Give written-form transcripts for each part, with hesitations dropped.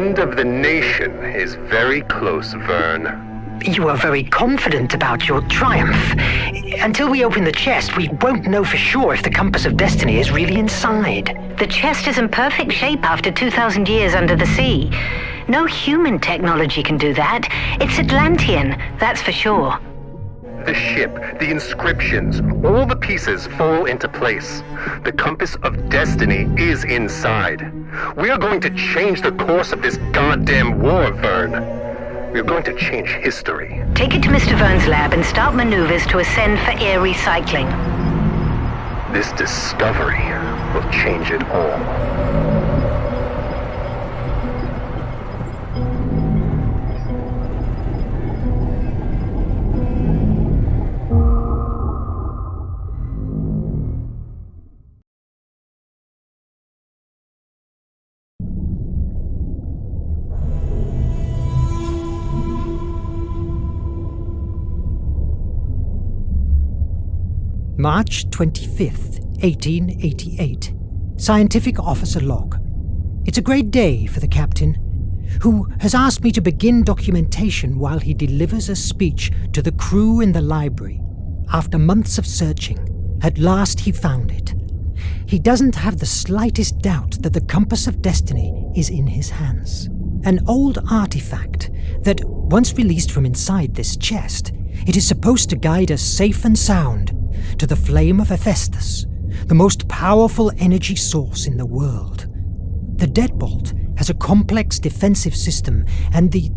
end of the nation is very close, Verne. You are very confident about your triumph. Until we open the chest, we won't know for sure if the Compass of Destiny is really inside. The chest is in perfect shape after 2,000 years under the sea. No human technology can do that. It's Atlantean, that's for sure. The ship, the inscriptions, all the pieces fall into place. The Compass of Destiny is inside. We are going to change the course of this goddamn war, Verne. We're going to change history. Take it to Mr. Verne's lab and start maneuvers to ascend for air recycling. This discovery will change it all. March 25th, 1888. Scientific Officer Log. It's a great day for the captain, who has asked me to begin documentation while he delivers a speech to the crew in the library. After months of searching, at last he found it. He doesn't have the slightest doubt that the Compass of Destiny is in his hands. An old artifact that, once released from inside this chest, it is supposed to guide us safe and sound to the Flame of Hephaestus, the most powerful energy source in the world. The deadbolt has a complex defensive system, and the...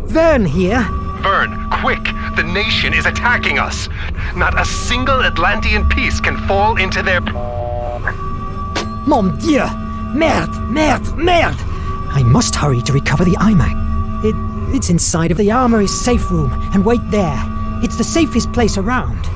Verne here. Verne, quick! The nation is attacking us! Not a single Atlantean piece can fall into their... Mon Dieu! Merde! Merde! Merde! I must hurry to recover the iMac. It's inside of the armory's safe room, and wait there. It's the safest place around.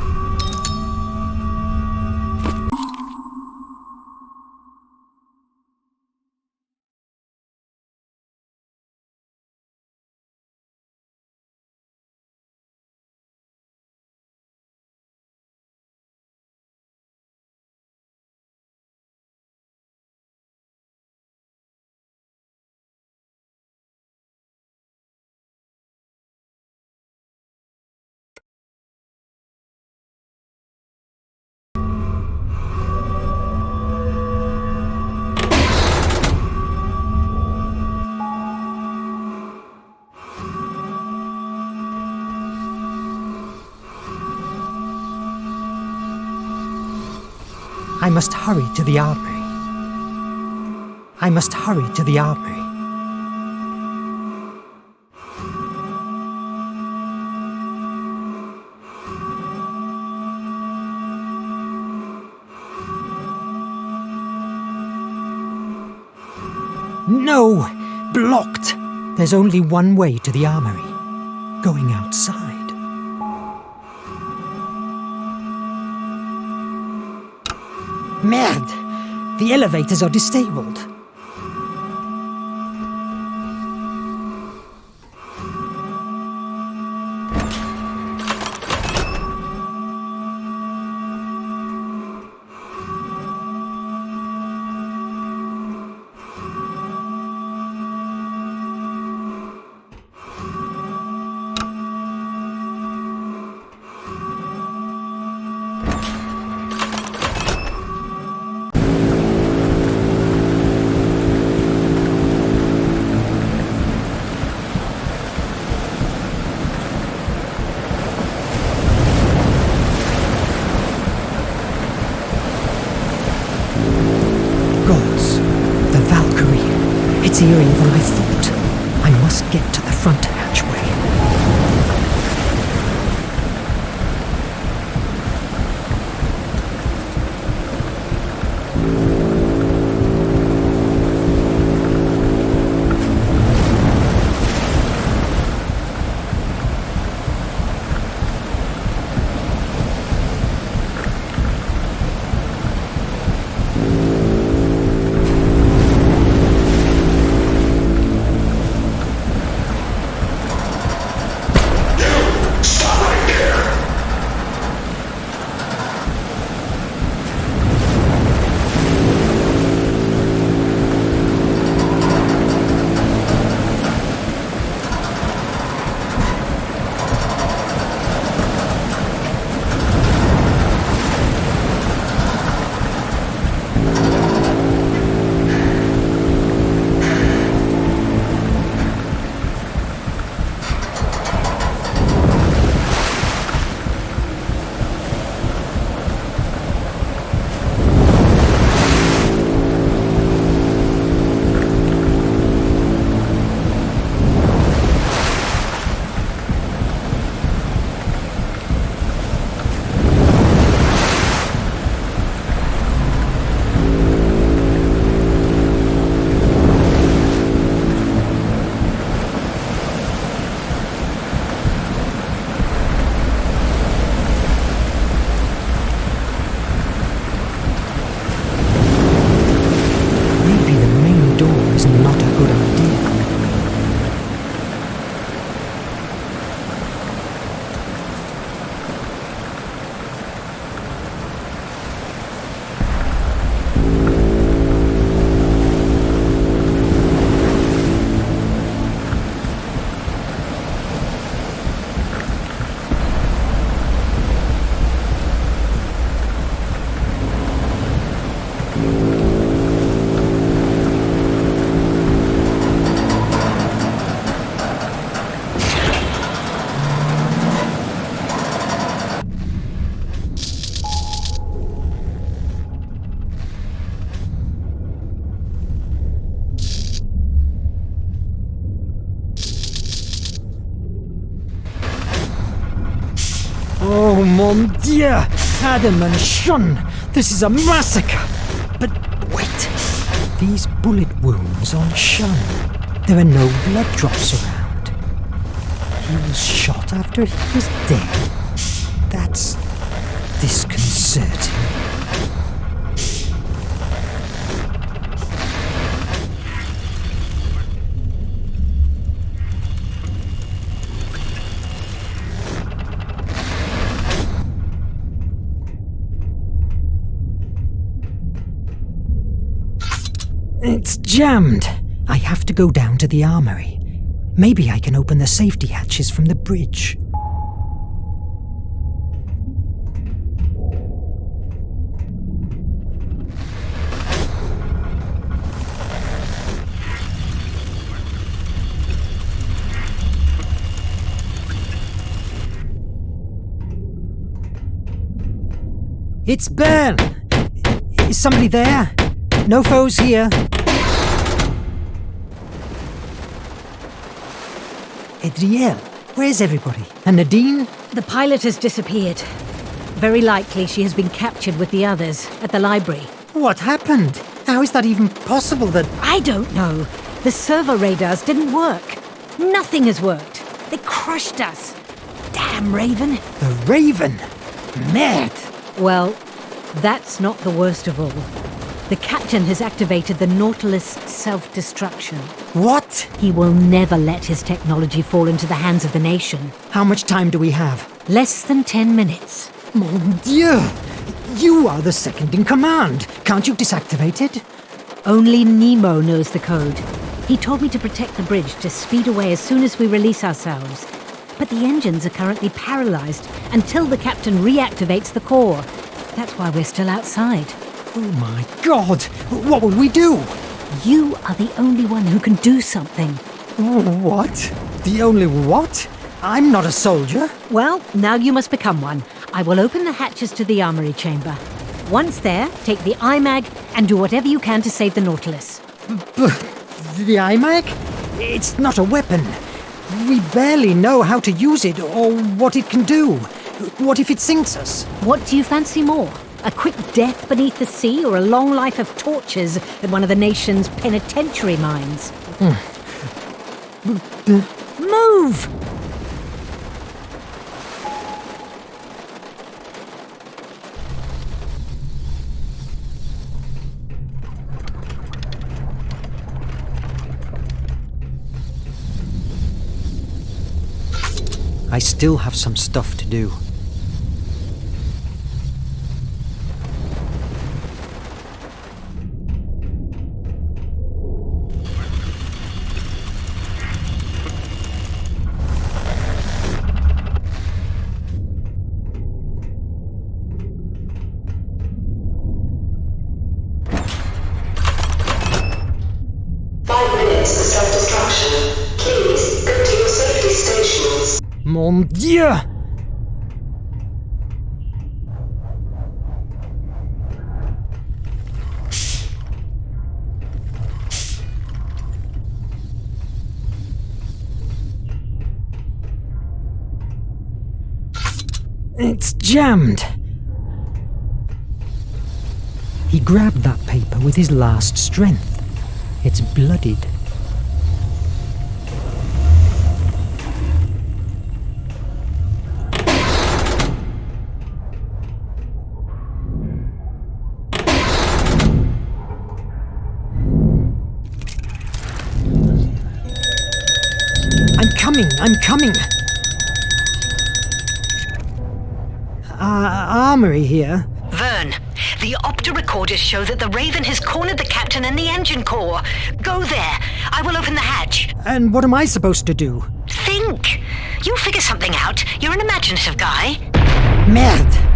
I must hurry to the armory. I must hurry to the armory. No! Blocked! There's only one way to the armory. Going outside. Merde! The elevators are disabled. It's eerier than I thought. I must get to the front hatchway. Mon Dieu! Adam and Sean! This is a massacre! But wait! These bullet wounds on Sean. There are no blood drops around. He was shot after he was dead. That's disconcerting. It's jammed. I have to go down to the armory. Maybe I can open the safety hatches from the bridge. It's Verne! Is somebody there? No foes here. Adriel, where's everybody? And Nadine? The pilot has disappeared. Very likely she has been captured with the others at the library. What happened? How is that even possible that... I don't know. The servo radars didn't work. Nothing has worked. They crushed us. Damn Raven. The Raven? Merde! Well, that's not the worst of all. The captain has activated the Nautilus self-destruction. What? He will never let his technology fall into the hands of the nation. How much time do we have? Less than 10 minutes. Mon Dieu! You are the second in command. Can't you disactivate it? Only Nemo knows the code. He told me to protect the bridge to speed away as soon as we release ourselves. But the engines are currently paralyzed until the captain reactivates the core. That's why we're still outside. Oh my God! What will we do? You are the only one who can do something. What? The only what? I'm not a soldier. Well, now you must become one. I will open the hatches to the armory chamber. Once there, take the IMAG and do whatever you can to save the Nautilus. But the IMAG? It's not a weapon. We barely know how to use it or what it can do. What if it sinks us? What do you fancy more? A quick death beneath the sea or a long life of tortures at one of the nation's penitentiary mines? Move! I still have some stuff to do. Mon Dieu! It's jammed. He grabbed that paper with his last strength. It's bloodied. I'm coming. Armory here. Verne, the opto-recorders show that the Raven has cornered the captain and the engine core. Go there. I will open the hatch. And what am I supposed to do? Think. You'll figure something out. You're an imaginative guy. Merde!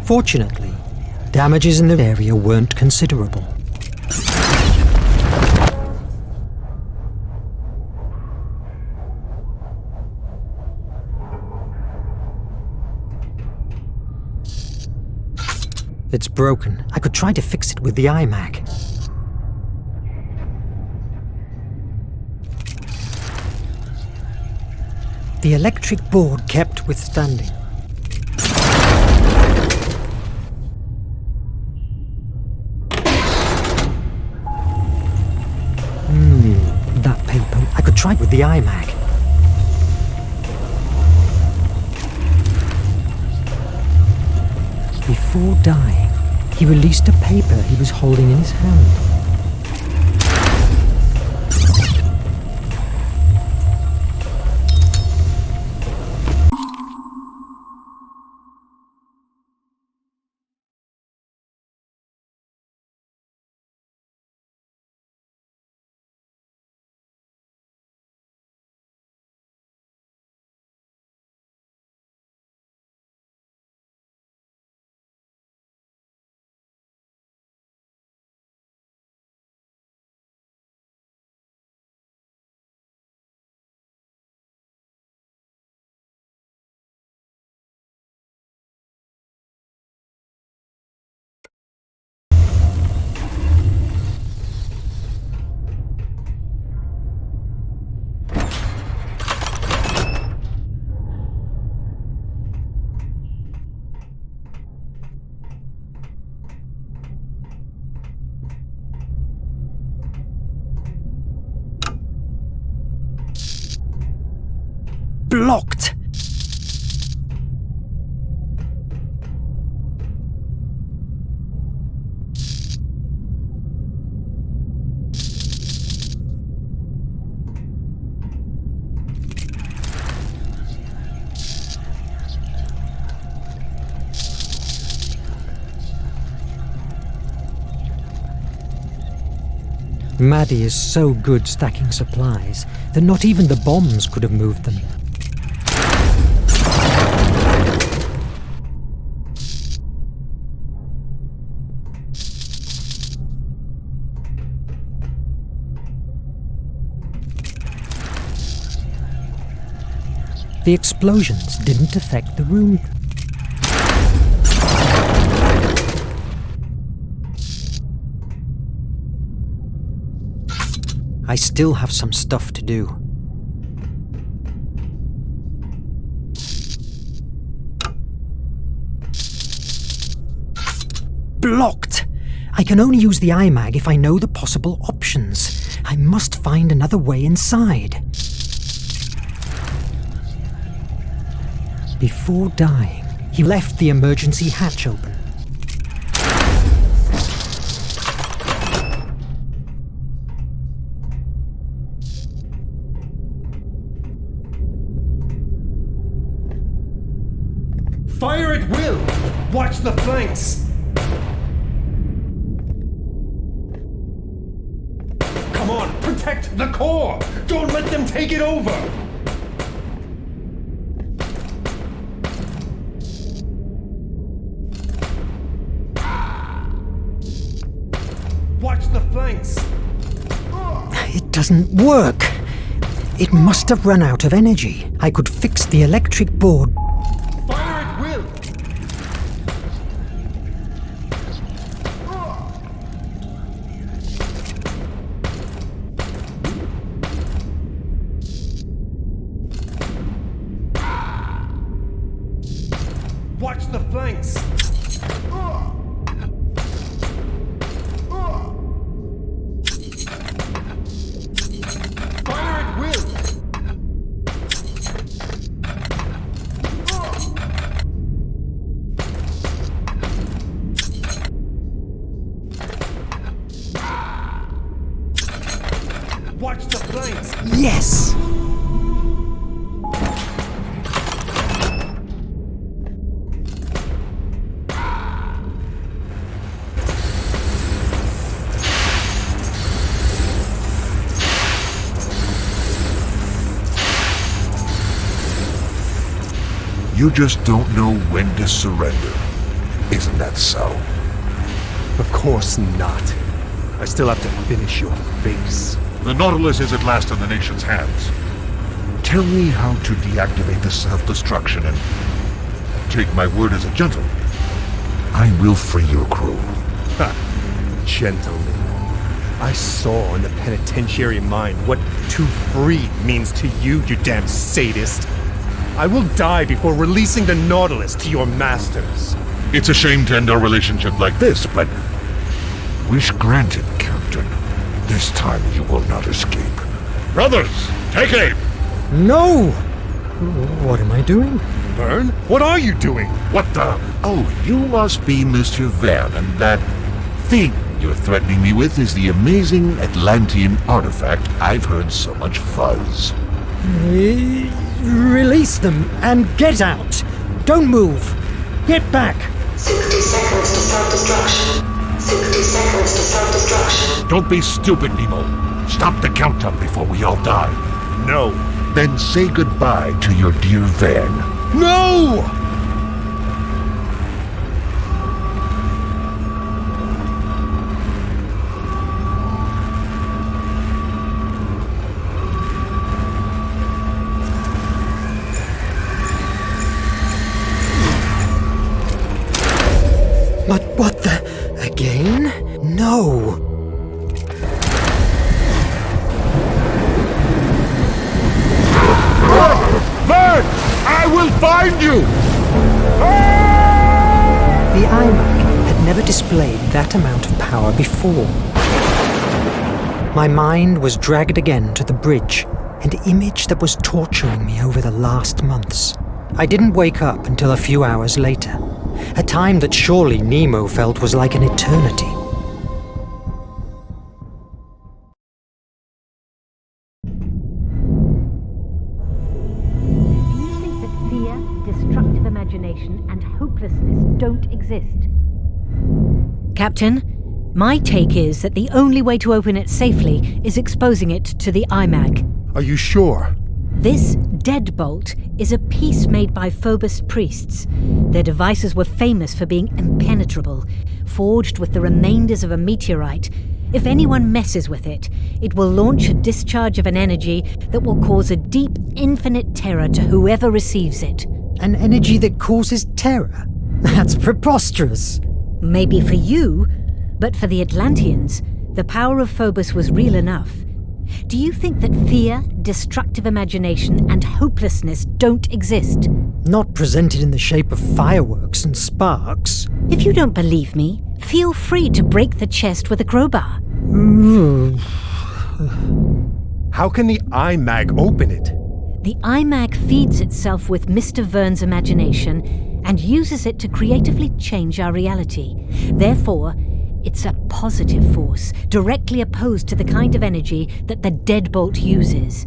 Fortunately, damages in the area weren't considerable. It's broken. I could try to fix it with the iMac. The electric board kept withstanding. That paper. I could try it with the iMac. Before dying, he released a paper he was holding in his hand. Blocked! Maddie is so good stacking supplies that not even the bombs could have moved them. The explosions didn't affect the room. I still have some stuff to do. Blocked! I can only use the iMag if I know the possible options. I must find another way inside. Before dying, he left the emergency hatch open. Fire at will! Watch the flanks! Come on, protect the core! Don't let them take it over! Watch the flanks! It doesn't work. It must have run out of energy. I could fix the electric board. Fire at will! Watch the flanks! Fire at will! Watch the flanks! Yes! You just don't know when to surrender. Isn't that so? Of course not. I still have to finish your face. The Nautilus is at last in the nation's hands. Tell me how to deactivate the self-destruction and take my word as a gentleman. I will free your crew. Gentlemen. I saw in the penitentiary mine what to free means to you, you damn sadist. I will die before releasing the Nautilus to your masters. It's a shame to end our relationship like this, but... Wish granted, Captain. This time you will not escape. Brothers, take aim! No! What am I doing? Verne? What are you doing? What the? Oh, you must be Mr. Verne, and that thing you're threatening me with is the amazing Atlantean artifact I've heard so much fuzz. Release them and get out! Don't move! Get back! 60 seconds to self-destruction. 60 seconds to self-destruction. Don't be stupid, Nemo. Stop the countdown before we all die. No. Then say goodbye to your dear Verne. No! But what the... again? No! Verne! I will find you! The iMac had never displayed that amount of power before. My mind was dragged again to the bridge, an image that was torturing me over the last months. I didn't wake up until a few hours later, a time that surely Nemo felt was like an eternity. Do you think that fear, destructive imagination, and hopelessness don't exist? Captain, my take is that the only way to open it safely is exposing it to the iMag. Are you sure? This deadbolt is a piece made by Phobos priests. Their devices were famous for being impenetrable, forged with the remainders of a meteorite. If anyone messes with it, it will launch a discharge of an energy that will cause a deep, infinite terror to whoever receives it. An energy that causes terror? That's preposterous. Maybe for you, but for the Atlanteans, the power of Phobos was real enough. Do you think that fear, destructive imagination, and hopelessness don't exist? Not presented in the shape of fireworks and sparks. If you don't believe me, feel free to break the chest with a crowbar. How can the iMag open it? The iMag feeds itself with Mr. Verne's imagination and uses it to creatively change our reality. Therefore, it's a positive force, directly opposed to the kind of energy that the deadbolt uses.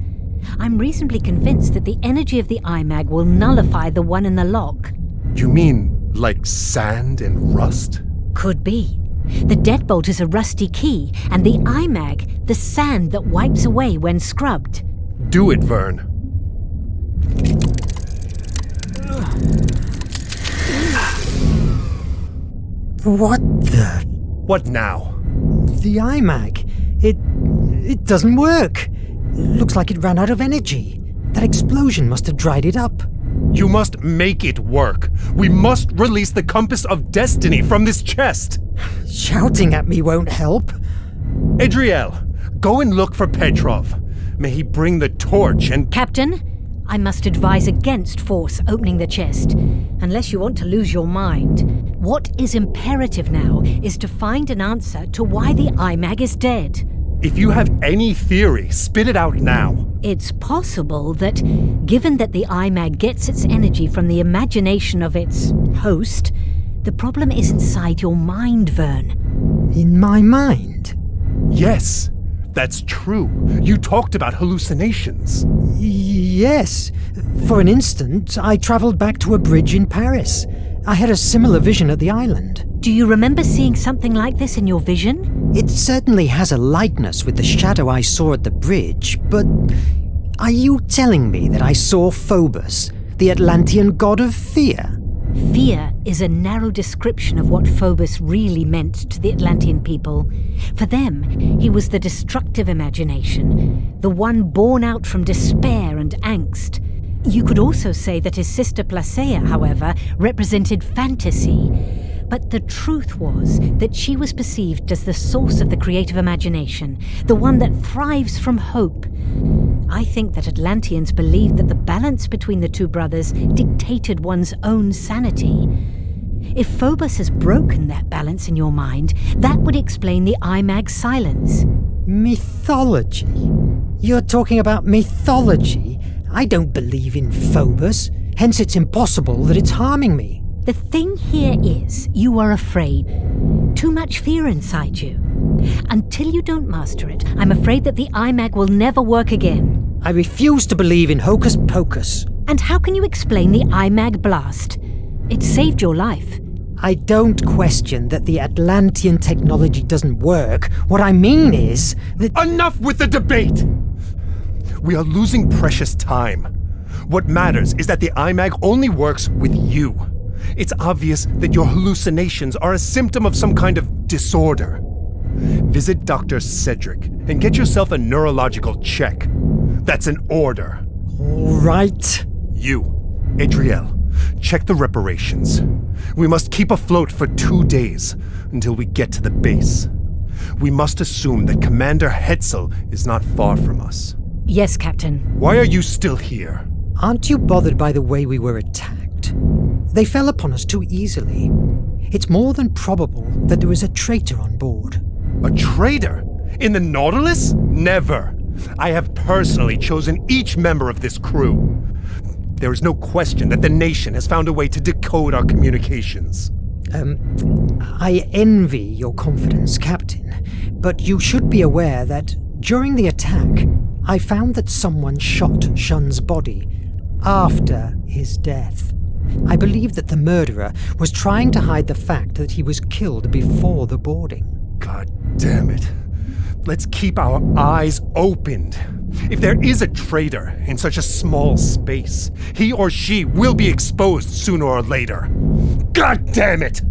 I'm reasonably convinced that the energy of the iMag will nullify the one in the lock. You mean like sand and rust? Could be. The deadbolt is a rusty key, and the iMag, the sand that wipes away when scrubbed. Do it, Verne. What the... What now? The iMag. It doesn't work. Looks like it ran out of energy. That explosion must have dried it up. You must make it work. We must release the compass of destiny from this chest. Shouting at me won't help. Adriel, go and look for Petrov. May he bring the torch and... Captain, I must advise against force opening the chest, unless you want to lose your mind. What is imperative now is to find an answer to why the iMag is dead. If you have any theory, spit it out now. It's possible that, given that the iMag gets its energy from the imagination of its host, the problem is inside your mind, Verne. In my mind? Yes, that's true. You talked about hallucinations. Yes. For an instant, I travelled back to a bridge in Paris. I had a similar vision at the island. Do you remember seeing something like this in your vision? It certainly has a likeness with the shadow I saw at the bridge, but are you telling me that I saw Phobos, the Atlantean god of fear? Fear is a narrow description of what Phobos really meant to the Atlantean people. For them, he was the destructive imagination, the one born out from despair and angst. You could also say that his sister Placea, however, represented fantasy. But the truth was that she was perceived as the source of the creative imagination, the one that thrives from hope. I think that Atlanteans believed that the balance between the two brothers dictated one's own sanity. If Phobos has broken that balance in your mind, that would explain the IMAG's silence. Mythology? You're talking about mythology? I don't believe in Phobos, hence it's impossible that it's harming me. The thing here is, you are afraid. Too much fear inside you. Until you don't master it, I'm afraid that the IMAG will never work again. I refuse to believe in hocus pocus. And how can you explain the IMAG blast? It saved your life. I don't question that the Atlantean technology doesn't work. What I mean is that... Enough with the debate! We are losing precious time. What matters is that the IMAG only works with you. It's obvious that your hallucinations are a symptom of some kind of disorder. Visit Dr. Cedric and get yourself a neurological check. That's an order. All right. You, Adriel, check the reparations. We must keep afloat for 2 days until we get to the base. We must assume that Commander Hetzel is not far from us. Yes, Captain. Why are you still here? Aren't you bothered by the way we were attacked? They fell upon us too easily. It's more than probable that there was a traitor on board. A traitor? In the Nautilus? Never. I have personally chosen each member of this crew. There is no question that the nation has found a way to decode our communications. I envy your confidence, Captain, but you should be aware that during the attack, I found that someone shot Shun's body after his death. I believe that the murderer was trying to hide the fact that he was killed before the boarding. God damn it. Let's keep our eyes opened. If there is a traitor in such a small space, he or she will be exposed sooner or later. God damn it!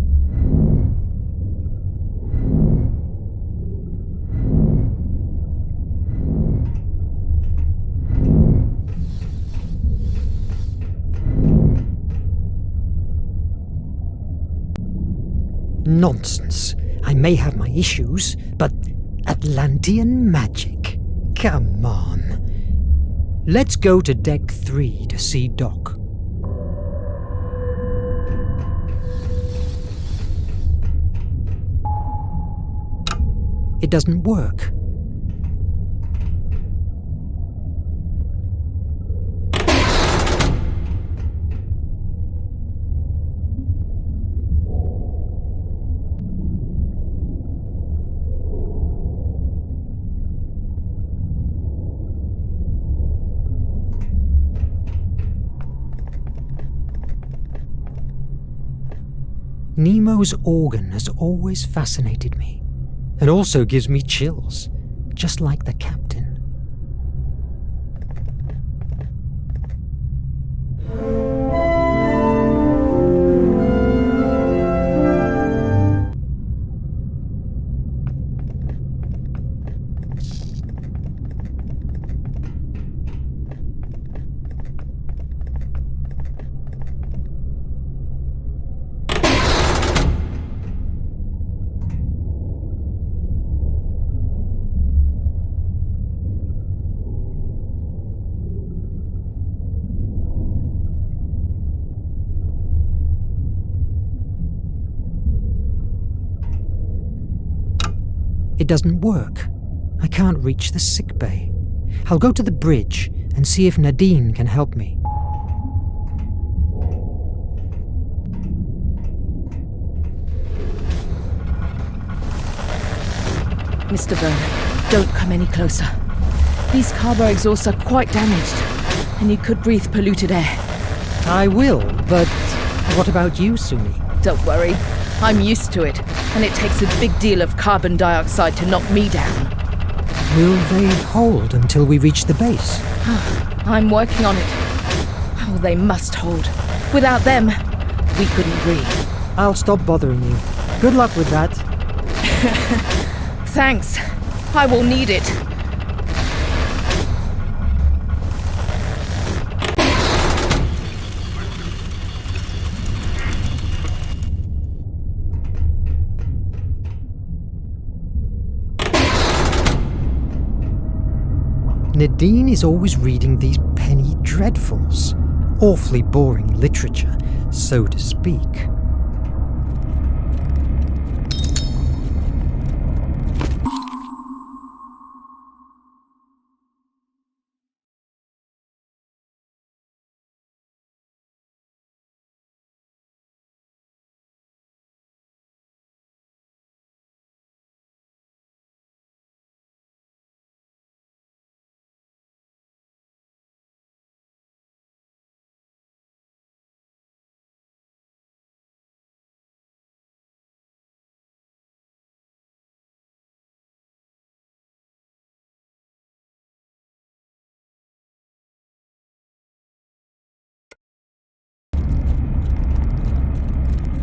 Nonsense. I may have my issues, but Atlantean magic? Come on. Let's go to Deck 3 to see Doc. It doesn't work. Nemo's organ has always fascinated me, and also gives me chills, just like the captain. It doesn't work. I can't reach the sickbay. I'll go to the bridge and see if Nadine can help me. Mr. Verne, don't come any closer. These carbo exhausts are quite damaged, and you could breathe polluted air. I will, but what about you, Suni? Don't worry, I'm used to it, and it takes a big deal of carbon dioxide to knock me down. Will they hold until we reach the base? I'm working on it. Oh, they must hold. Without them, we couldn't breathe. I'll stop bothering you. Good luck with that. Thanks. I will need it. Nadine is always reading these penny dreadfuls. Awfully boring literature, so to speak.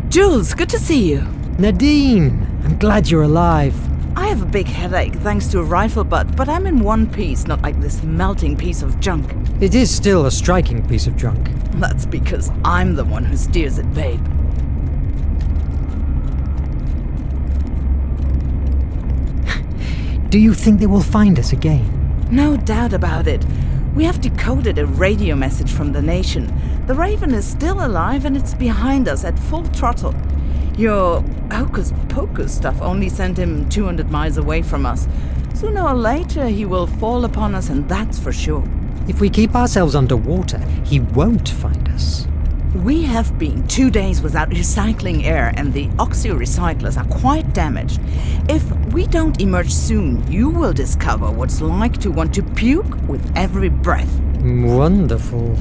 Jules, good to see you. Nadine, I'm glad you're alive. I have a big headache thanks to a rifle butt, but I'm in one piece, not like this melting piece of junk. It is still a striking piece of junk. That's because I'm the one who steers it, babe. Do you think they will find us again? No doubt about it. We have decoded a radio message from the nation. The Raven is still alive and it's behind us at full throttle. Your hocus-pocus stuff only sent him 200 miles away from us. Sooner or later he will fall upon us, and that's for sure. If we keep ourselves underwater, he won't find us. We have been 2 days without recycling air, and the oxy-recyclers are quite damaged. If we don't emerge soon, you will discover what it's like to want to puke with every breath. Wonderful.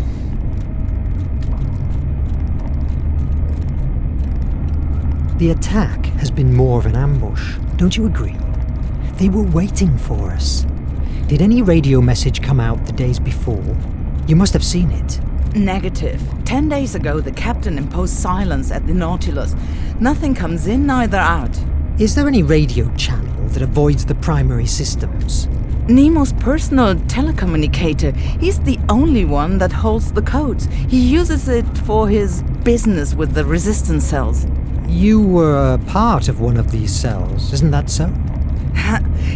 The attack has been more of an ambush, don't you agree? They were waiting for us. Did any radio message come out the days before? You must have seen it. Negative. 10 days ago, the captain imposed silence at the Nautilus. Nothing comes in, neither out. Is there any radio channel that avoids the primary systems? Nemo's personal telecommunicator. He's the only one that holds the codes. He uses it for his business with the resistance cells. You were a part of one of these cells, isn't that so?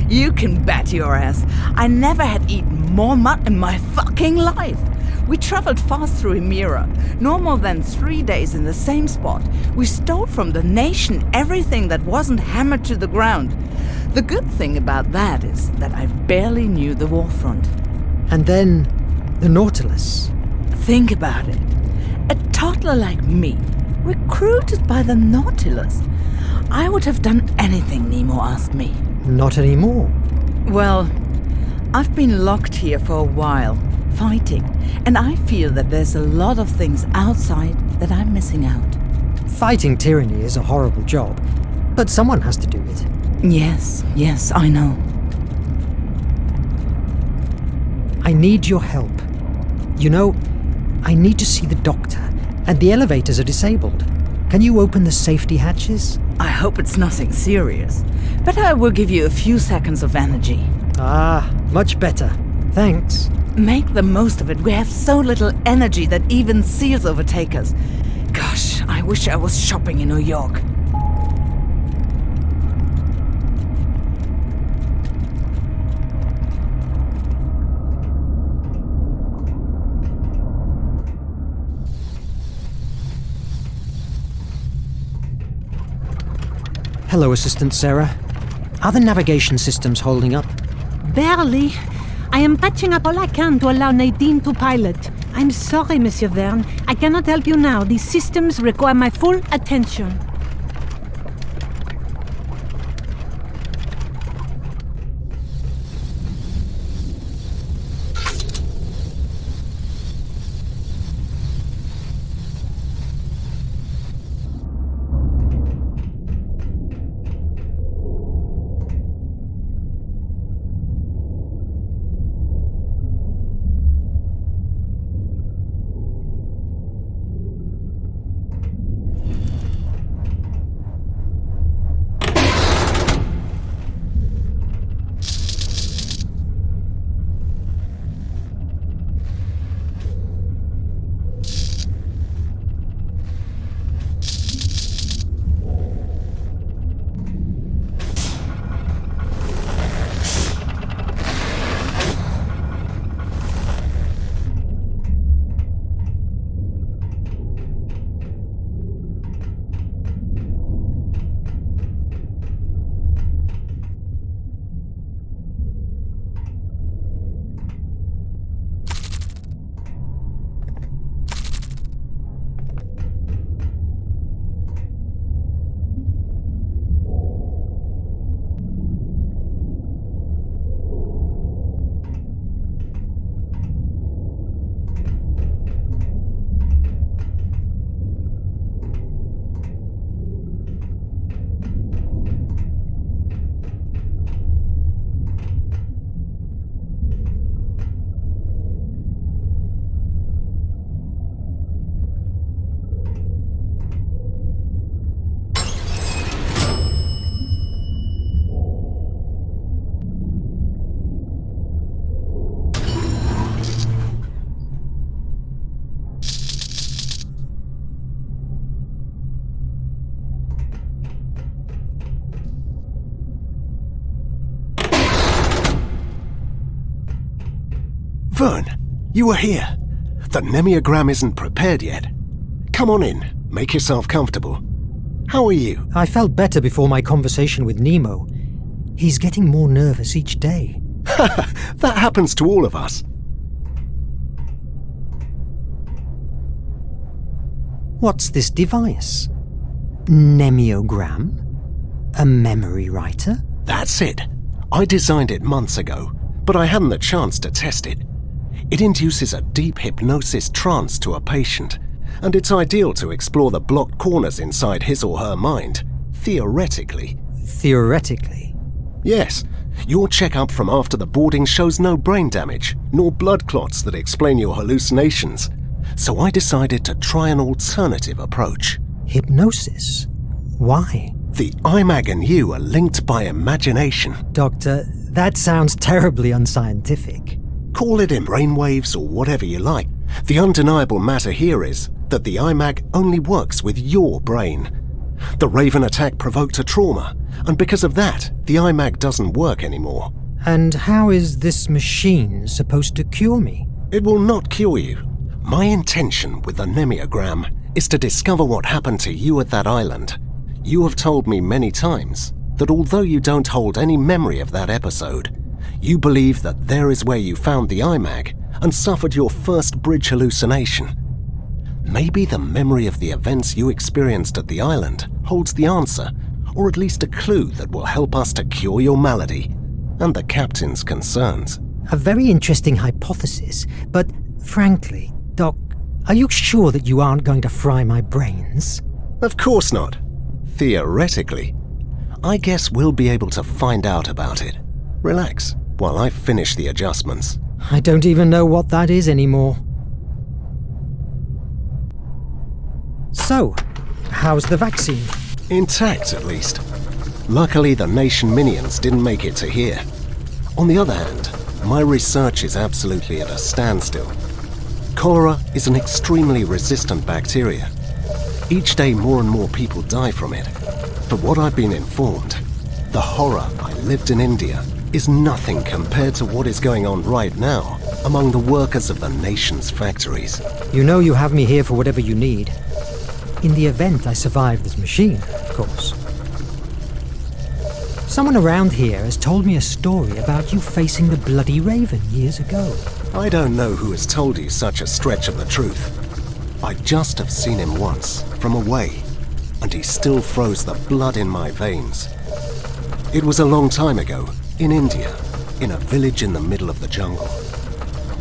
You can bet your ass. I never had eaten more mud in my fucking life. We traveled fast through Hemera, no more than 3 days in the same spot. We stole from the nation everything that wasn't hammered to the ground. The good thing about that is that I barely knew the warfront. And then, the Nautilus. Think about it. A toddler like me, recruited by the Nautilus. I would have done anything Nemo asked me. Not anymore. Well, I've been locked here for a while, fighting, and I feel that there's a lot of things outside that I'm missing out. Fighting tyranny is a horrible job, but someone has to do it. Yes, I know. I need your help. You know, I need to see the doctor, and the elevators are disabled. Can you open the safety hatches? I hope it's nothing serious, but I will give you a few seconds of energy. Ah, much better. Thanks. Make the most of it. We have so little energy that even seals overtake us. Gosh, I wish I was shopping in New York. Hello, Assistant Sarah. Are the navigation systems holding up? Barely. I am patching up all I can to allow Nadine to pilot. I'm sorry, Monsieur Verne. I cannot help you now. These systems require my full attention. Verne, you were here. The Nemiagram isn't prepared yet. Come on in. Make yourself comfortable. How are you? I felt better before my conversation with Nemo. He's getting more nervous each day. That happens to all of us. What's this device? Nemiogram? A memory writer? That's it. I designed it months ago, but I hadn't the chance to test it. It induces a deep hypnosis trance to a patient, and it's ideal to explore the blocked corners inside his or her mind, theoretically. Theoretically? Yes. Your checkup from after the boarding shows no brain damage, nor blood clots that explain your hallucinations. So I decided to try an alternative approach. Hypnosis? Why? The IMAG and you are linked by imagination. Doctor, that sounds terribly unscientific. Call it in brainwaves or whatever you like. The undeniable matter here is that the IMAG only works with your brain. The Raven attack provoked a trauma, and because of that, the IMAG doesn't work anymore. And how is this machine supposed to cure me? It will not cure you. My intention with the Nemiogram is to discover what happened to you at that island. You have told me many times that although you don't hold any memory of that episode, you believe that there is where you found the IMAG and suffered your first bridge hallucination. Maybe the memory of the events you experienced at the island holds the answer, or at least a clue that will help us to cure your malady and the captain's concerns. A very interesting hypothesis, but frankly, Doc, are you sure that you aren't going to fry my brains? Of course not. Theoretically. I guess we'll be able to find out about it. Relax while I finish the adjustments. I don't even know what that is anymore. So, how's the vaccine? Intact, at least. Luckily, the Nation minions didn't make it to here. On the other hand, my research is absolutely at a standstill. Cholera is an extremely resistant bacteria. Each day more and more people die from it. From what I've been informed, the horror I lived in India is nothing compared to what is going on right now among the workers of the Nation's factories. You know you have me here for whatever you need. In the event I survive this machine, of course. Someone around here has told me a story about you facing the bloody Raven years ago. I don't know who has told you such a stretch of the truth. I just have seen him once, from away, and he still froze the blood in my veins. It was a long time ago, in India, in a village in the middle of the jungle.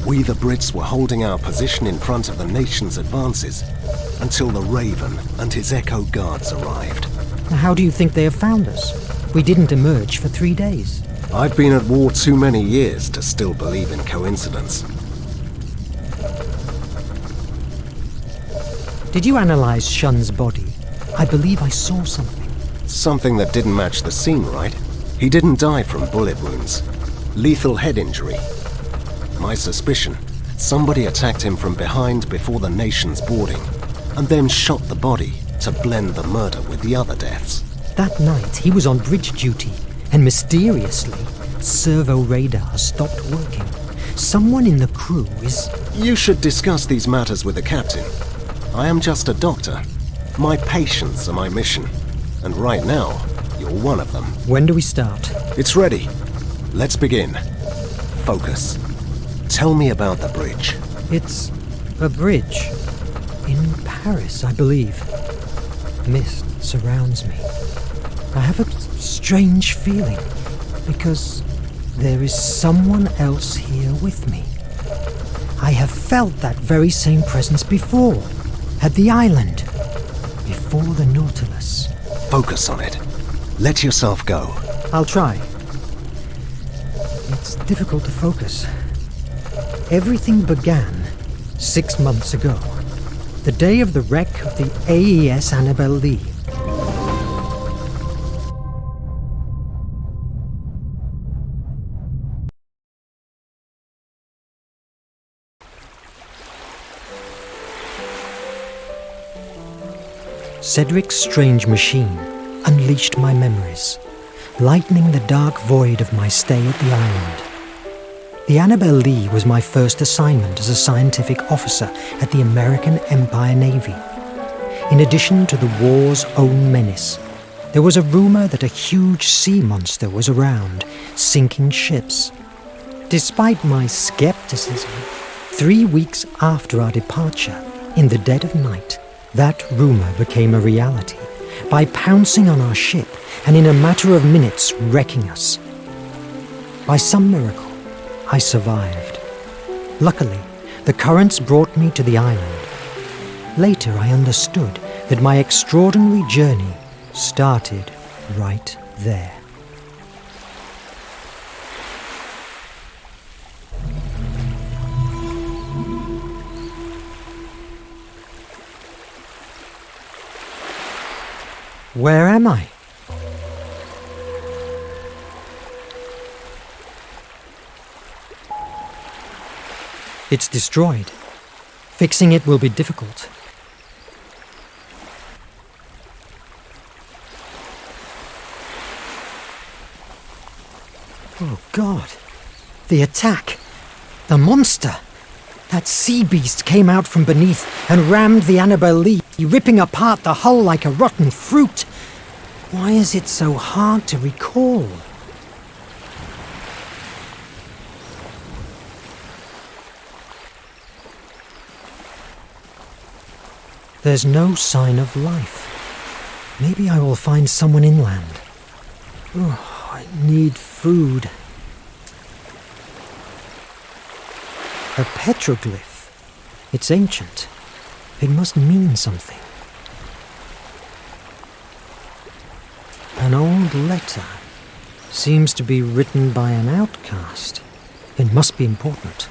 We the Brits were holding our position in front of the Nation's advances until the Raven and his Echo Guards arrived. How do you think they have found us? We didn't emerge for 3 days. I've been at war too many years to still believe in coincidence. Did you analyze Shun's body? I believe I saw something. Something that didn't match the scene, right? He didn't die from bullet wounds. Lethal head injury. My suspicion, somebody attacked him from behind before the Nation's boarding, and then shot the body to blend the murder with the other deaths. That night, he was on bridge duty, and mysteriously, servo radar stopped working. Someone in the crew is... You should discuss these matters with the captain. I am just a doctor. My patients are my mission, and right now, you're one of them. When do we start? It's ready. Let's begin. Focus. Tell me about the bridge. It's a bridge. In Paris, I believe. Mist surrounds me. I have a strange feeling, because there is someone else here with me. I have felt that very same presence before, at the island, before the Nautilus. Focus on it. Let yourself go. I'll try. It's difficult to focus. Everything began 6 months ago, the day of the wreck of the AES Annabelle Lee. Cedric's strange machine unleashed my memories, lightening the dark void of my stay at the island. The Annabel Lee was my first assignment as a scientific officer at the American Empire Navy. In addition to the war's own menace, there was a rumor that a huge sea monster was around, sinking ships. Despite my skepticism, 3 weeks after our departure, in the dead of night, that rumor became a reality by pouncing on our ship and in a matter of minutes wrecking us. By some miracle, I survived. Luckily, the currents brought me to the island. Later, I understood that my extraordinary journey started right there. Where am I? It's destroyed. Fixing it will be difficult. Oh God! The attack! The monster! That sea beast came out from beneath and rammed the Annabel Lee, ripping apart the hull like a rotten fruit. Why is it so hard to recall? There's no sign of life. Maybe I will find someone inland. Oh, I need food. A petroglyph. It's ancient. It must mean something. An old letter. Seems to be written by an outcast. It must be important.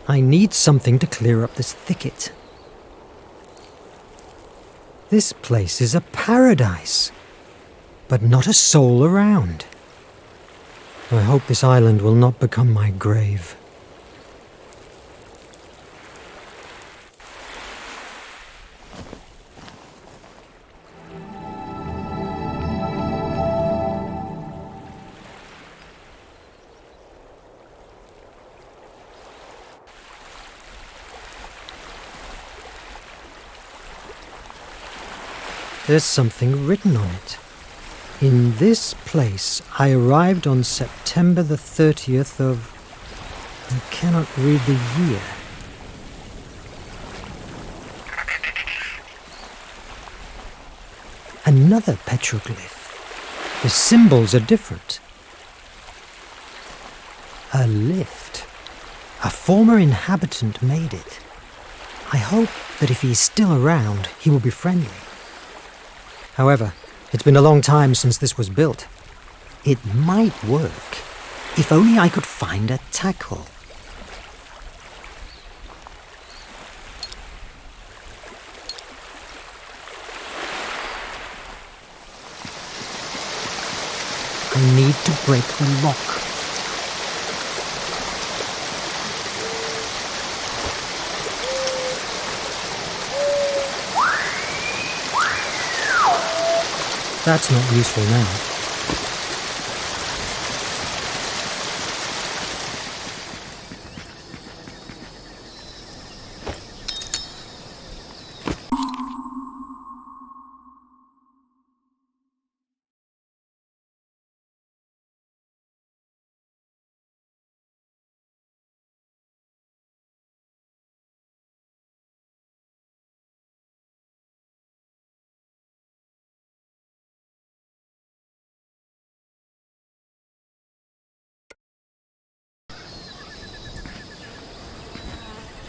I need something to clear up this thicket. This place is a paradise, but not a soul around. I hope this island will not become my grave. There's something written on it. In this place, I arrived on September the 30th of... I cannot read the year. Another petroglyph. The symbols are different. A lift. A former inhabitant made it. I hope that if he's still around, he will be friendly. However, it's been a long time since this was built. It might work, if only I could find a tackle. I need to break the lock. That's not useful now.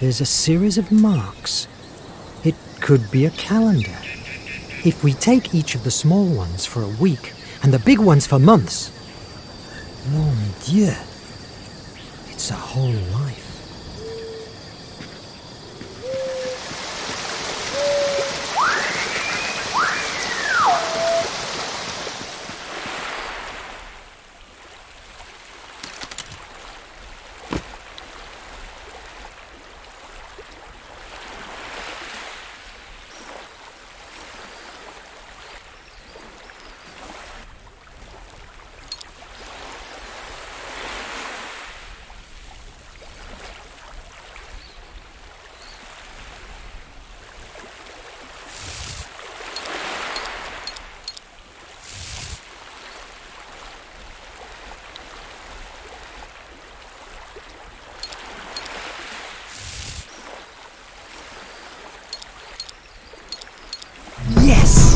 there's a series of marks. It could be a calendar. If we take each of the small ones for a week and the big ones for months, mon Dieu, it's a whole life. Yes!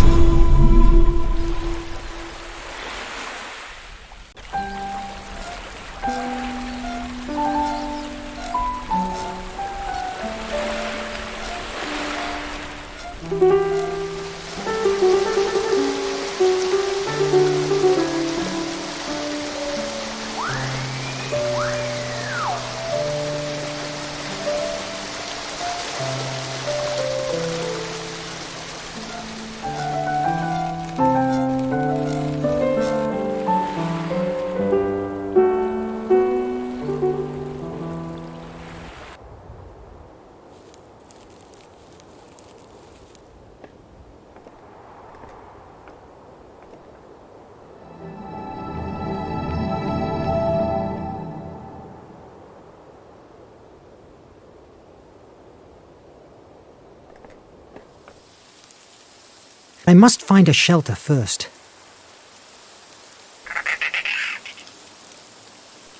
I must find a shelter first.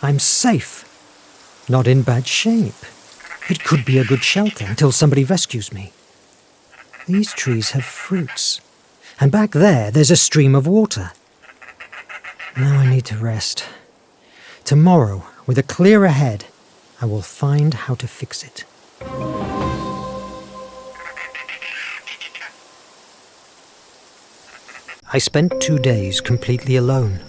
I'm safe. Not in bad shape. It could be a good shelter until somebody rescues me. These trees have fruits. And back there's a stream of water. Now I need to rest. Tomorrow, with a clearer head, I will find how to fix it. I spent 2 days completely alone.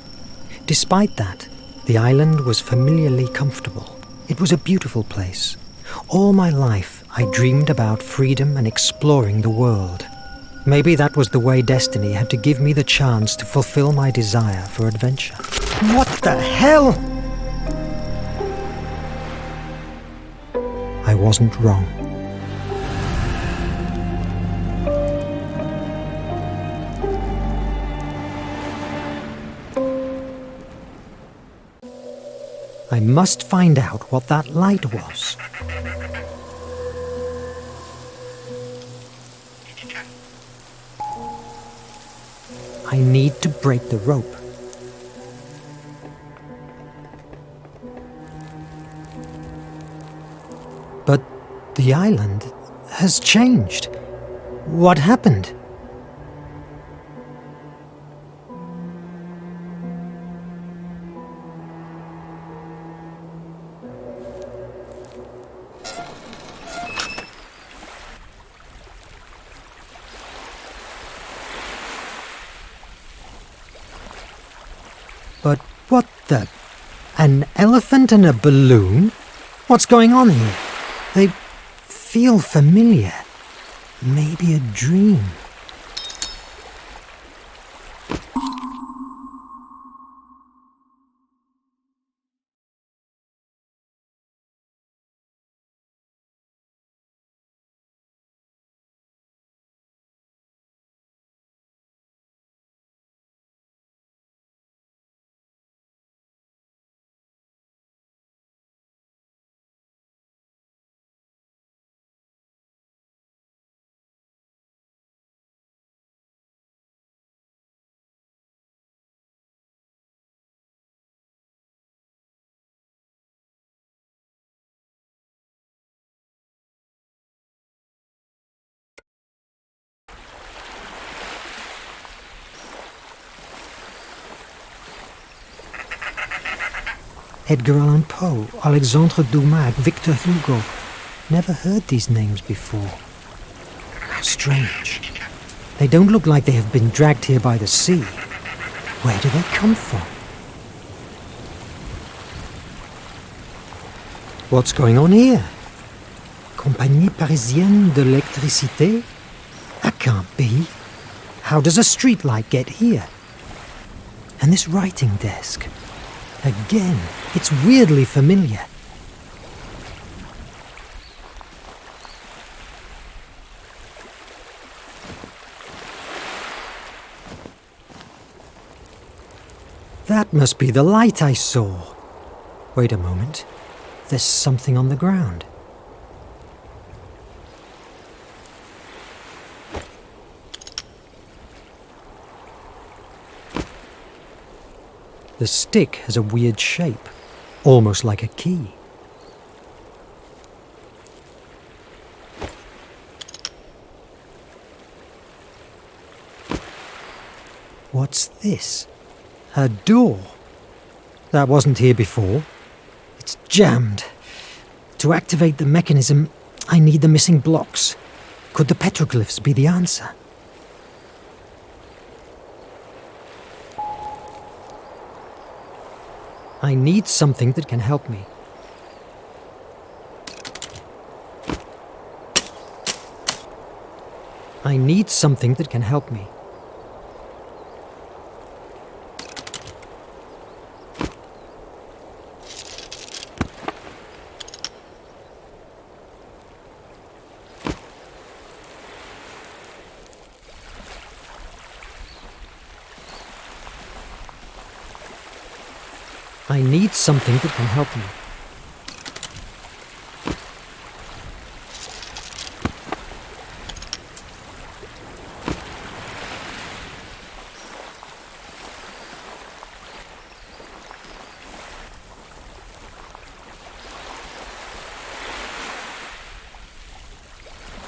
Despite that, the island was familiarly comfortable. It was a beautiful place. All my life, I dreamed about freedom and exploring the world. Maybe that was the way destiny had to give me the chance to fulfill my desire for adventure. What the hell? I wasn't wrong. I must find out what that light was. I need to break the rope. But the island has changed. What happened? But what the... An elephant and a balloon? What's going on here? They feel familiar. Maybe a dream. Edgar Allan Poe, Alexandre Dumas, Victor Hugo. Never heard these names before. How strange. They don't look like they have been dragged here by the sea. Where do they come from? What's going on here? Compagnie Parisienne de l'Électricité? That can't be. How does a streetlight get here? And this writing desk. Again, it's weirdly familiar. That must be the light I saw. Wait a moment. There's something on the ground. The stick has a weird shape, almost like a key. What's this? A door? That wasn't here before. It's jammed. To activate the mechanism, I need the missing blocks. Could the petroglyphs be the answer? I need something that can help me. I need something that can help me. I need something that can help me.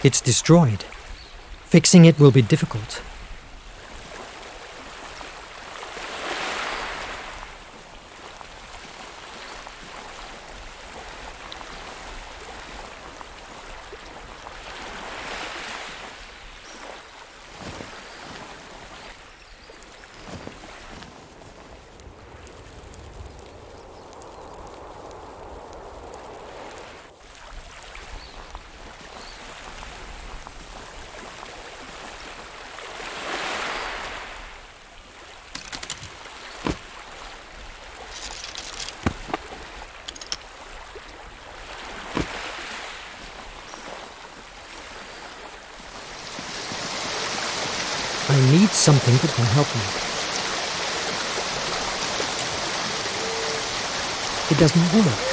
It's destroyed. Fixing it will be difficult. I need something that can help me. It doesn't work.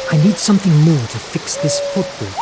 I need something more to fix this footbridge.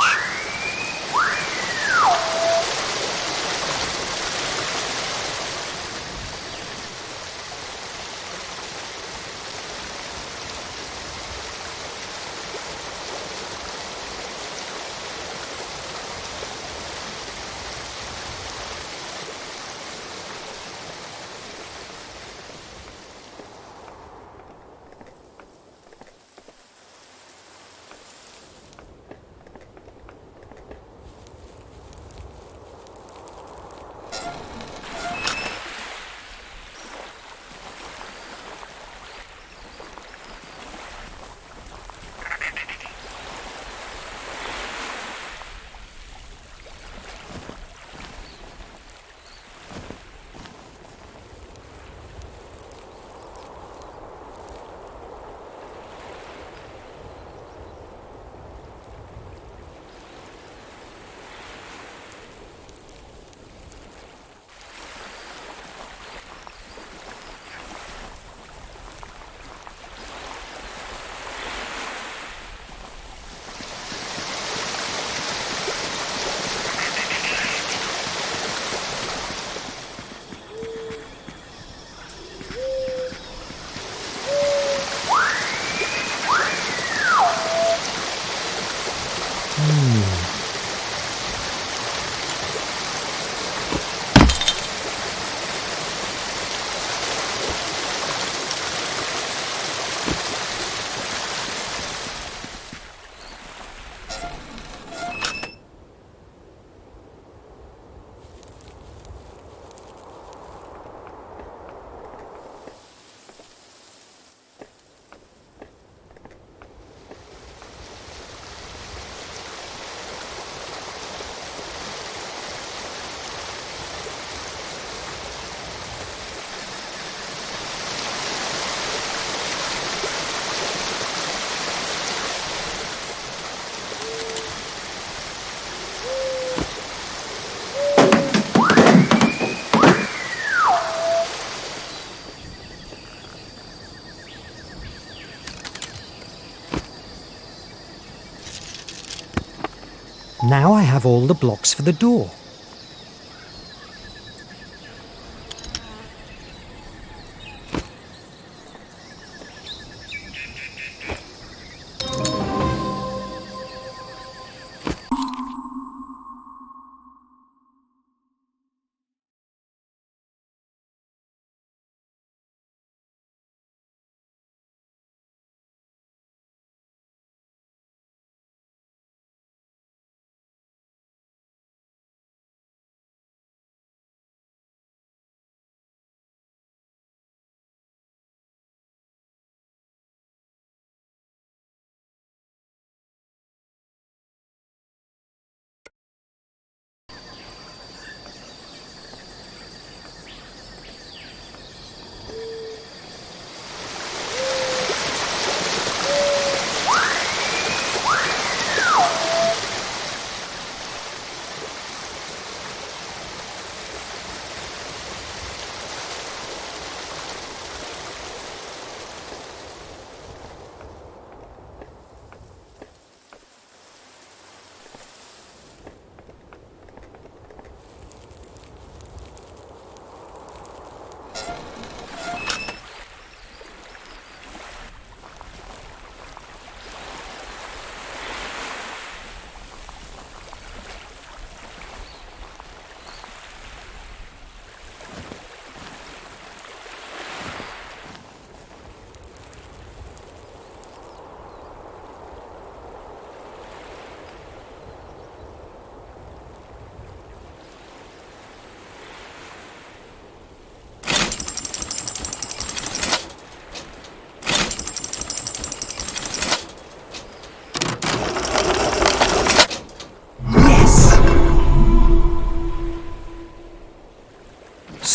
Now I have all the blocks for the door.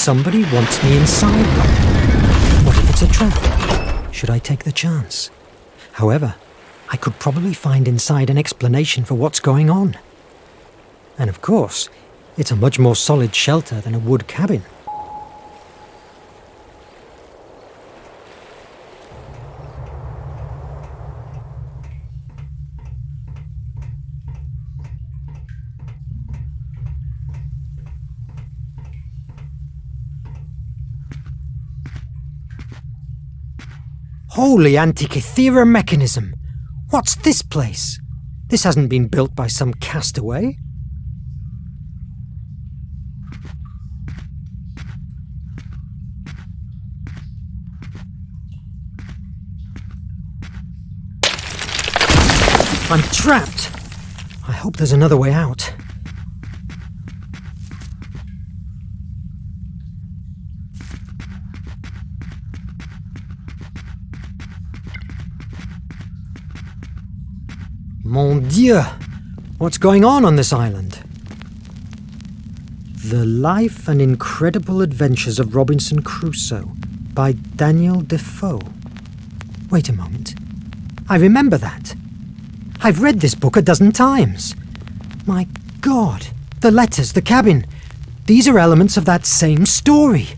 Somebody wants me inside. What if it's a trap? Should I take the chance? However, I could probably find inside an explanation for what's going on. And of course, it's a much more solid shelter than a wood cabin. Holy Antikythera mechanism! What's this place? This hasn't been built by some castaway. I'm trapped! I hope there's another way out. Mon Dieu! What's going on this island? The Life and Incredible Adventures of Robinson Crusoe by Daniel Defoe. Wait a moment. I remember that. I've read this book a dozen times. My God, the letters, the cabin. These are elements of that same story.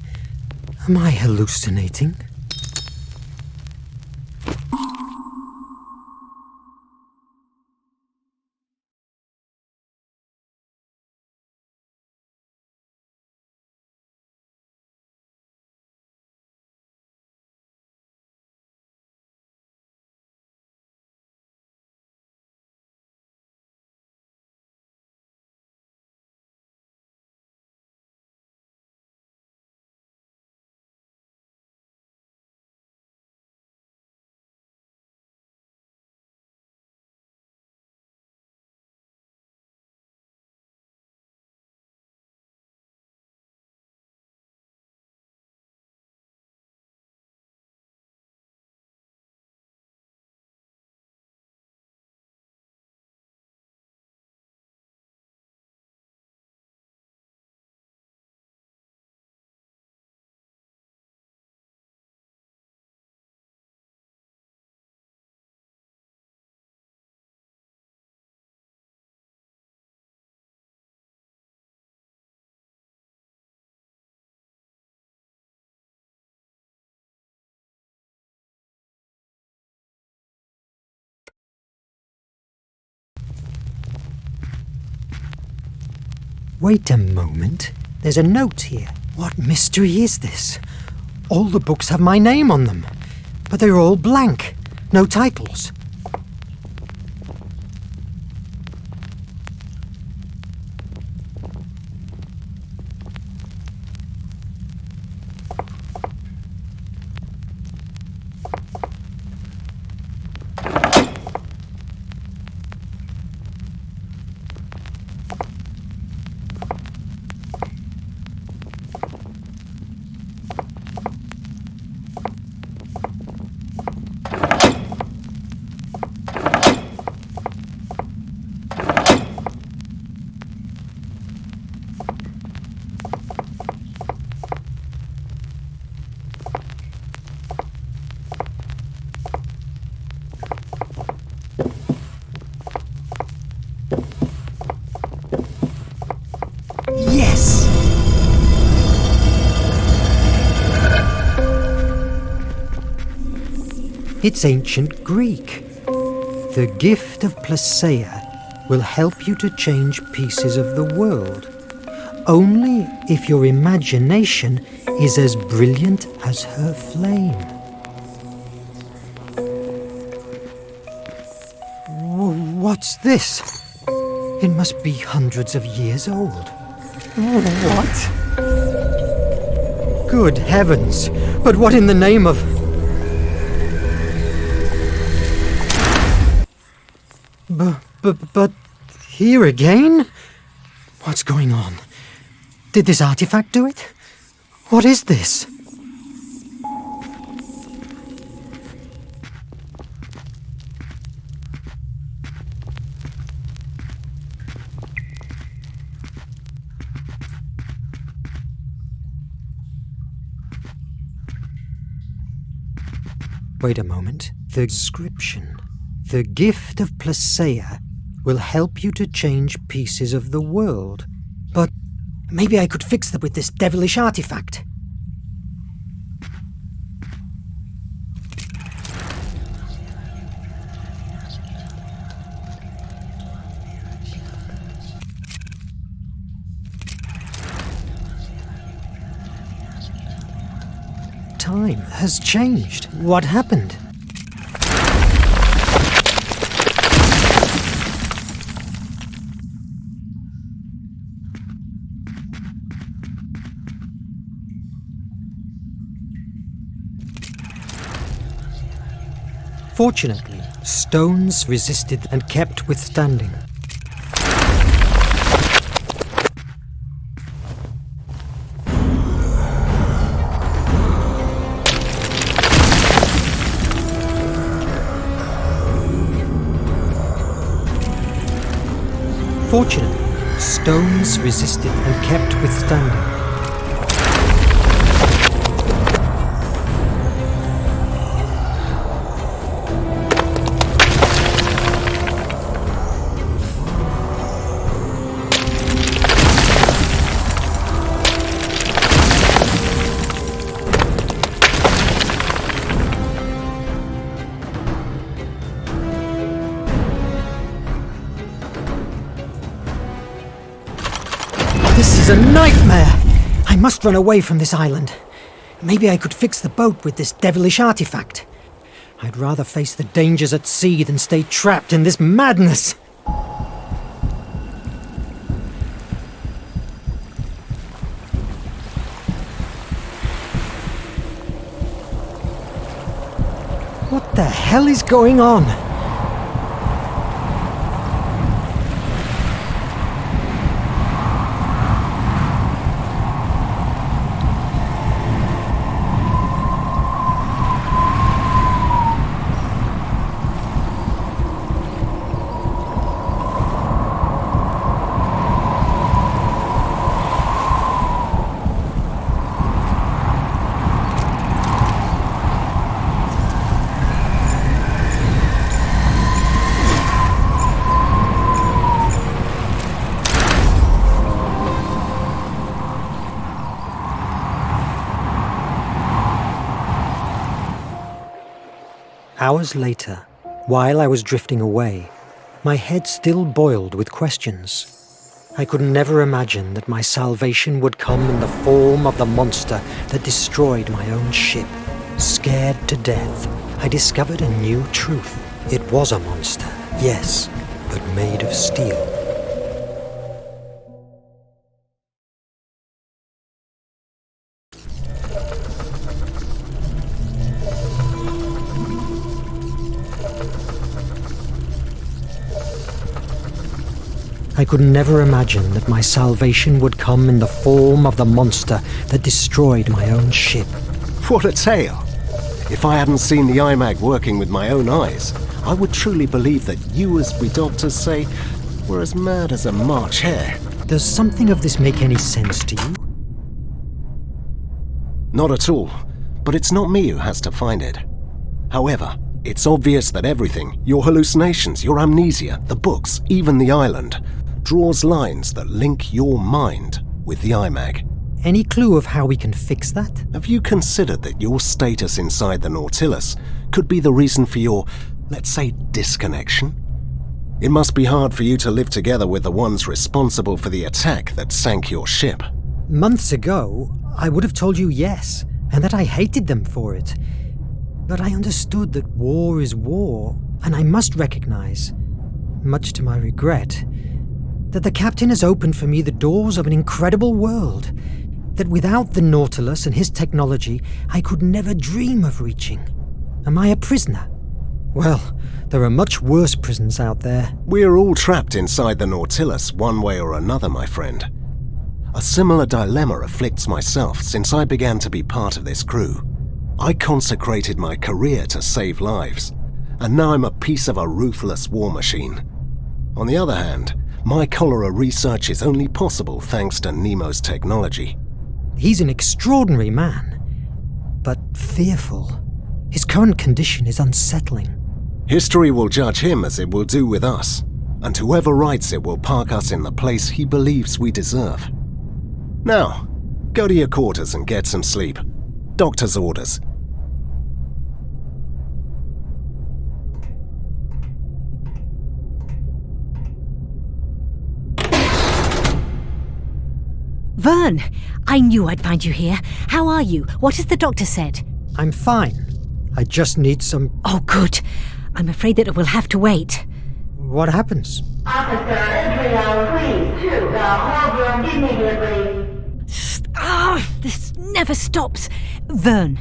Am I hallucinating? Wait a moment. There's a note here. What mystery is this? All the books have my name on them, but they're all blank. No titles. Yes! It's ancient Greek. The gift of Placeia will help you to change pieces of the world. Only if your imagination is as brilliant as her flame. What's this? It must be hundreds of years old. What? Good heavens! But what in the name of... But here again? What's going on? Did this artifact do it? What is this? Wait a moment. The inscription. The gift of Placeia will help you to change pieces of the world. But maybe I could fix them with this devilish artifact. Time has changed. What happened? Fortunately, stones resisted and kept withstanding. Fortunately, stones resisted and kept withstanding. This is a nightmare! I must run away from this island. Maybe I could fix the boat with this devilish artifact. I'd rather face the dangers at sea than stay trapped in this madness. What the hell is going on? Hours later, while I was drifting away, my head still boiled with questions. I could never imagine that my salvation would come in the form of the monster that destroyed my own ship. Scared to death, I discovered a new truth. It was a monster, yes, but made of steel. I could never imagine that my salvation would come in the form of the monster that destroyed my own ship. What a tale! If I hadn't seen the IMAG working with my own eyes, I would truly believe that you, as we doctors say, were as mad as a March hare. Does something of this make any sense to you? Not at all, but it's not me who has to find it. However, it's obvious that everything, your hallucinations, your amnesia, the books, even the island, draws lines that link your mind with the IMAG. Any clue of how we can fix that? Have you considered that your status inside the Nautilus could be the reason for your, let's say, disconnection? It must be hard for you to live together with the ones responsible for the attack that sank your ship. Months ago, I would have told you yes, and that I hated them for it. But I understood that war is war, and I must recognize, much to my regret, that the captain has opened for me the doors of an incredible world that without the Nautilus and his technology, I could never dream of reaching. Am I a prisoner? Well, there are much worse prisons out there. We're all trapped inside the Nautilus one way or another, my friend. A similar dilemma afflicts myself since I began to be part of this crew. I consecrated my career to save lives, and now I'm a piece of a ruthless war machine. On the other hand, my cholera research is only possible thanks to Nemo's technology. He's an extraordinary man, but fearful. His current condition is unsettling. History will judge him as it will do with us, and whoever writes it will park us in the place he believes we deserve. Now, go to your quarters and get some sleep. Doctor's orders. Verne! I knew I'd find you here. How are you? What has the doctor said? I'm fine. I just need some... Oh, good. I'm afraid that it will have to wait. What happens? Officer, Entrails, please, to the hold room immediately. This never stops. Verne,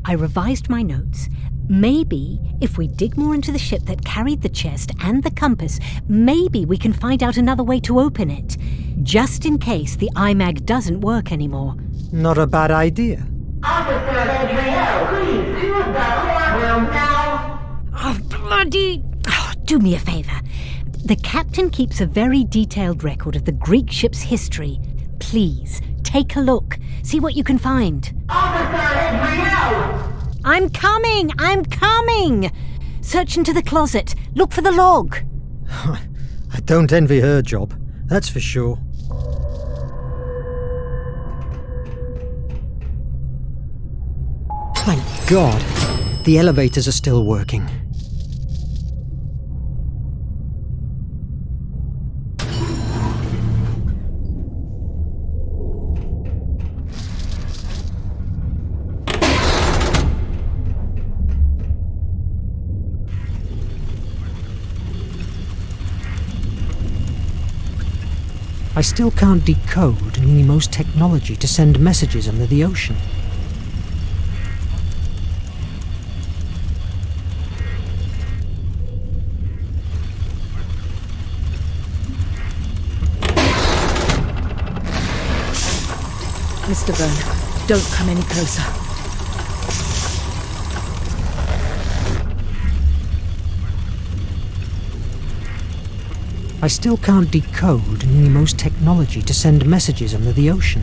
I revised my notes. Maybe, if we dig more into the ship that carried the chest and the compass, maybe we can find out another way to open it. Just in case the IMAG doesn't work anymore. Not a bad idea. Officer Entrails, please to the courtroom now. Oh, bloody... Oh, do me a favor. The captain keeps a very detailed record of the Greek ship's history. Please, take a look. See what you can find. Officer Entrails! I'm coming! Search into the closet. Look for the log. I don't envy her job, that's for sure. Thank God, the elevators are still working. I still can't decode Nemo's technology to send messages under the ocean. Mr. Verne, don't come any closer. I still can't decode Nemo's technology to send messages under the ocean.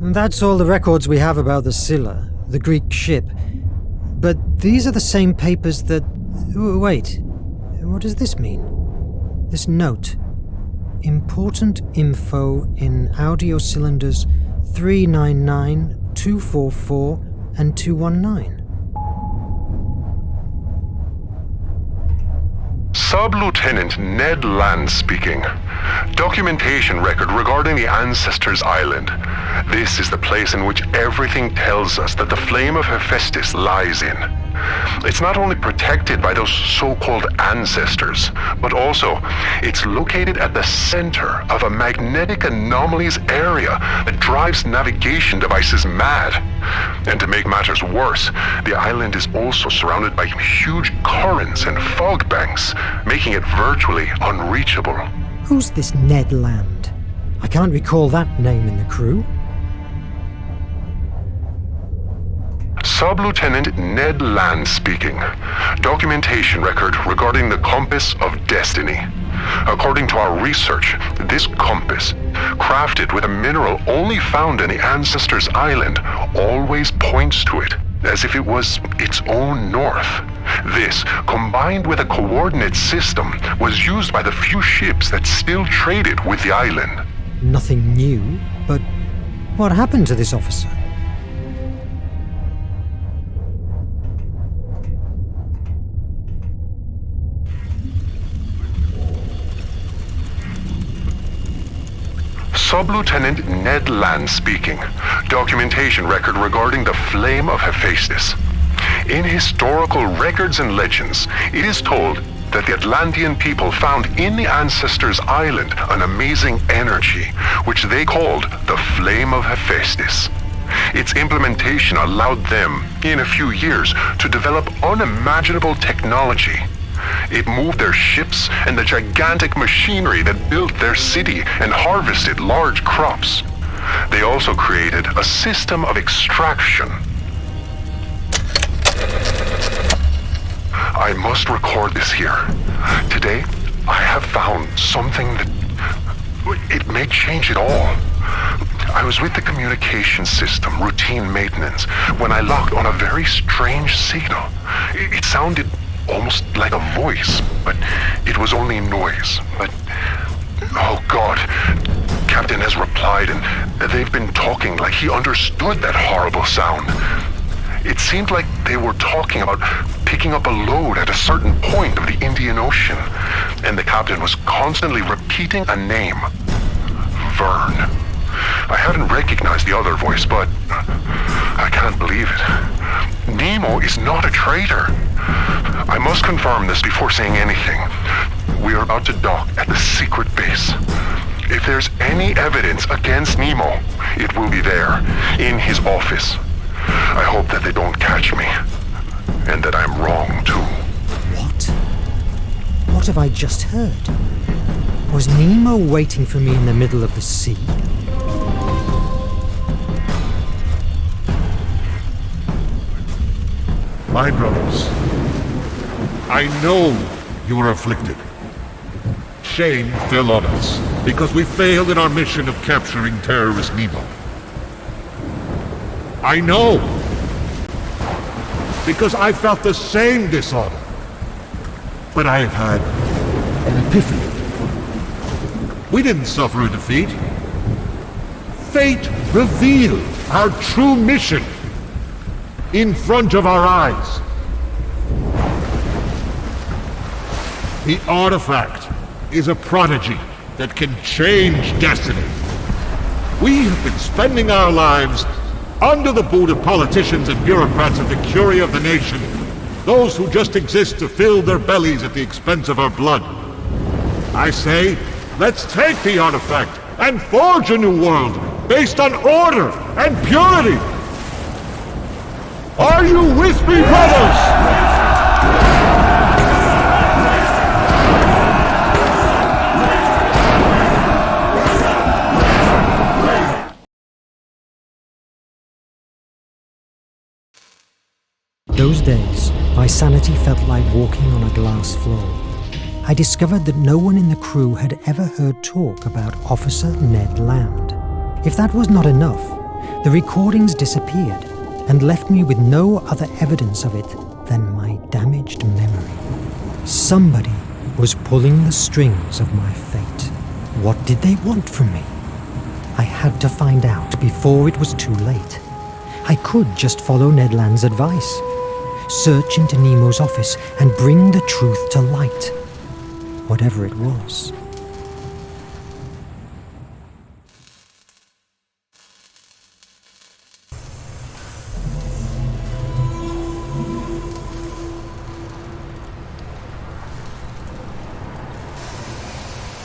And that's all the records we have about the Scylla, the Greek ship. But these are the same papers that... Wait, what does this mean? This note. Important info in audio cylinders 399, 244 and 219. Sub-Lieutenant Ned Land speaking. Documentation record regarding the Ancestors' Island. This is the place in which everything tells us that the Flame of Hephaestus lies in. It's not only protected by those so-called ancestors, but also it's located at the center of a magnetic anomalies area that drives navigation devices mad. And to make matters worse, the island is also surrounded by huge currents and fog banks, making it virtually unreachable. Who's this Ned Land? I can't recall that name in the crew. Sub-Lieutenant Ned Land speaking. Documentation record regarding the Compass of Destiny. According to our research, this compass, crafted with a mineral only found in the Ancestors' Island, always points to it, as if it was its own north. This, combined with a coordinate system, was used by the few ships that still traded with the island. Nothing new, but what happened to this officer? Sub-Lieutenant Ned Land speaking. Documentation record regarding the Flame of Hephaestus. In historical records and legends, it is told that the Atlantean people found in the Ancestors' Island an amazing energy, which they called the Flame of Hephaestus. Its implementation allowed them, in a few years, to develop unimaginable technology. It moved their ships and the gigantic machinery that built their city and harvested large crops. They also created a system of extraction. I must record this here. Today, I have found something that... it may change it all. I was with the communication system, routine maintenance, when I locked on a very strange signal. It sounded almost like a voice, but it was only noise. But, oh God, Captain has replied and they've been talking like he understood that horrible sound. It seemed like they were talking about picking up a load at a certain point of the Indian Ocean, and the captain was constantly repeating a name. Verne. I hadn't recognized the other voice, but I can't believe it. Nemo is not a traitor. I must confirm this before saying anything. We are about to dock at the secret base. If there's any evidence against Nemo, it will be there, in his office. I hope that they don't catch me. And that I'm wrong, too. What? What have I just heard? Was Nemo waiting for me in the middle of the sea? My brothers, I know you are afflicted. Shame fell on us because we failed in our mission of capturing terrorist Nemo. I know because I felt the same dishonor. But I have had an epiphany. We didn't suffer a defeat. Fate revealed our true mission in front of our eyes. The artifact is a prodigy that can change destiny. We have been spending our lives under the boot of politicians and bureaucrats of the curia of the nation, those who just exist to fill their bellies at the expense of our blood. I say, let's take the artifact and forge a new world based on order and purity. Are you with me, brothers? Those days, my sanity felt like walking on a glass floor. I discovered that no one in the crew had ever heard talk about Officer Ned Land. If that was not enough, the recordings disappeared and left me with no other evidence of it than my damaged memory. Somebody was pulling the strings of my fate. What did they want from me? I had to find out before it was too late. I could just follow Ned Land's advice. Search into Nemo's office and bring the truth to light, whatever it was.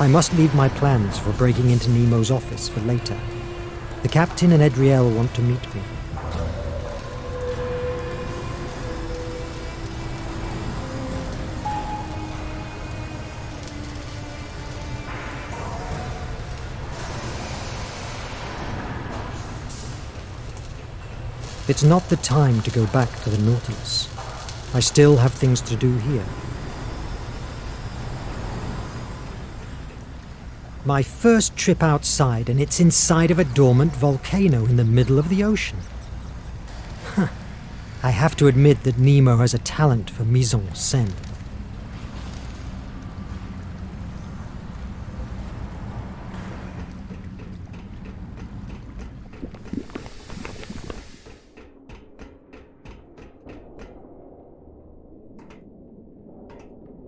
I must leave my plans for breaking into Nemo's office for later. The captain and Edriel want to meet me. It's not the time to go back to the Nautilus. I still have things to do here. My first trip outside, and it's inside of a dormant volcano in the middle of the ocean. I have to admit that Nemo has a talent for mise-en-scène.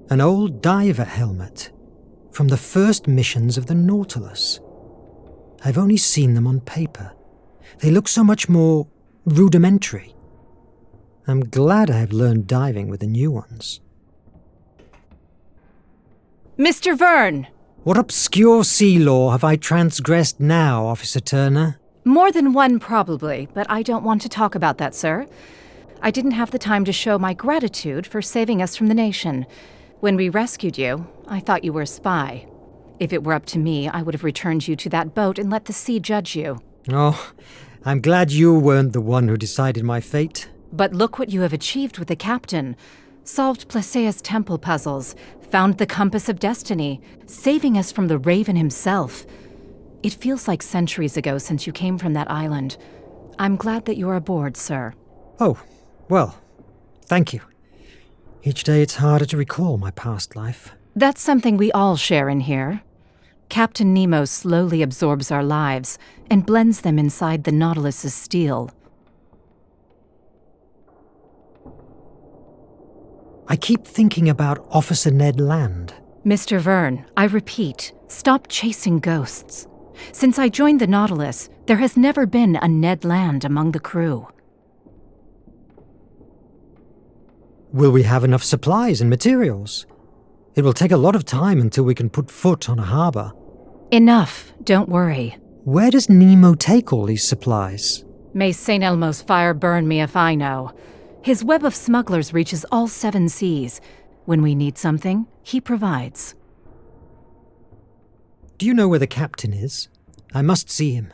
An old diver helmet from the first missions of the Nautilus. I've only seen them on paper. They look so much more rudimentary. I'm glad I have learned diving with the new ones. Mr. Verne! What obscure sea law have I transgressed now, Officer Turner? More than one, probably, but I don't want to talk about that, sir. I didn't have the time to show my gratitude for saving us from the nation. When we rescued you, I thought you were a spy. If it were up to me, I would have returned you to that boat and let the sea judge you. Oh, I'm glad you weren't the one who decided my fate. But look what you have achieved with the captain. Solved Placea's temple puzzles, found the compass of destiny, saving us from the Raven himself. It feels like centuries ago since you came from that island. I'm glad that you're aboard, sir. Oh, well, thank you. Each day it's harder to recall my past life. That's something we all share in here. Captain Nemo slowly absorbs our lives and blends them inside the Nautilus's steel. I keep thinking about Officer Ned Land. Mr. Verne, I repeat, stop chasing ghosts. Since I joined the Nautilus, there has never been a Ned Land among the crew. Will we have enough supplies and materials? It will take a lot of time until we can put foot on a harbor. Enough, don't worry. Where does Nemo take all these supplies? May St. Elmo's fire burn me if I know. His web of smugglers reaches all 7 seas. When we need something, he provides. Do you know where the captain is? I must see him.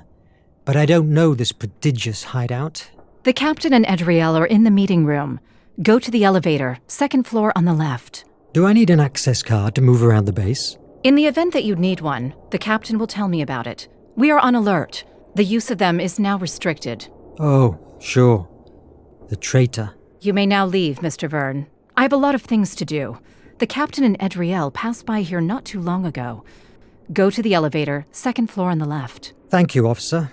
But I don't know this prodigious hideout. The captain and Entrails are in the meeting room. Go to the elevator, 2nd floor on the left. Do I need an access card to move around the base? In the event that you'd need one, the captain will tell me about it. We are on alert. The use of them is now restricted. Oh, sure. The traitor. You may now leave, Mr. Verne. I have a lot of things to do. The captain and Entrails passed by here not too long ago. Go to the elevator, 2nd floor on the left. Thank you, officer.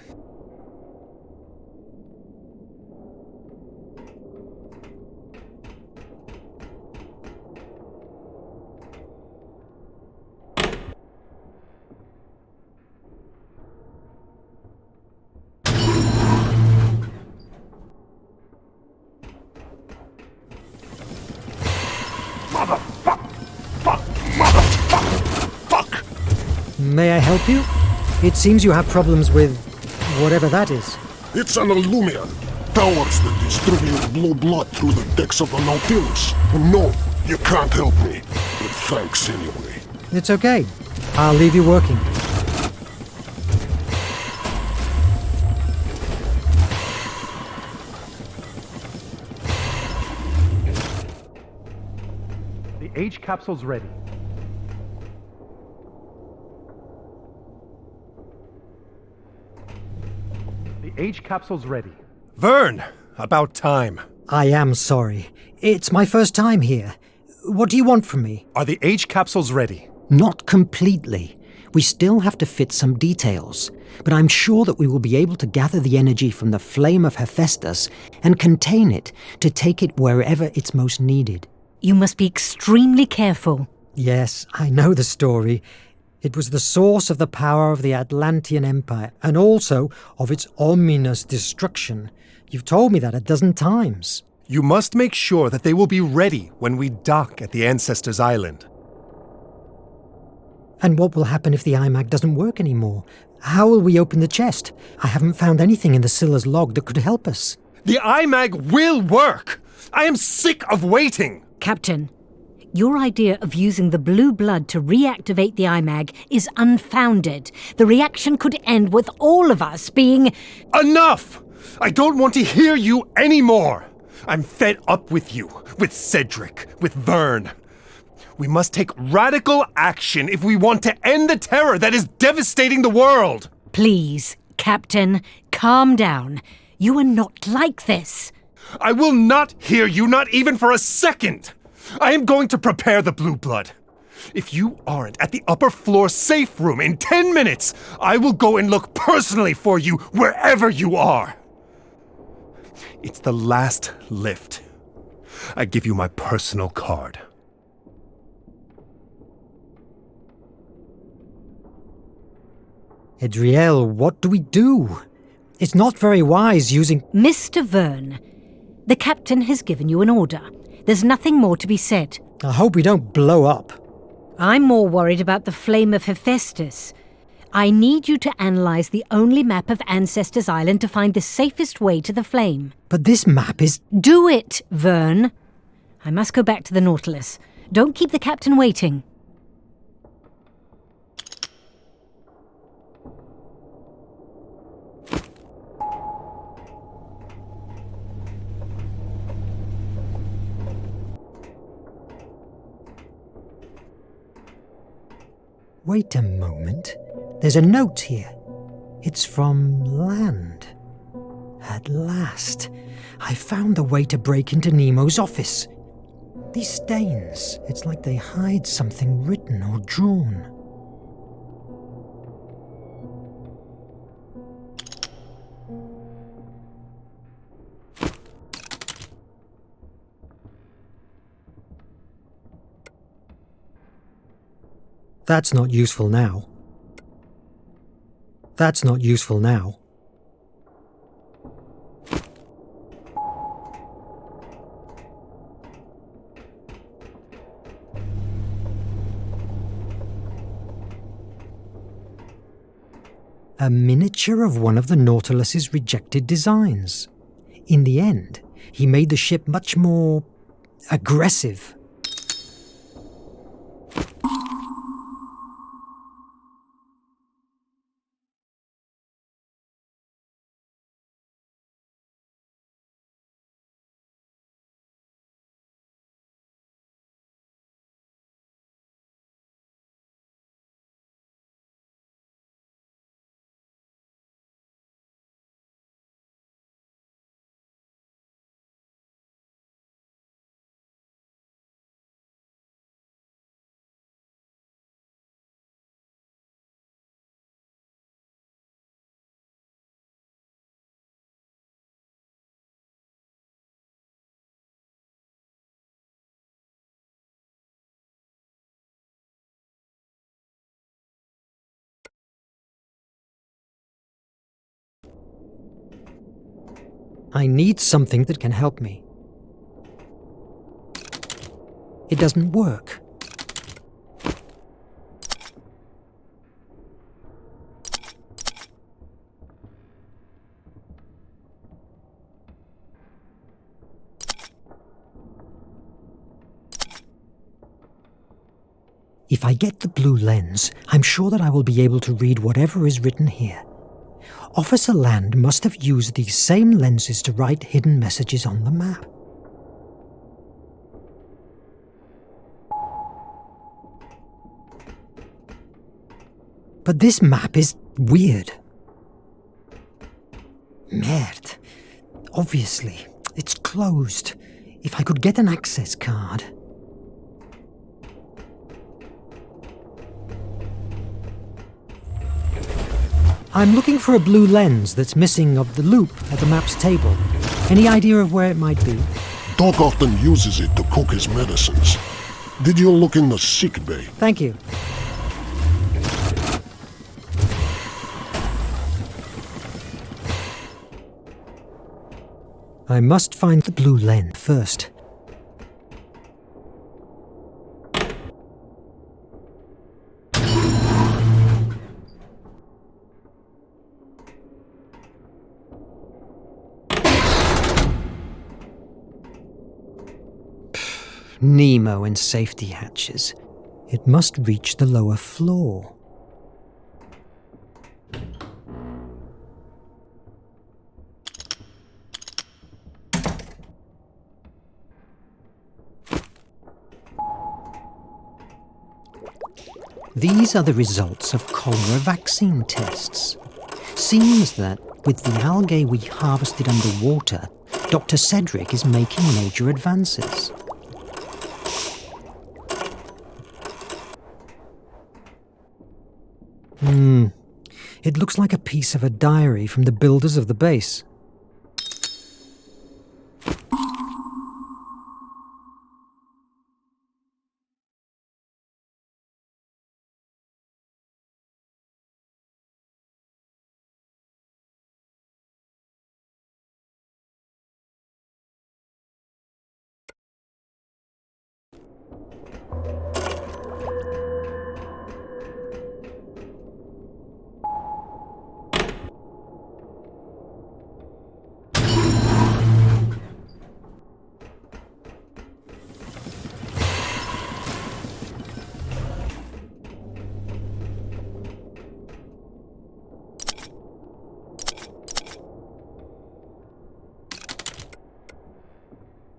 May I help you? It seems you have problems with whatever that is. It's an Illumian. Powers that distribute blue blood through the decks of the Nautilus. No, you can't help me. But thanks anyway. It's okay. I'll leave you working. The H capsule's ready. The H capsule's ready. Verne! About time. I am sorry. It's my first time here. What do you want from me? Are the H capsules ready? Not completely. We still have to fit some details, but I'm sure that we will be able to gather the energy from the Flame of Hephaestus and contain it to take it wherever it's most needed. You must be extremely careful. Yes, I know the story. It was the source of the power of the Atlantean Empire, and also of its ominous destruction. You've told me that a dozen times. You must make sure that they will be ready when we dock at the Ancestors' Island. And what will happen if the iMac doesn't work anymore? How will we open the chest? I haven't found anything in the Scylla's log that could help us. The iMac will work! I am sick of waiting! Captain, your idea of using the blue blood to reactivate the iMac is unfounded. The reaction could end with all of us being... Enough! I don't want to hear you anymore! I'm fed up with you, with Cedric, with Verne. We must take radical action if we want to end the terror that is devastating the world! Please, Captain, calm down. You are not like this. I will not hear you, not even for a second! I am going to prepare the blue blood. If you aren't at the upper floor safe room in 10 minutes, I will go and look personally for you wherever you are. It's the last lift. I give you my personal card. Adriel, what do we do? It's not very wise using... Mr. Verne, the captain has given you an order. There's nothing more to be said. I hope we don't blow up. I'm more worried about the Flame of Hephaestus. I need you to analyze the only map of Ancestors' Island to find the safest way to the flame. But this map is... Do it, Verne. I must go back to the Nautilus. Don't keep the captain waiting. Wait a moment. There's a note here. It's from land. At last, I found the way to break into Nemo's office. These stains, it's like they hide something written or drawn. That's not useful now. That's not useful now. A miniature of one of the Nautilus's rejected designs. In the end, he made the ship much more aggressive. I need something that can help me. It doesn't work. If I get the blue lens, I'm sure that I will be able to read whatever is written here. Officer Land must have used these same lenses to write hidden messages on the map. But this map is weird. Merde. Obviously, it's closed. If I could get an access card... I'm looking for a blue lens that's missing of the loop at the map's table. Any idea of where it might be? Doc often uses it to cook his medicines. Did you look in the sick bay? Thank you. I must find the blue lens first. Nemo and safety hatches. It must reach the lower floor. These are the results of cholera vaccine tests. Seems that with the algae we harvested underwater, Dr. Cedric is making major advances. It looks like a piece of a diary from the builders of the base.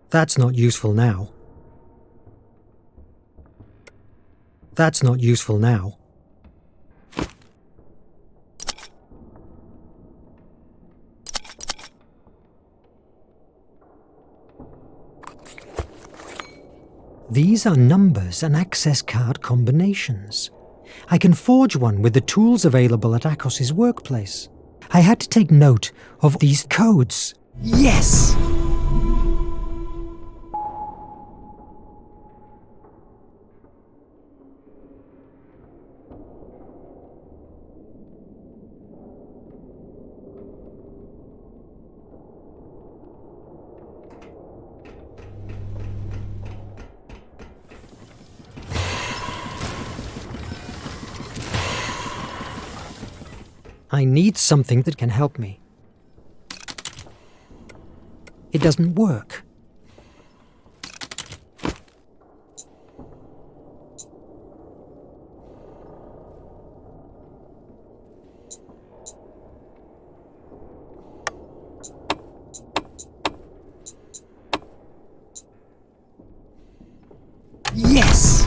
That's not useful now. That's not useful now. These are numbers and access card combinations. I can forge one with the tools available at Akos's workplace. I had to take note of these codes. Yes! I need something that can help me. It doesn't work. Yes!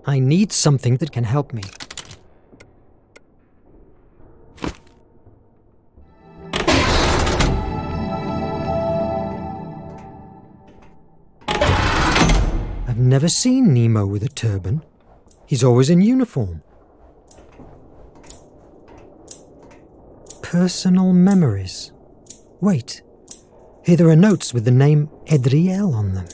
I need something that can help me. I've never seen Nemo with a turban. He's always in uniform. Personal memories. Wait. Here there are notes with the name Edriel on them.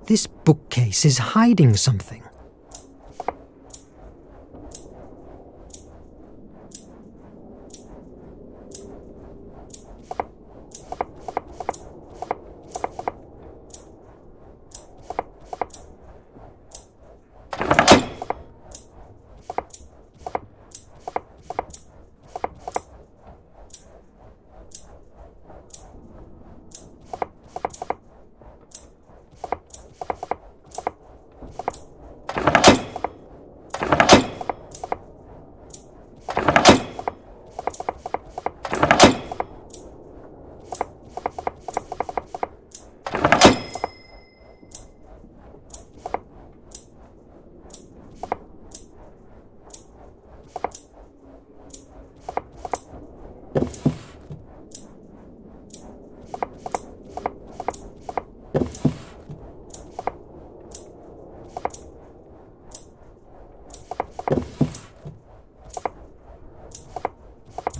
This bookcase is hiding something.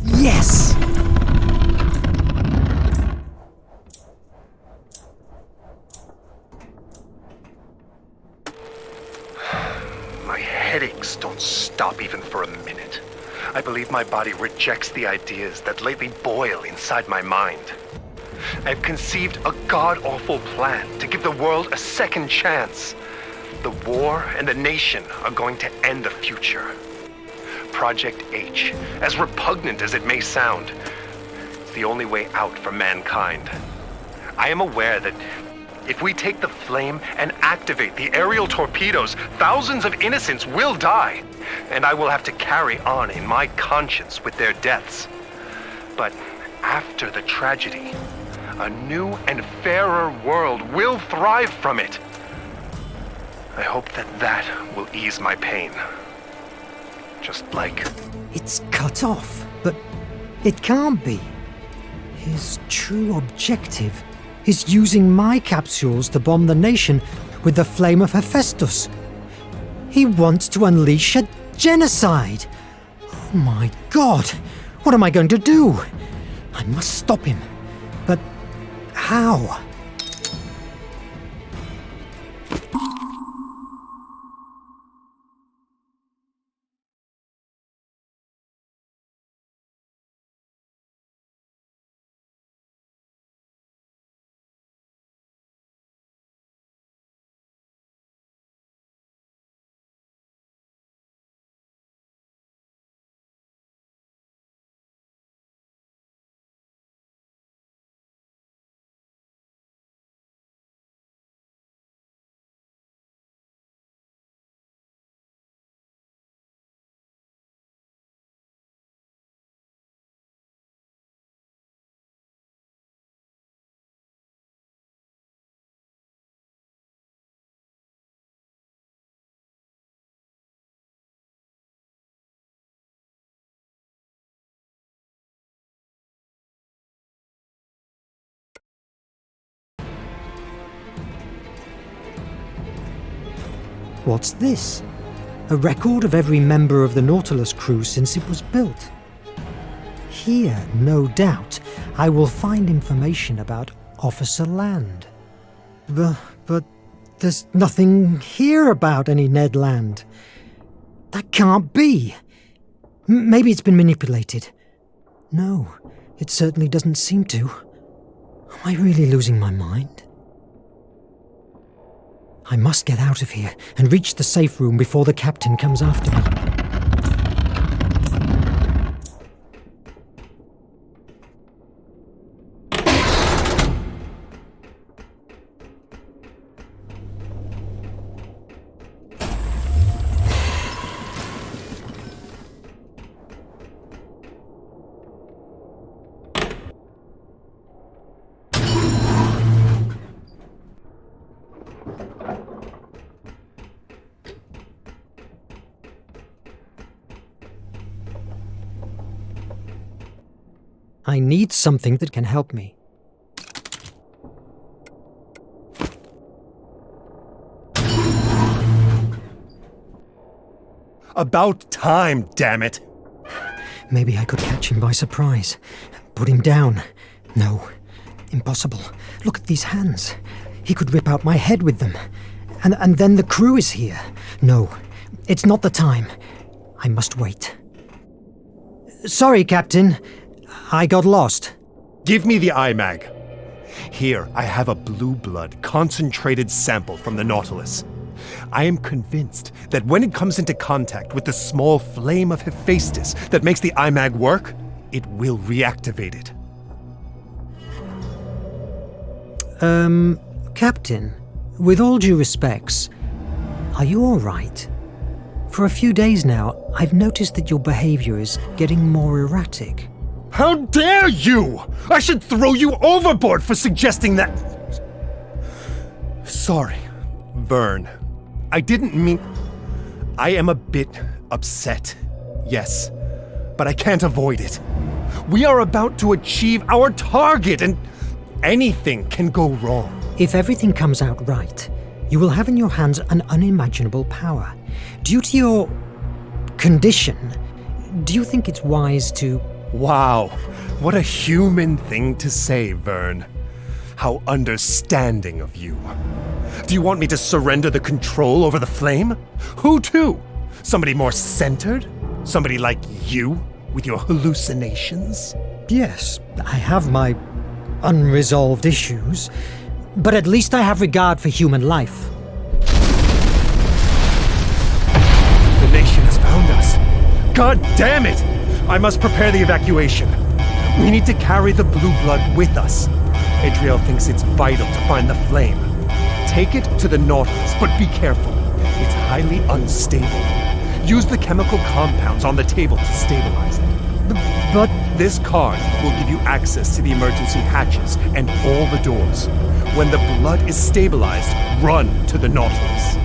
Yes! My headaches don't stop even for a minute. I believe my body rejects the ideas that lately boil inside my mind. I've conceived a god-awful plan to give the world a second chance. The war and the nation are going to end the future. Project H, as repugnant as it may sound, is the only way out for mankind. I am aware that if we take the flame and activate the aerial torpedoes, thousands of innocents will die, and I will have to carry on in my conscience with their deaths. But after the tragedy, a new and fairer world will thrive from it. I hope that will ease my pain. Just like... It's cut off, but it can't be. His true objective is using my capsules to bomb the nation with the Flame of Hephaestus. He wants to unleash a genocide. Oh my God, what am I going to do? I must stop him. But how? What's this? A record of every member of the Nautilus crew since it was built. Here, no doubt, I will find information about Officer Land. But there's nothing here about any Ned Land. That can't be. Maybe it's been manipulated. No, it certainly doesn't seem to. Am I really losing my mind? I must get out of here and reach the safe room before the captain comes after me. I need something that can help me. About time, damn it! Maybe I could catch him by surprise. Put him down. No, impossible. Look at these hands. He could rip out my head with them. And then the crew is here. No, it's not the time. I must wait. Sorry, Captain. I got lost. Give me the IMAG. Here, I have a blue blood concentrated sample from the Nautilus. I am convinced that when it comes into contact with the small Flame of Hephaestus that makes the IMAG work, it will reactivate it. Captain, with all due respects, are you all right? For a few days now, I've noticed that your behavior is getting more erratic. How dare you! I should throw you overboard for suggesting that... Sorry, Verne. I didn't mean... I am a bit upset, yes, but I can't avoid it. We are about to achieve our target and anything can go wrong. If everything comes out right, you will have in your hands an unimaginable power. Due to your condition, do you think it's wise to... Wow, what a human thing to say, Verne. How understanding of you. Do you want me to surrender the control over the flame? Who to? Somebody more centered? Somebody like you, with your hallucinations? Yes, I have my unresolved issues, but at least I have regard for human life. The nation has found us. God damn it! I must prepare the evacuation. We need to carry the blue blood with us. Entrails thinks it's vital to find the flame. Take it to the Nautilus, but be careful. It's highly unstable. Use the chemical compounds on the table to stabilize it. But this card will give you access to the emergency hatches and all the doors. When the blood is stabilized, run to the Nautilus.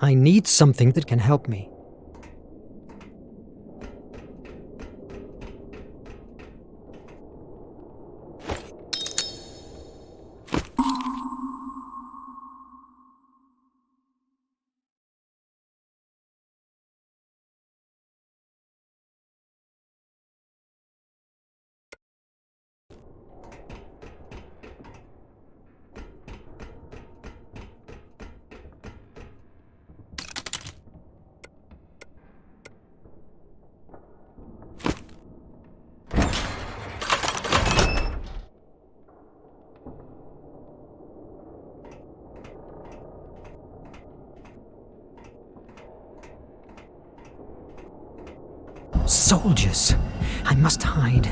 I need something that can help me. Soldiers! I must hide.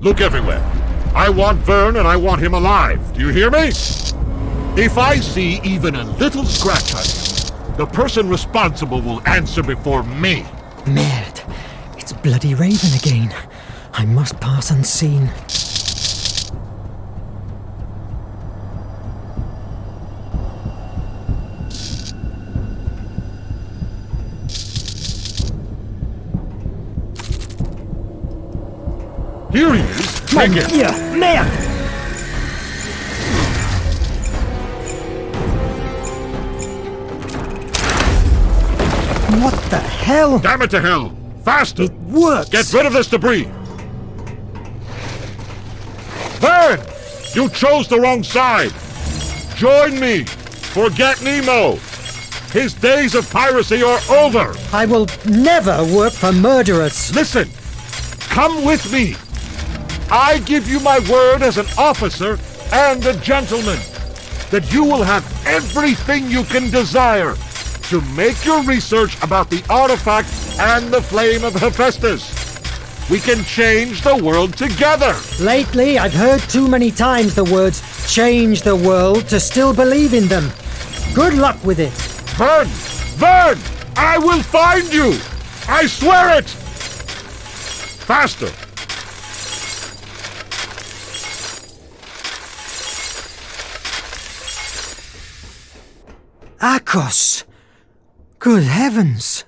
Look everywhere. I want Verne and I want him alive. Do you hear me? If I see even a little scratch on him, the person responsible will answer before me. Merde. It's bloody Raven again. I must pass unseen. Here he is! Take it! Yeah, merde! What the hell? Damn it to hell! Faster! It works! Get rid of this debris! Verne! You chose the wrong side! Join me! Forget Nemo! His days of piracy are over! I will never work for murderers! Listen! Come with me! I give you my word as an officer and a gentleman that you will have everything you can desire to make your research about the artifact and the Flame of Hephaestus. We can change the world together. Lately, I've heard too many times the words change the world to still believe in them. Good luck with it. Verne! Verne! I will find you! I swear it! Faster! Akos! Good heavens!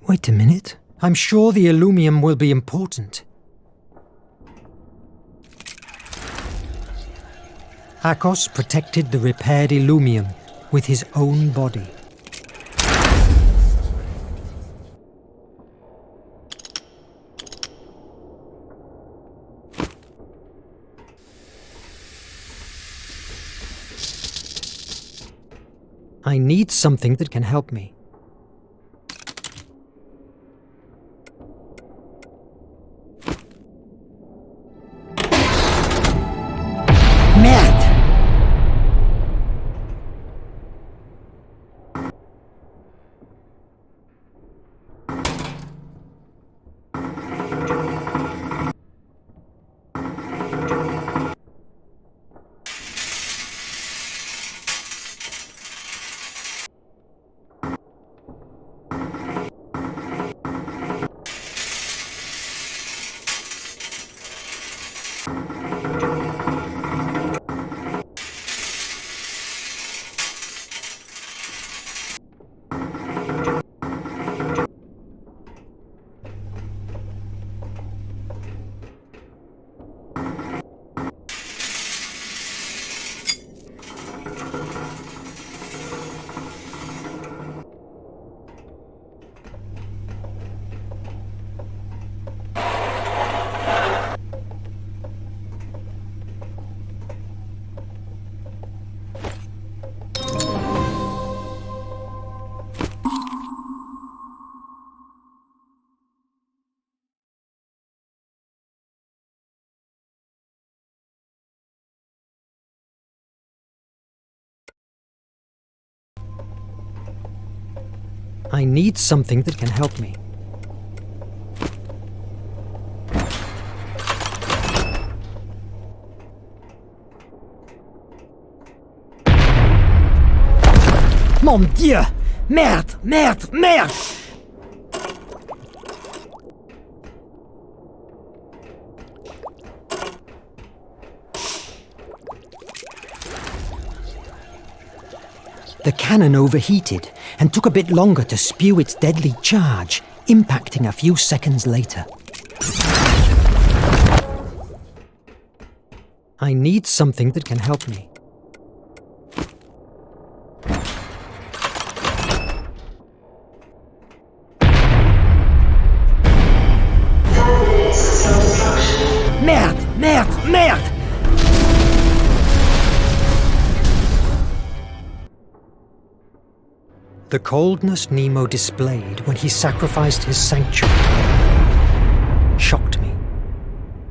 Wait a minute. I'm sure the Illumium will be important. Akos protected the repaired Illumium with his own body. I need something that can help me. Merde! I need something that can help me. Mon Dieu! Merde! Merde! Merde! The cannon overheated and took a bit longer to spew its deadly charge, impacting a few seconds later. I need something that can help me. Merde! Merde! Merde! The coldness Nemo displayed when he sacrificed his sanctuary shocked me.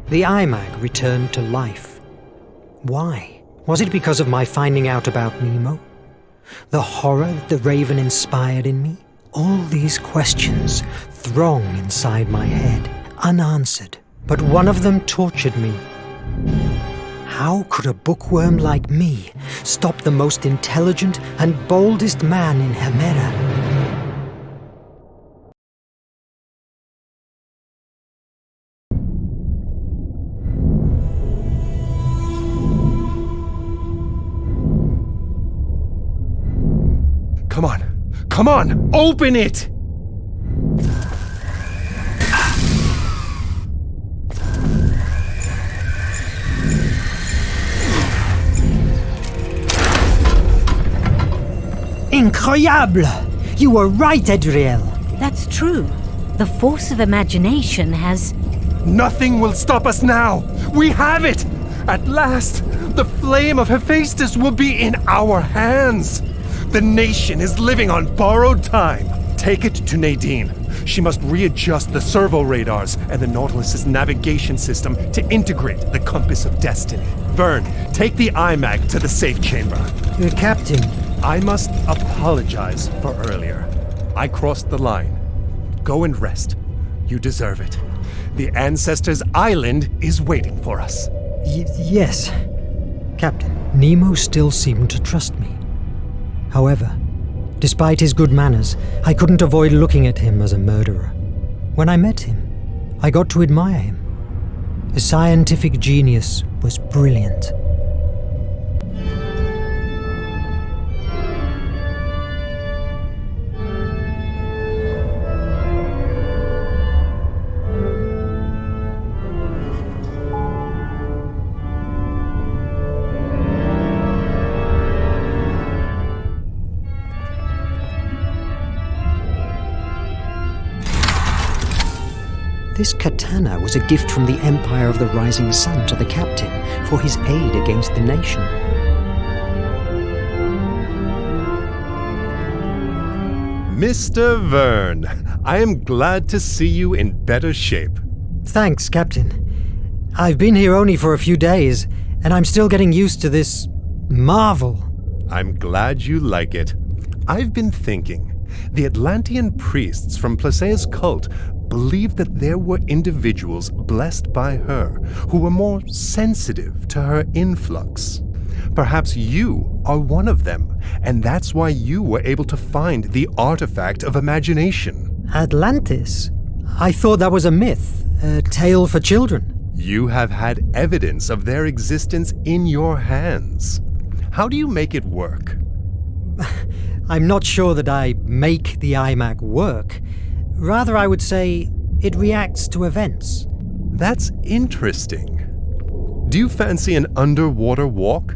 The iMag returned to life. Why? Was it because of my finding out about Nemo? The horror that the Raven inspired in me? All these questions throng inside my head, unanswered. But one of them tortured me. How could a bookworm like me stop the most intelligent and boldest man in Hemera? Come on! Come on! Open it! Incroyable! You were right, Adriel. That's true. The force of imagination has... Nothing will stop us now! We have it! At last, the Flame of Hephaestus will be in our hands! The nation is living on borrowed time! Take it to Nadine. She must readjust the servo radars and the Nautilus's navigation system to integrate the compass of destiny. Verne, take the iMag to the safe chamber. Captain. I must apologize for earlier. I crossed the line. Go and rest. You deserve it. The Ancestors' Island is waiting for us. Yes, Captain. Nemo still seemed to trust me. However, despite his good manners, I couldn't avoid looking at him as a murderer. When I met him, I got to admire him. His scientific genius was brilliant. This katana was a gift from the Empire of the Rising Sun to the captain for his aid against the nation. Mr. Verne, I am glad to see you in better shape. Thanks, Captain. I've been here only for a few days, and I'm still getting used to this marvel. I'm glad you like it. I've been thinking. The Atlantean priests from Placea's cult believed that there were individuals blessed by her who were more sensitive to her influx. Perhaps you are one of them, and that's why you were able to find the artifact of imagination. Atlantis? I thought that was a myth, a tale for children. You have had evidence of their existence in your hands. How do you make it work? I'm not sure that I make the iMac work. Rather, I would say it reacts to events. That's interesting. Do you fancy an underwater walk?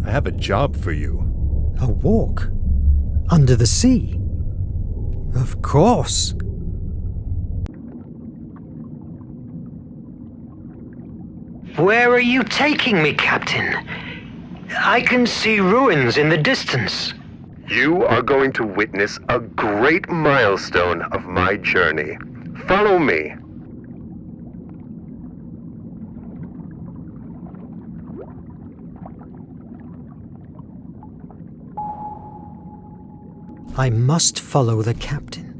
I have a job for you. A walk? Under the sea? Of course. Where are you taking me, Captain? I can see ruins in the distance. You are going to witness a great milestone of my journey. Follow me. I must follow the captain.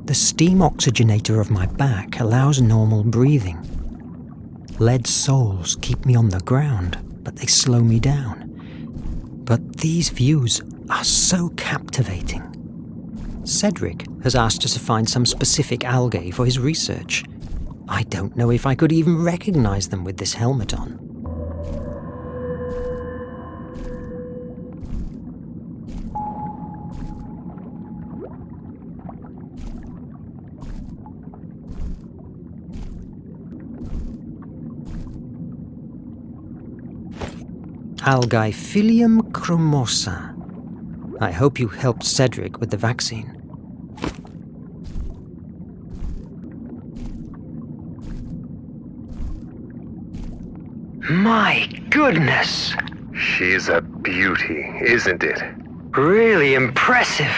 The steam oxygenator of my back allows normal breathing. Lead soles keep me on the ground, but they slow me down. But these views are so captivating. Cedric has asked us to find some specific algae for his research. I don't know if I could even recognize them with this helmet on. Algae Philium chromosa. I hope you helped Cedric with the vaccine. My goodness! She's a beauty, isn't it? Really impressive.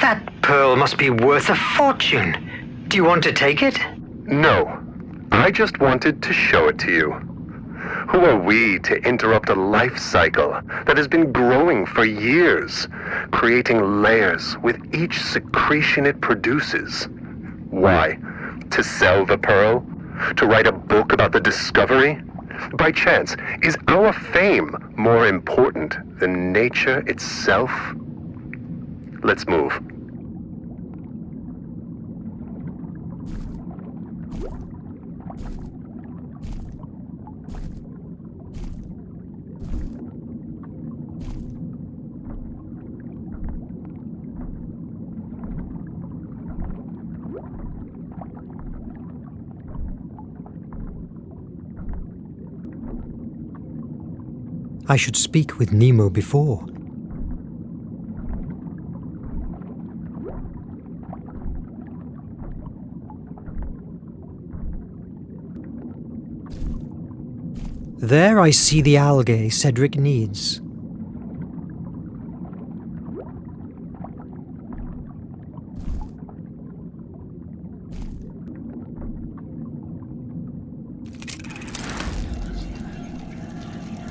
That pearl must be worth a fortune. Do you want to take it? No. I just wanted to show it to you. Who are we to interrupt a life cycle that has been growing for years, creating layers with each secretion it produces? Why? To sell the pearl? To write a book about the discovery? By chance, is our fame more important than nature itself? Let's move. I should speak with Nemo before. There I see the algae Cedric needs.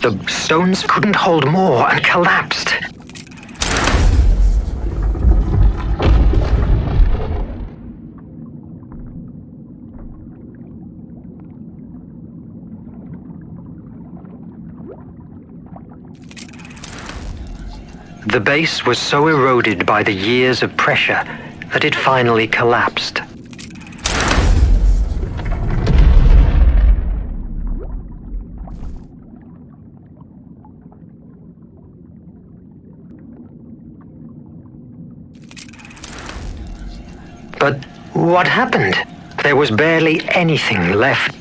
The stones couldn't hold more and collapsed. The base was so eroded by the years of pressure that it finally collapsed. But what happened? There was barely anything left.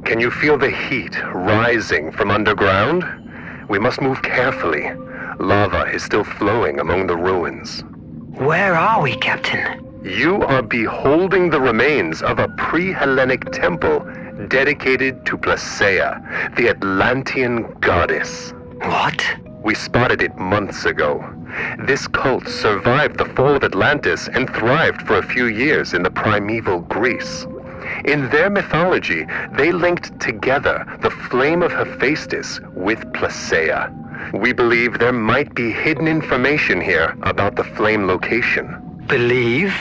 Can you feel the heat rising from underground? We must move carefully. Lava is still flowing among the ruins. Where are we, Captain? You are beholding the remains of a pre-Hellenic temple dedicated to Placaea, the Atlantean goddess. What? We spotted it months ago. This cult survived the fall of Atlantis and thrived for a few years in the primeval Greece. In their mythology, they linked together the Flame of Hephaestus with Placaea. We believe there might be hidden information here about the flame location. Believe?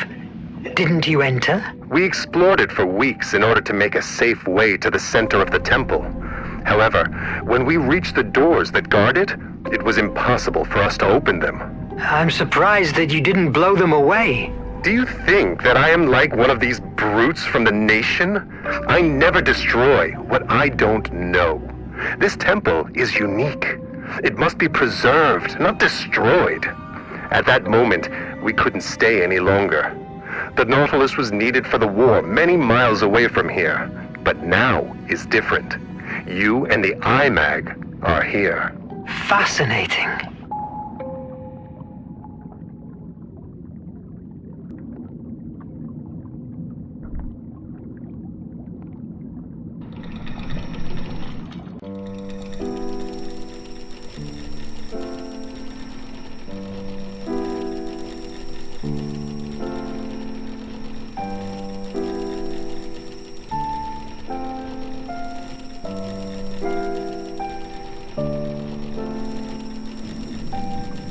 Didn't you enter? We explored it for weeks in order to make a safe way to the center of the temple. However, when we reached the doors that guard it, it was impossible for us to open them. I'm surprised that you didn't blow them away. Do you think that I am like one of these brutes from the nation? I never destroy what I don't know. This temple is unique. It must be preserved, not destroyed. At that moment, we couldn't stay any longer. The Nautilus was needed for the war many miles away from here, but now is different. You and the IMAG are here. Fascinating.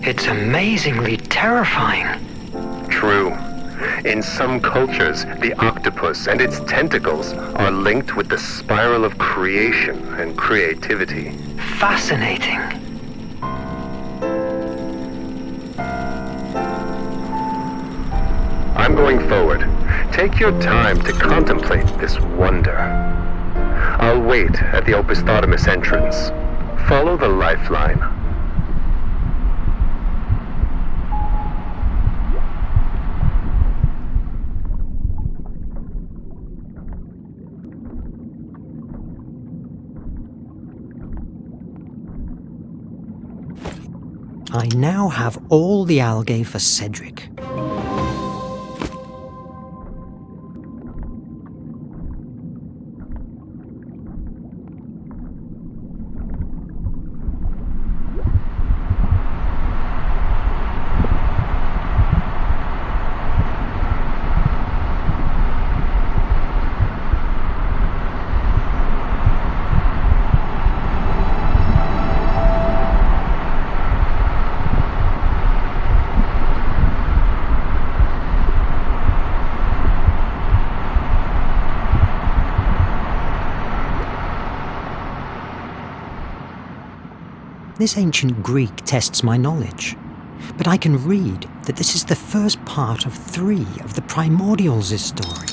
It's amazingly terrifying. True. In some cultures, the octopus and its tentacles are linked with the spiral of creation and creativity. Fascinating. I'm going forward. Take your time to contemplate this wonder. I'll wait at the Opisthotomus entrance. Follow the lifeline. I now have all the algae for Cedric. This ancient Greek tests my knowledge, but I can read that this is the first part of 3 of the Primordials' story.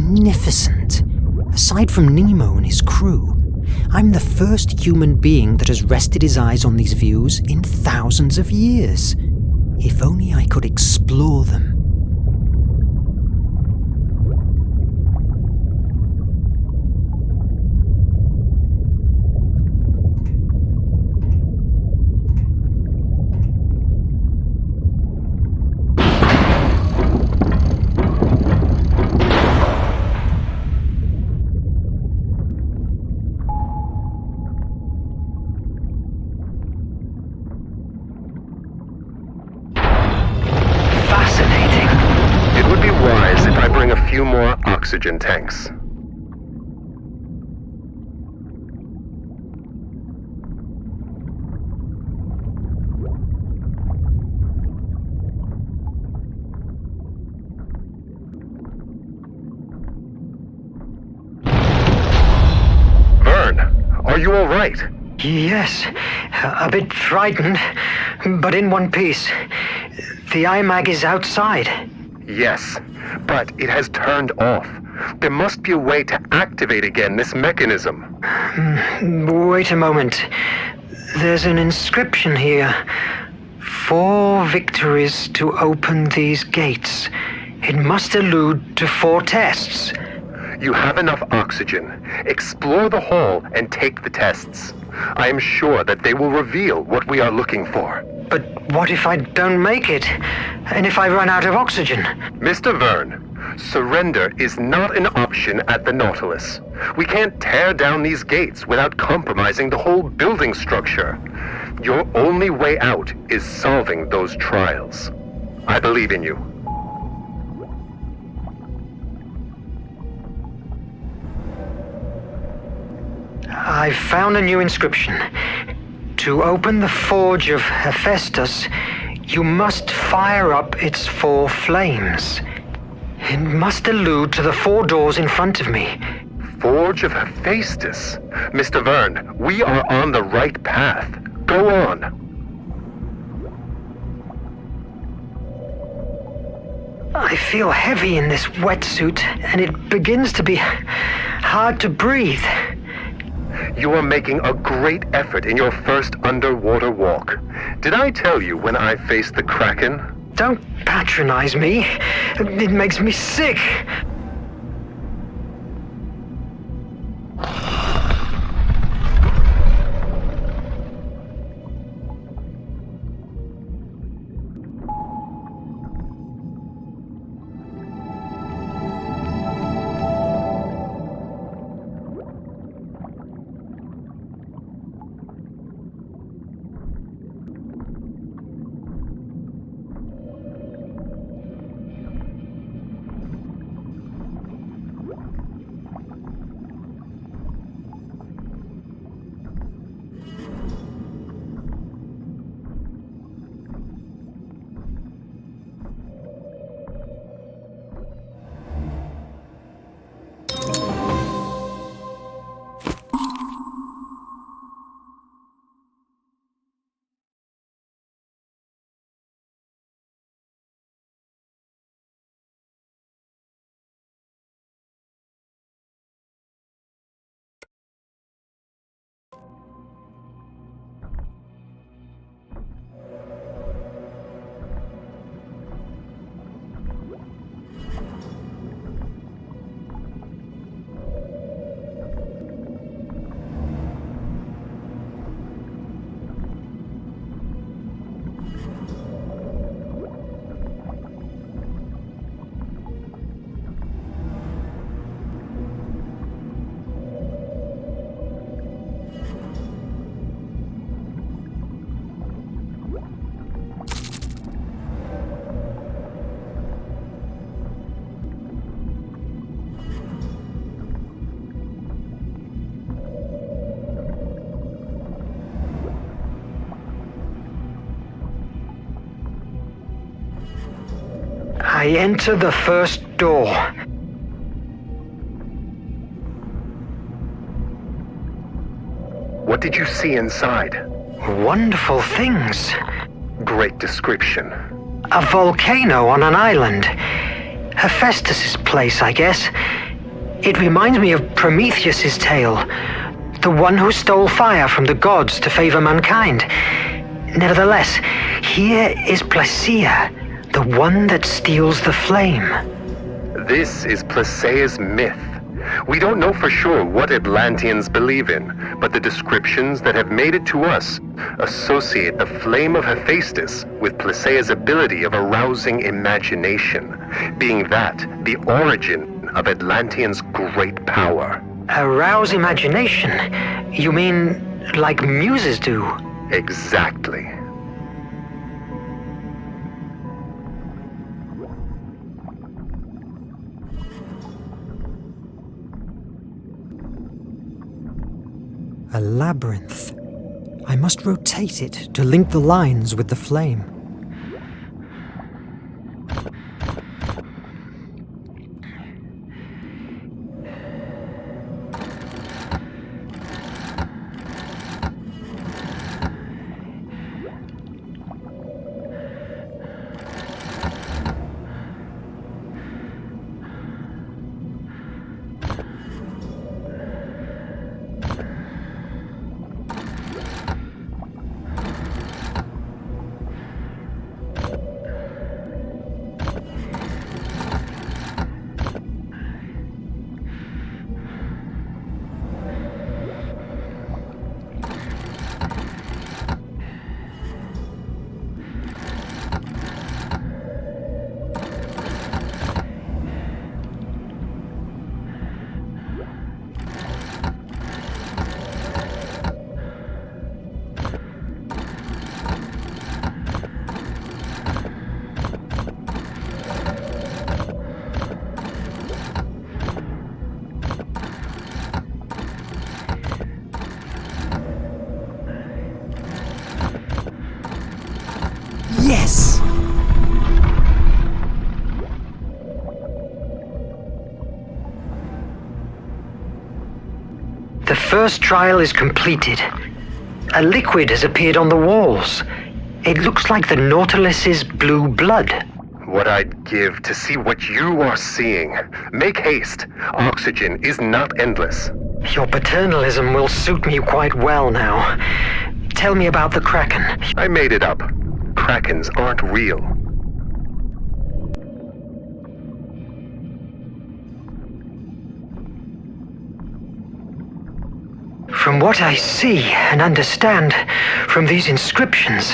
magnificent. Aside from Nemo and his crew, I'm the first human being that has rested his eyes on these views in thousands of years. If only I could explore them. More oxygen tanks. Verne, are you all right? Yes, a bit frightened, but in one piece. The IMAG is outside. Yes, but it has turned off. There must be a way to activate again this mechanism. Wait a moment. There's an inscription here. 4 victories to open these gates. It must allude to 4 tests. You have enough oxygen. Explore the hall and take the tests. I am sure that they will reveal what we are looking for. But what if I don't make it? And if I run out of oxygen? Mr. Verne, surrender is not an option at the Nautilus. We can't tear down these gates without compromising the whole building structure. Your only way out is solving those trials. I believe in you. I've found a new inscription. To open the Forge of Hephaestus, you must fire up its 4 flames. It must allude to the 4 doors in front of me. Forge of Hephaestus? Mr. Verne, we are on the right path. Go on. I feel heavy in this wetsuit, and it begins to be hard to breathe. You are making a great effort in your first underwater walk. Did I tell you when I faced the Kraken? Don't patronize me. It makes me sick. I enter the first door. What did you see inside? Wonderful things. Great description. A volcano on an island. Hephaestus' place, I guess. It reminds me of Prometheus's tale, the one who stole fire from the gods to favor mankind. Nevertheless, here is Placia, the one that steals the flame. This is Placea's myth. We don't know for sure what Atlanteans believe in, but the descriptions that have made it to us associate the Flame of Hephaestus with Placea's ability of arousing imagination, being that the origin of Atlanteans' great power. Arouse imagination? You mean like muses do? Exactly. A labyrinth. I must rotate it to link the lines with the flame. Yes! The first trial is completed. A liquid has appeared on the walls. It looks like the Nautilus's blue blood. What I'd give to see what you are seeing. Make haste. Oxygen is not endless. Your paternalism will suit me quite well now. Tell me about the Kraken. I made it up. Krakens aren't real. From what I see and understand from these inscriptions,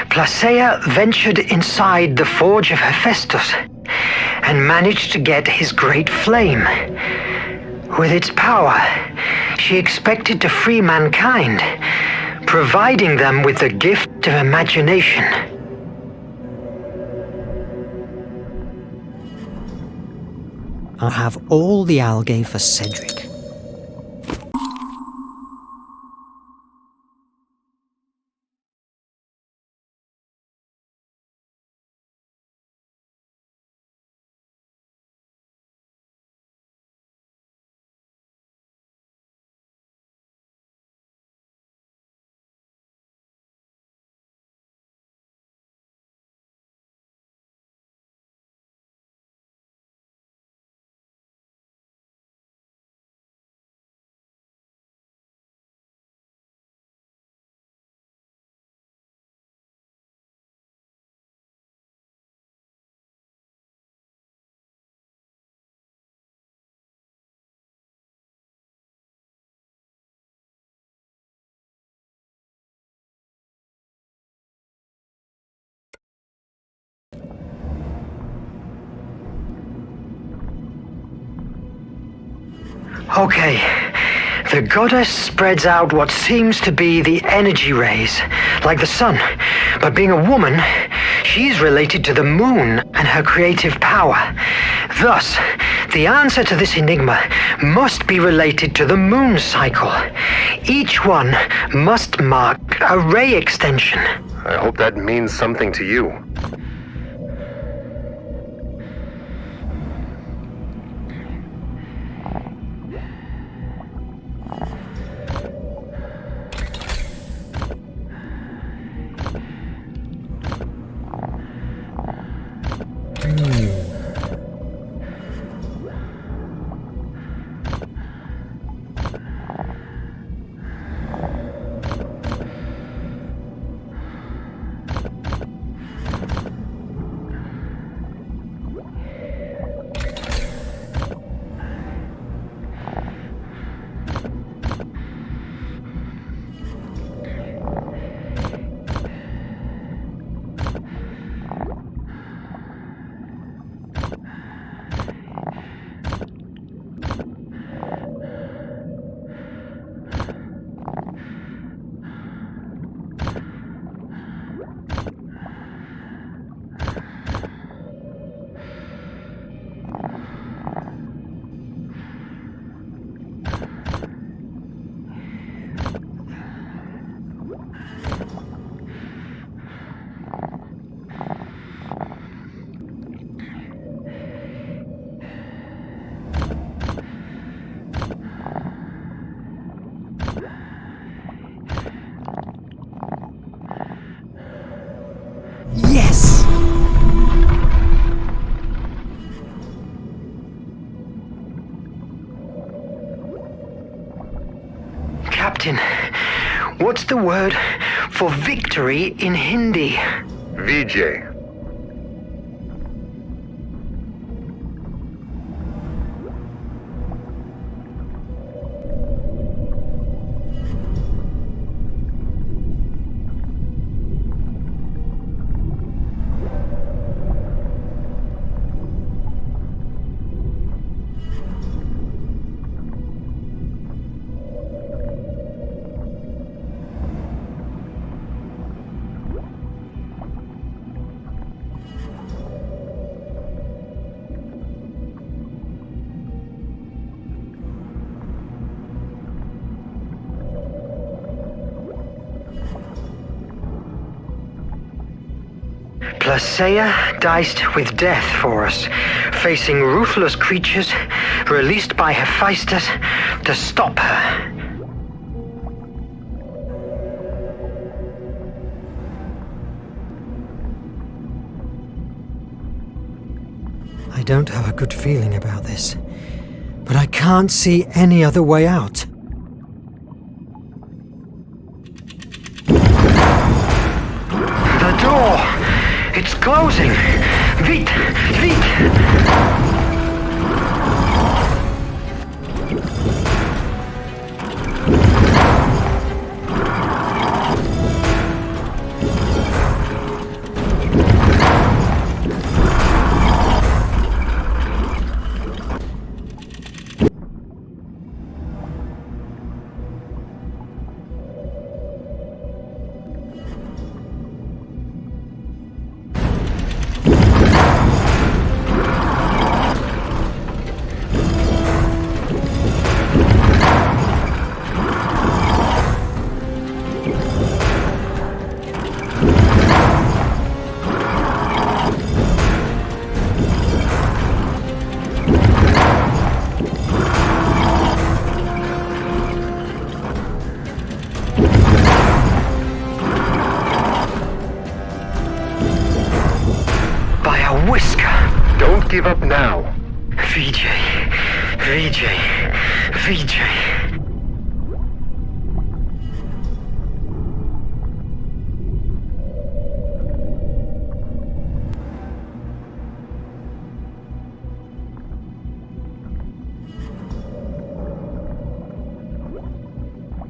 Placea ventured inside the Forge of Hephaestus and managed to get his great flame. With its power, she expected to free mankind, providing them with the gift of imagination. I'll have all the algae for Cedric. Okay, the goddess spreads out what seems to be the energy rays, like the sun. But being a woman, she's related to the moon and her creative power. Thus, the answer to this enigma must be related to the moon cycle. Each one must mark a ray extension. I hope that means something to you. Captain, what's the word for victory in Hindi? Vijay. Placeia diced with death for us, facing ruthless creatures released by Hephaestus to stop her. I don't have a good feeling about this, but I can't see any other way out. The door! It's closing! Vite! Vite! Don't give up now. Vijay. Vijay. Vijay.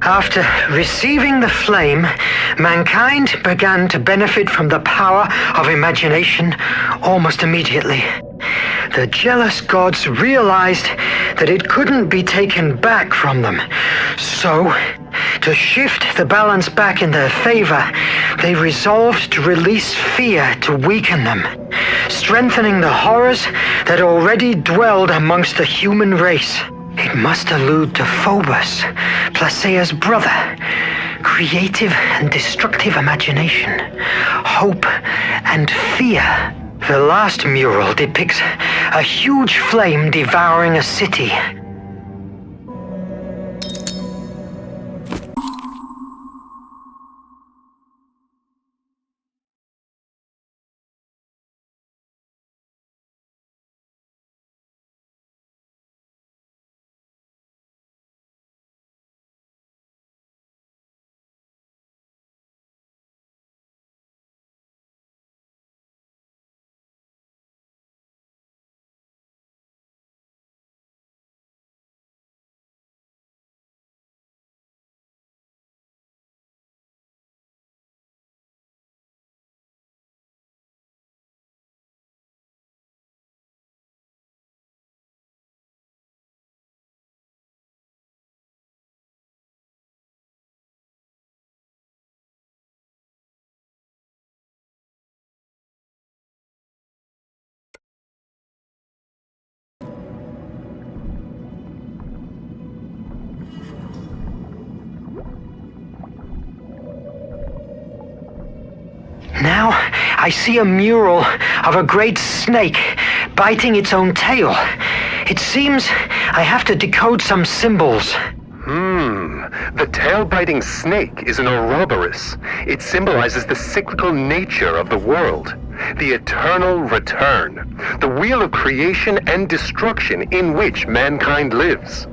After receiving the flame, mankind began to benefit from the power of imagination almost immediately. The jealous gods realized that it couldn't be taken back from them. So, to shift the balance back in their favor, they resolved to release fear to weaken them, strengthening the horrors that already dwelled amongst the human race. It must allude to Phobos, Placeia's brother. Creative and destructive imagination, hope and fear. The last mural depicts a huge flame devouring a city. Now, I see a mural of a great snake biting its own tail. It seems I have to decode some symbols. The tail-biting snake is an Ouroboros. It symbolizes the cyclical nature of the world, the eternal return, the wheel of creation and destruction in which mankind lives.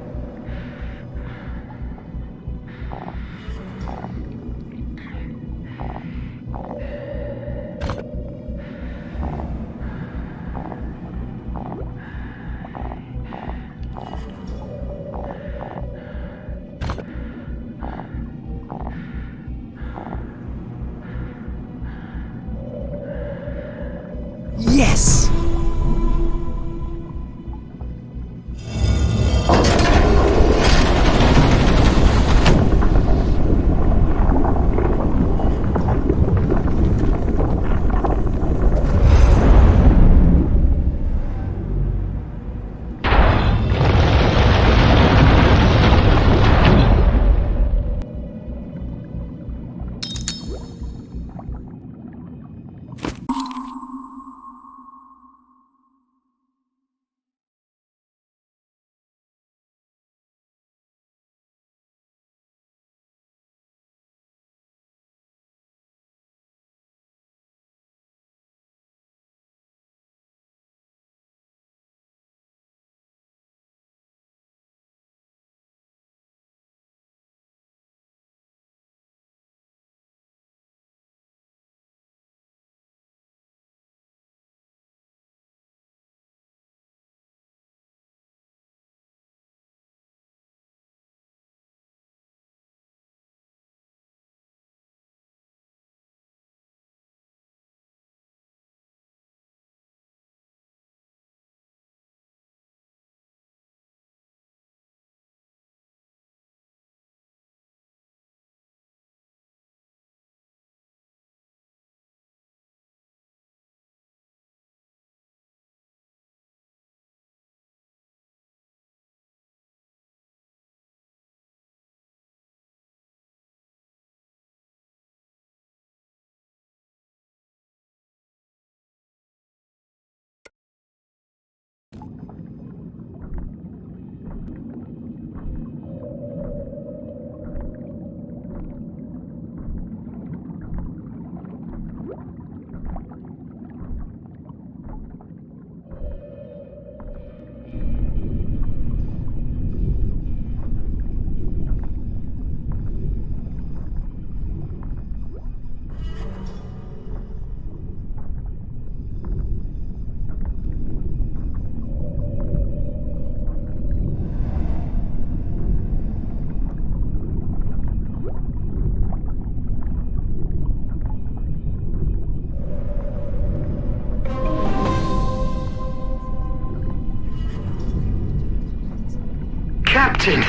Captain,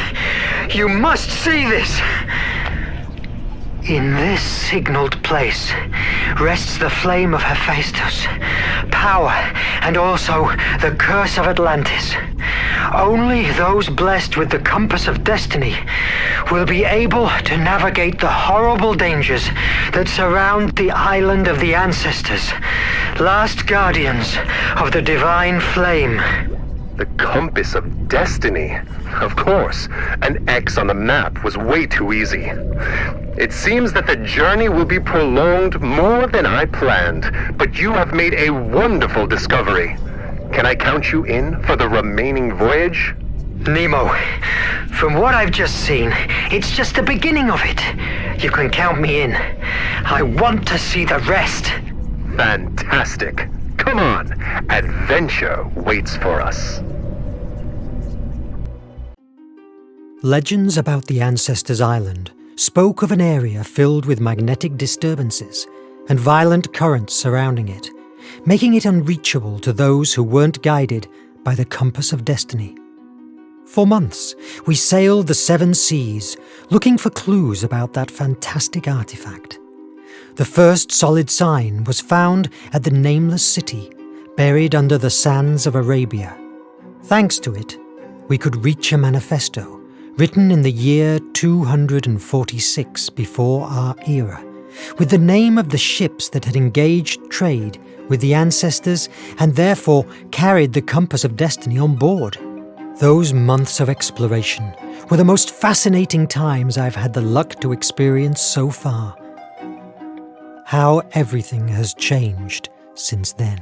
you must see this. In this signaled place rests the Flame of Hephaestus, power, and also the curse of Atlantis. Only those blessed with the compass of destiny will be able to navigate the horrible dangers that surround the island of the ancestors, last guardians of the divine flame. The compass of destiny? Of course. An X on the map was way too easy. It seems that the journey will be prolonged more than I planned, but you have made a wonderful discovery. Can I count you in for the remaining voyage? Nemo, from what I've just seen, it's just the beginning of it. You can count me in. I want to see the rest. Fantastic. Come on, adventure waits for us. Legends about the Ancestors' Island spoke of an area filled with magnetic disturbances and violent currents surrounding it, making it unreachable to those who weren't guided by the compass of destiny. For months, we sailed the 7 seas, looking for clues about that fantastic artifact. The first solid sign was found at the nameless city, buried under the sands of Arabia. Thanks to it, we could reach a manifesto, written in the year 246 before our era, with the name of the ships that had engaged trade with the ancestors and therefore carried the compass of destiny on board. Those months of exploration were the most fascinating times I've had the luck to experience so far. How everything has changed since then.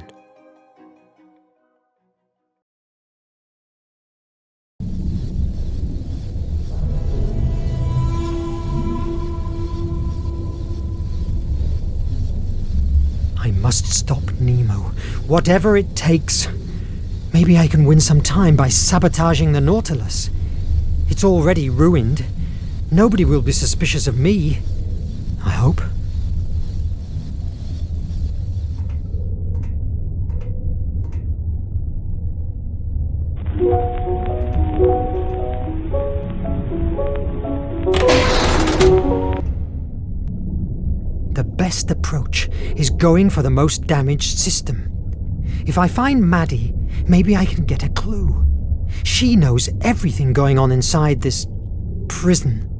I must stop Nemo, whatever it takes. Maybe I can win some time by sabotaging the Nautilus. It's already ruined. Nobody will be suspicious of me. I hope. The best approach is going for the most damaged system. If I find Maddie, maybe I can get a clue. She knows everything going on inside this prison.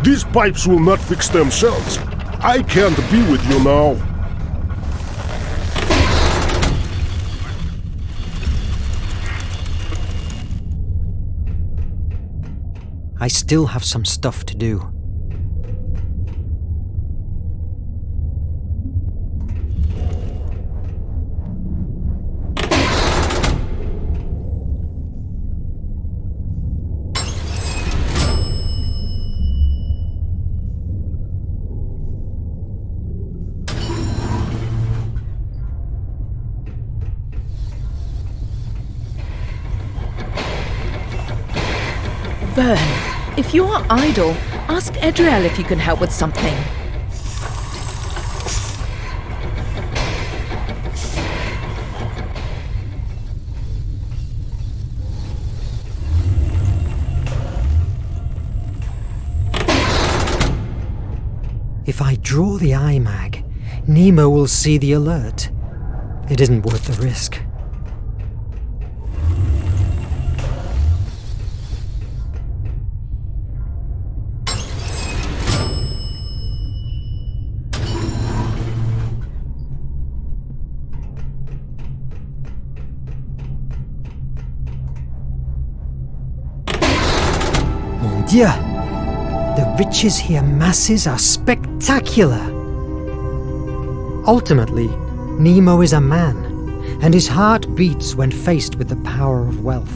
These pipes will not fix themselves. I can't be with you now. I still have some stuff to do. Verne, if you are idle, ask Edriel if you can help with something. If I draw the iMag, Nemo will see the alert. It isn't worth the risk. Dieu! The riches he amasses are spectacular! Ultimately, Nemo is a man, and his heart beats when faced with the power of wealth.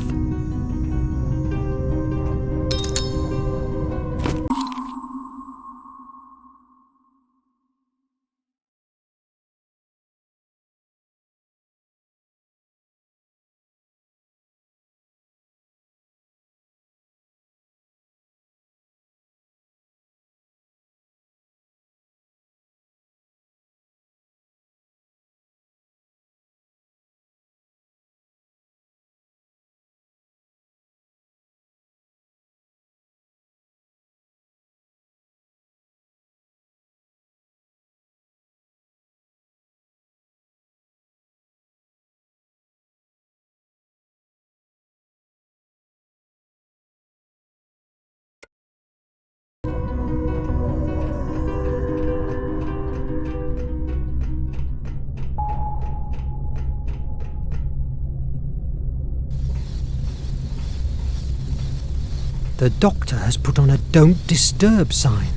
The doctor has put on a "Don't Disturb" sign.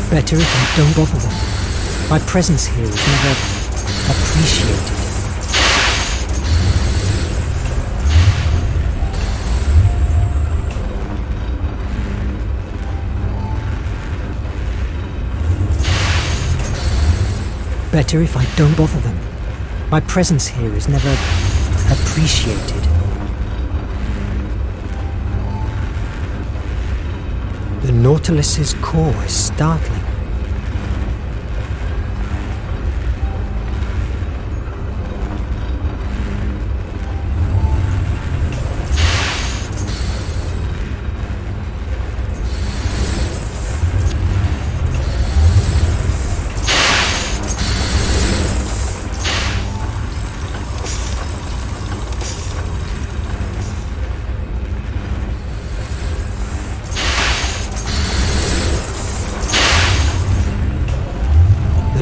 Better if I don't bother them. My presence here is never appreciated. Better if I don't bother them. My presence here is never appreciated. The Nautilus's core is startling.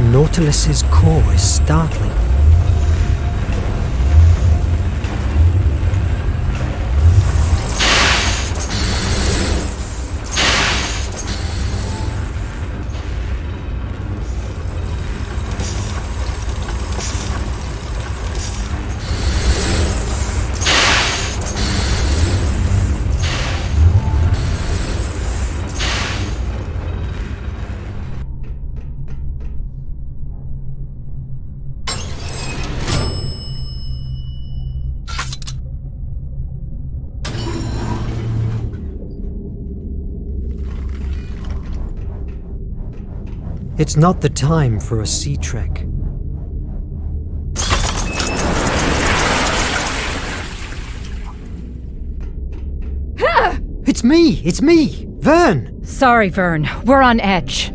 Nautilus's core is startling. It's not the time for a sea trek. It's me! Verne! Sorry, Verne. We're on edge.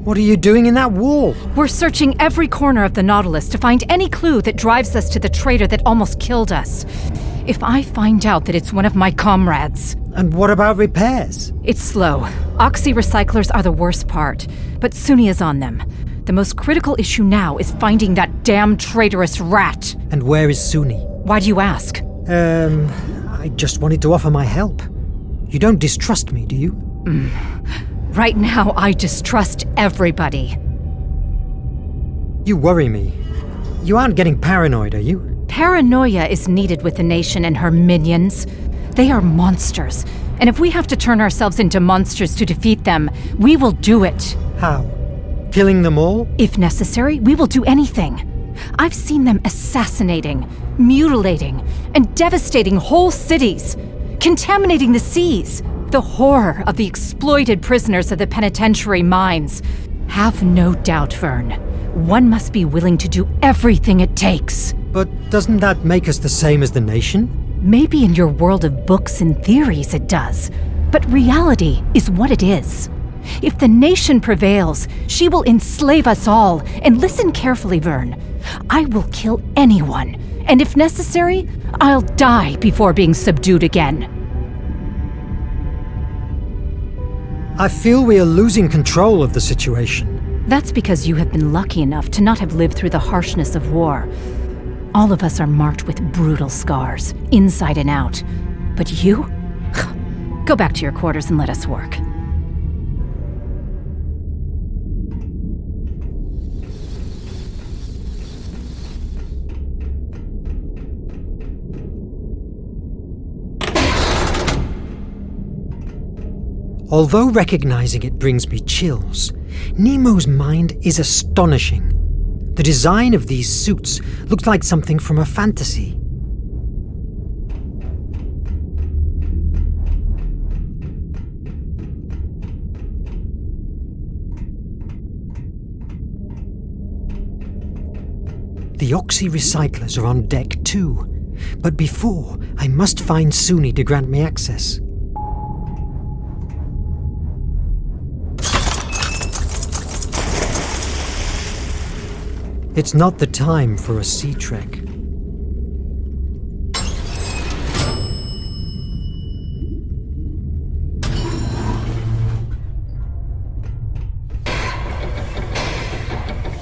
What are you doing in that wall? We're searching every corner of the Nautilus to find any clue that drives us to the traitor that almost killed us. If I find out that it's one of my comrades... And what about repairs? It's slow. Oxy-recyclers are the worst part, but Suni is on them. The most critical issue now is finding that damn traitorous rat. And where is Suni? Why do you ask? I just wanted to offer my help. You don't distrust me, do you? Right now, I distrust everybody. You worry me. You aren't getting paranoid, are you? Paranoia is needed with the nation and her minions. They are monsters, and if we have to turn ourselves into monsters to defeat them, we will do it. How? Killing them all? If necessary, we will do anything. I've seen them assassinating, mutilating, and devastating whole cities, contaminating the seas. The horror of the exploited prisoners of the penitentiary mines. Have no doubt, Verne. One must be willing to do everything it takes. But doesn't that make us the same as the nation? Maybe in your world of books and theories it does, but reality is what it is. If the nation prevails, she will enslave us all. And listen carefully, Verne. I will kill anyone, and if necessary, I'll die before being subdued again. I feel we are losing control of the situation. That's because you have been lucky enough to not have lived through the harshness of war. All of us are marked with brutal scars, inside and out. But you? Go back to your quarters and let us work. Although recognizing it brings me chills, Nemo's mind is astonishing. The design of these suits looks like something from a fantasy. The oxy-recyclers are on deck too, but before, I must find Suni to grant me access. It's not the time for a sea trek.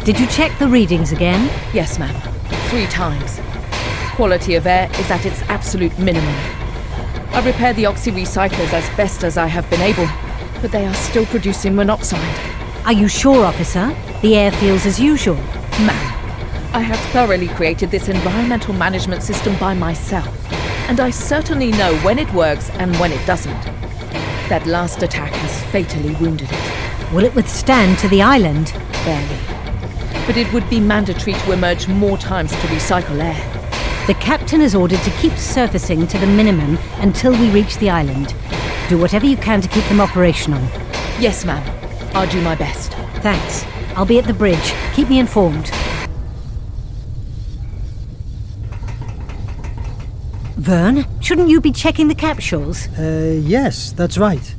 Did you check the readings again? Yes, ma'am. 3 times. Quality of air is at its absolute minimum. I've repaired the oxy-recyclers as best as I have been able, but they are still producing monoxide. Are you sure, officer? The air feels as usual. Ma'am, I have thoroughly created this environmental management system by myself, and I certainly know when it works and when it doesn't. That last attack has fatally wounded it. Will it withstand to the island? Barely. But it would be mandatory to emerge more times to recycle air. The captain is ordered to keep surfacing to the minimum until we reach the island. Do whatever you can to keep them operational. Yes, ma'am. I'll do my best. Thanks. I'll be at the bridge. Keep me informed. Verne, shouldn't you be checking the capsules? Yes, that's right.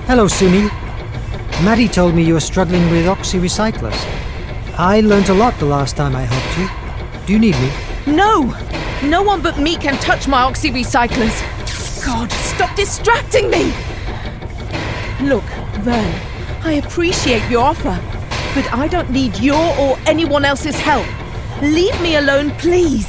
Hello, Suni. Maddie told me you were struggling with oxy-recyclers. I learnt a lot the last time I helped you. Do you need me? No! No one but me can touch my oxy-recyclers. God, stop distracting me! Look, Verne, I appreciate your offer, but I don't need your or anyone else's help. Leave me alone, please.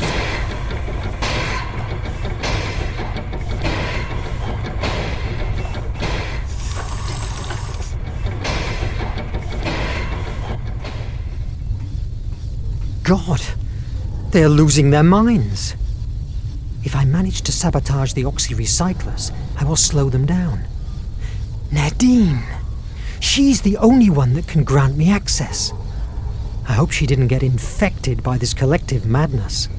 God, they're losing their minds. If I manage to sabotage the oxy-recyclers, I will slow them down. Nadine! She's the only one that can grant me access. I hope she didn't get infected by this collective madness.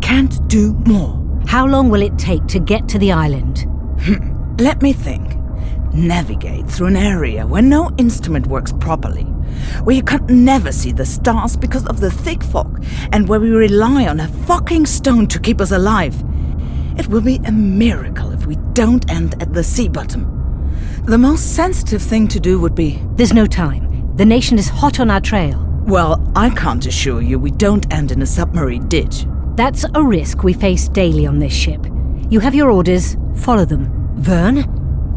Can't do more. How long will it take to get to the island? Let me think. Navigate through an area where no instrument works properly, where you can never see the stars because of the thick fog, and where we rely on a fucking stone to keep us alive. It will be a miracle if we don't end at the sea bottom. The most sensitive thing to do would be... There's no time. The nation is hot on our trail. Well, I can't assure you we don't end in a submarine ditch. That's a risk we face daily on this ship. You have your orders, follow them. Verne,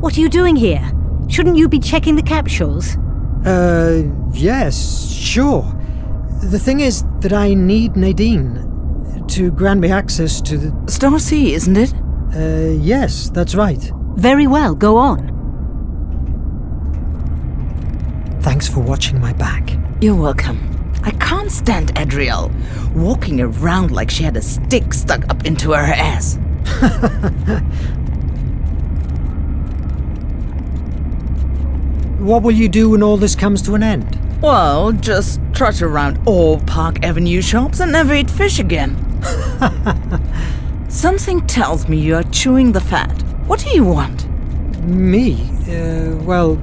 what are you doing here? Shouldn't you be checking the capsules? Yes, sure. The thing is that I need Nadine to grant me access to the... Star Sea, isn't it? Yes, that's right. Very well, go on. Thanks for watching my back. You're welcome. I can't stand Adriel, walking around like she had a stick stuck up into her ass. What will you do when all this comes to an end? Well, just trot around all Park Avenue shops and never eat fish again. Something tells me you are chewing the fat. What do you want? Me? Well,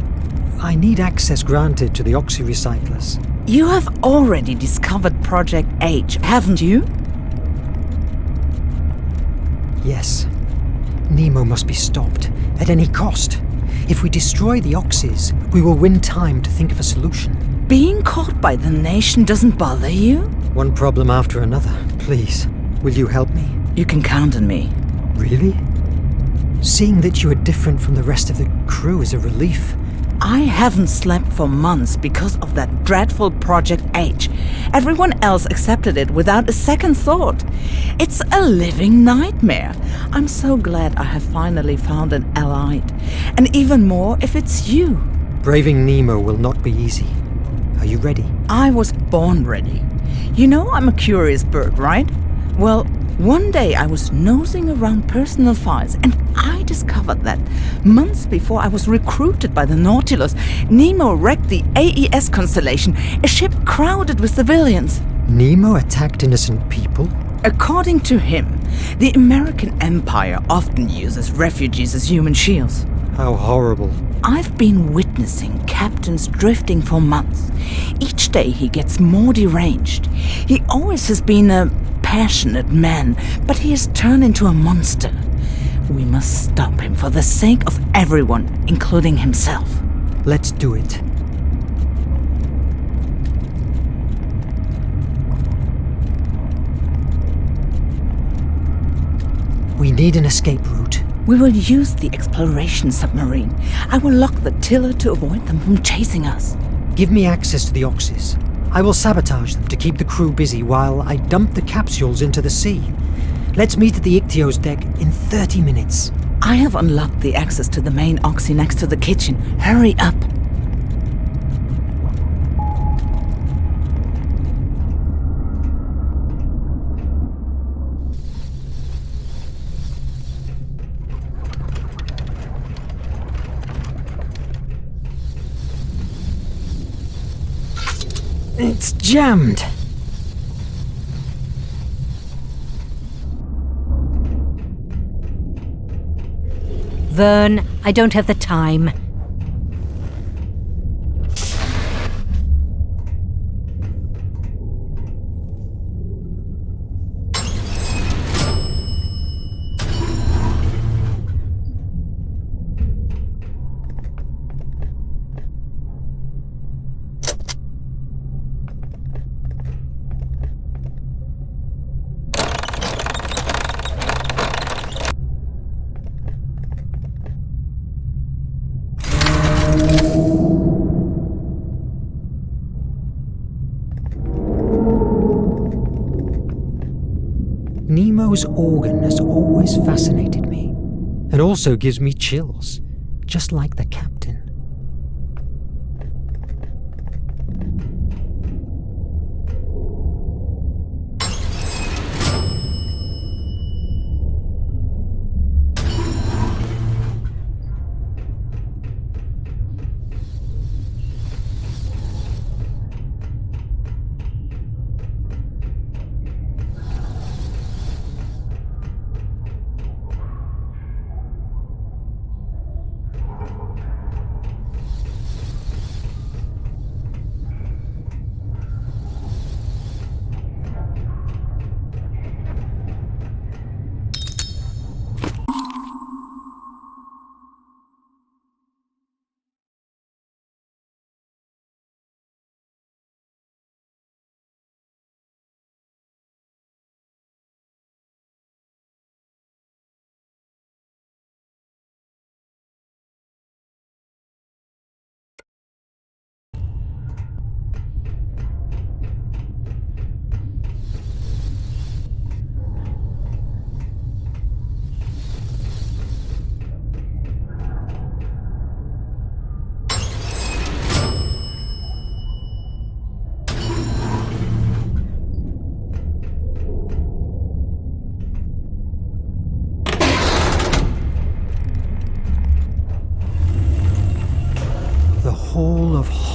I need access granted to the oxy-recyclers. You have already discovered Project H, haven't you? Yes. Nemo must be stopped, at any cost. If we destroy the oxys, we will win time to think of a solution. Being caught by the nation doesn't bother you? One problem after another. Please, will you help me? You can count on me. Really? Seeing that you are different from the rest of the crew is a relief. I haven't slept for months because of that dreadful Project H. Everyone else accepted it without a second thought. It's a living nightmare. I'm so glad I have finally found an ally. And even more if it's you. Braving Nemo will not be easy. Are you ready? I was born ready. You know I'm a curious bird, right? Well, one day I was nosing around personal files and I discovered that months before I was recruited by the Nautilus, Nemo wrecked the AES constellation, a ship crowded with civilians. Nemo attacked innocent people? According to him, the American Empire often uses refugees as human shields. How horrible. I've been witnessing captains drifting for months. Each day he gets more deranged. He always has been a passionate man, but he has turned into a monster. We must stop him for the sake of everyone, including himself. Let's do it. We need an escape route. We will use the exploration submarine. I will lock the tiller to avoid them from chasing us. Give me access to the oxys. I will sabotage them to keep the crew busy while I dump the capsules into the sea. Let's meet at the Ichthyo's deck in 30 minutes. I have unlocked the access to the main oxy next to the kitchen. Hurry up. It's jammed. Verne, I don't have the time. Nemo's organ has always fascinated me, and also gives me chills, just like the captain.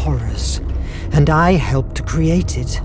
horrors, and I helped to create it.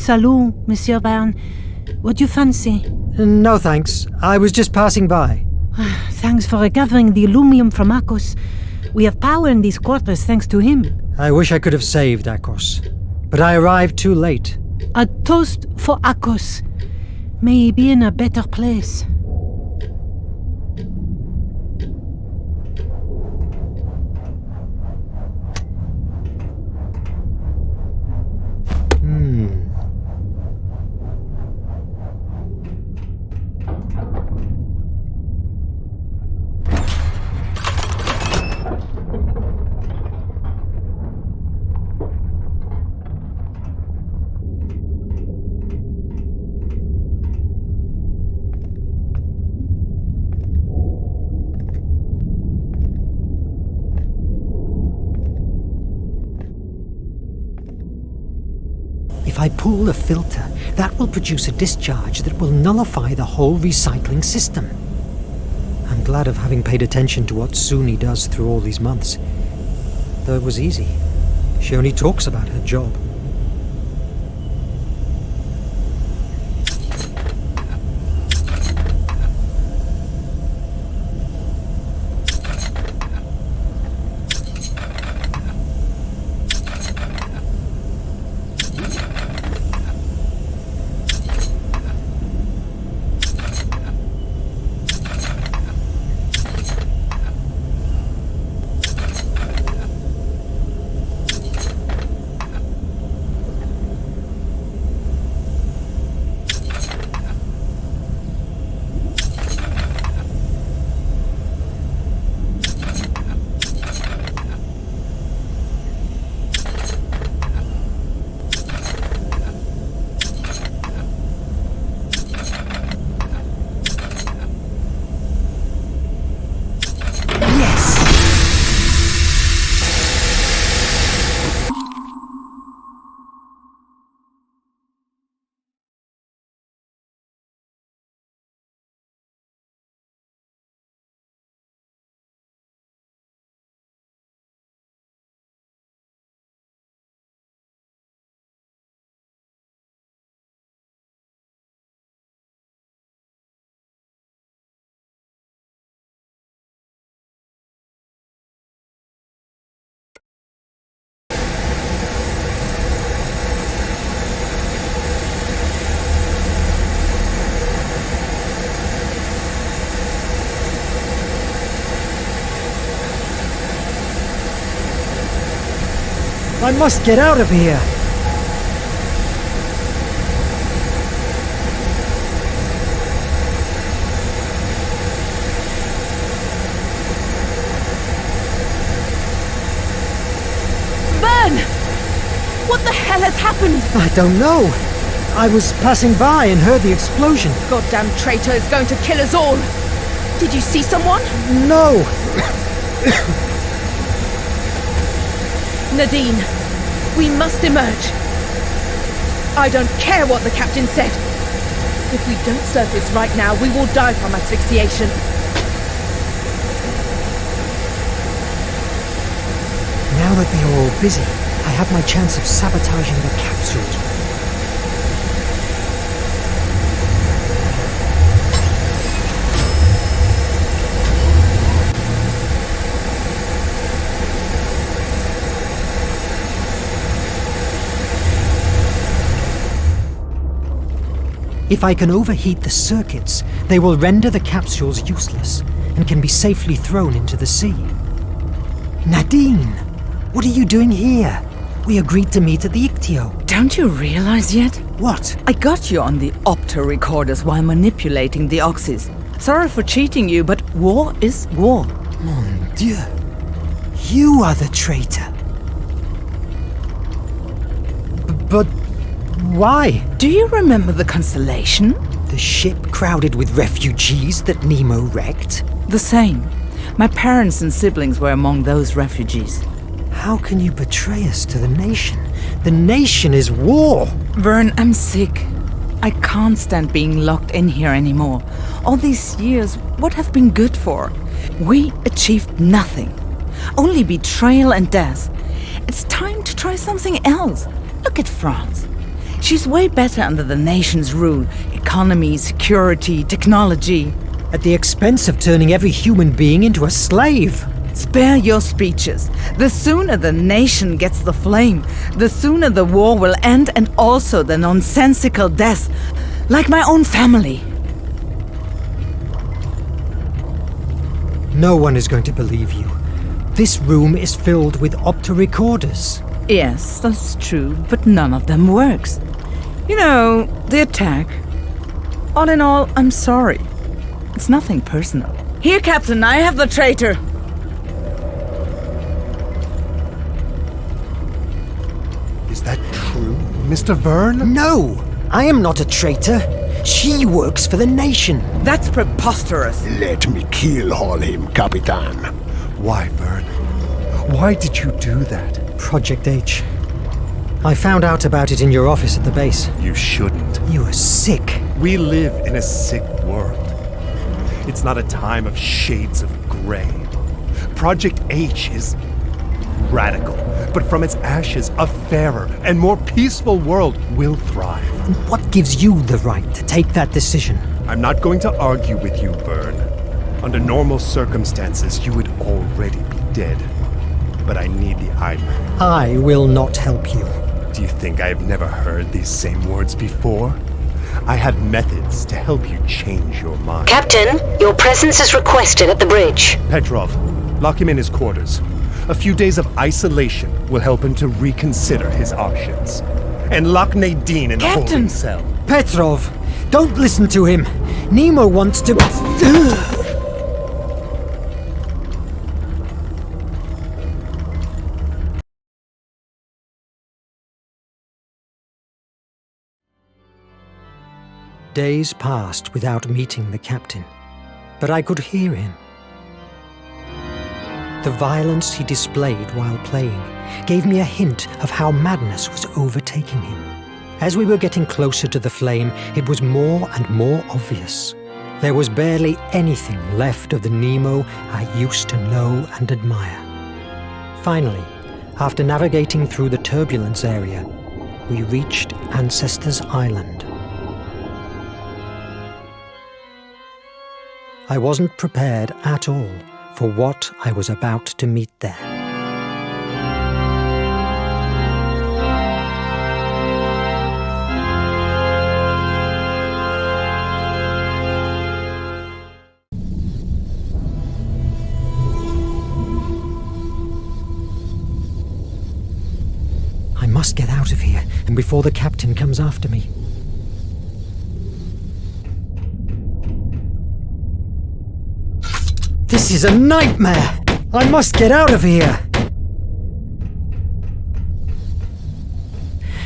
Salut, Monsieur Verne. What do you fancy? No thanks. I was just passing by. Thanks for recovering the aluminum from Akos. We have power in these quarters thanks to him. I wish I could have saved Akos, but I arrived too late. A toast for Akos. May he be in a better place. If I pull the filter, that will produce a discharge that will nullify the whole recycling system. I'm glad of having paid attention to what Suni does through all these months. Though it was easy. She only talks about her job. I must get out of here! Verne! What the hell has happened? I don't know. I was passing by and heard the explosion. Goddamn traitor is going to kill us all! Did you see someone? No! Nadine, we must emerge. I don't care what the captain said. If we don't surface right now, we will die from asphyxiation. Now that they are all busy, I have my chance of sabotaging the capsules. If I can overheat the circuits, they will render the capsules useless and can be safely thrown into the sea. Nadine! What are you doing here? We agreed to meet at the Ictio. Don't you realize yet? What? I got you on the opto recorders while manipulating the oxys. Sorry for cheating you, but war is war. Mon Dieu. You are the traitor. But why? Do you remember the Constellation? The ship crowded with refugees that Nemo wrecked? The same. My parents and siblings were among those refugees. How can you betray us to the nation? The nation is war! Verne, I'm sick. I can't stand being locked in here anymore. All these years, what have been good for? We achieved nothing. Only betrayal and death. It's time to try something else. Look at France. She's way better under the nation's rule. Economy, security, technology. At the expense of turning every human being into a slave. Spare your speeches. The sooner the nation gets the flame, the sooner the war will end, and also the nonsensical death. Like my own family. No one is going to believe you. This room is filled with opto-recorders. Yes, that's true, but none of them works. You know, the attack. All in all, I'm sorry. It's nothing personal. Here, Captain, I have the traitor. Is that true, Mr. Verne? No! I am not a traitor. She works for the nation. That's preposterous. Let me kill him, Capitan. Why, Verne? Why did you do that? Project H. I found out about it in your office at the base. You shouldn't. You are sick. We live in a sick world. It's not a time of shades of gray. Project H is radical, but from its ashes, a fairer and more peaceful world will thrive. And what gives you the right to take that decision? I'm not going to argue with you, Verne. Under normal circumstances, you would already be dead. But I need the island. I will not help you. Do you think I have never heard these same words before? I have methods to help you change your mind. Captain, your presence is requested at the bridge. Petrov, lock him in his quarters. A few days of isolation will help him to reconsider his options. And lock Nadine in the holding cell. Petrov, don't listen to him. Nemo wants to... Days passed without meeting the captain, but I could hear him. The violence he displayed while playing gave me a hint of how madness was overtaking him. As we were getting closer to the flame, it was more and more obvious. There was barely anything left of the Nemo I used to know and admire. Finally, after navigating through the turbulence area, we reached Ancestors Island. I wasn't prepared at all for what I was about to meet there. I must get out of here, and before the captain comes after me. This is a nightmare! I must get out of here!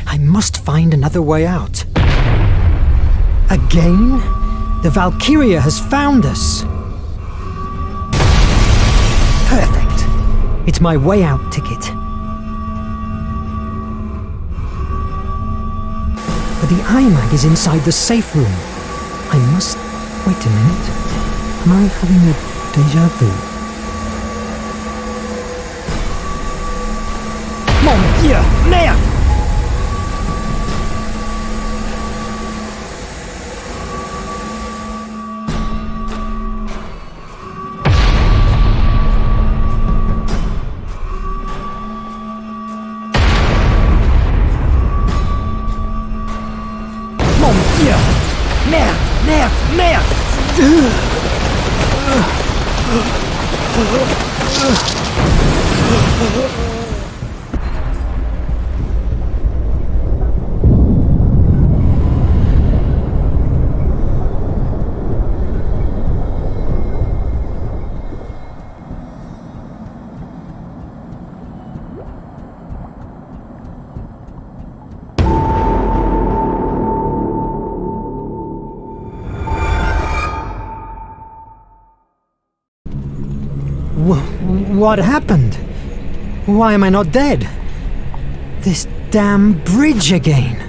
I must find another way out. Again? The Valkyria has found us! Perfect! It's my way out ticket. But the iMag is inside the safe room. I must... Wait a minute. Am I having a déjà vu? Mon Dieu! Merde! Mon Dieu! Merde! Merde! Merde! What happened? Why am I not dead? This damn bridge again.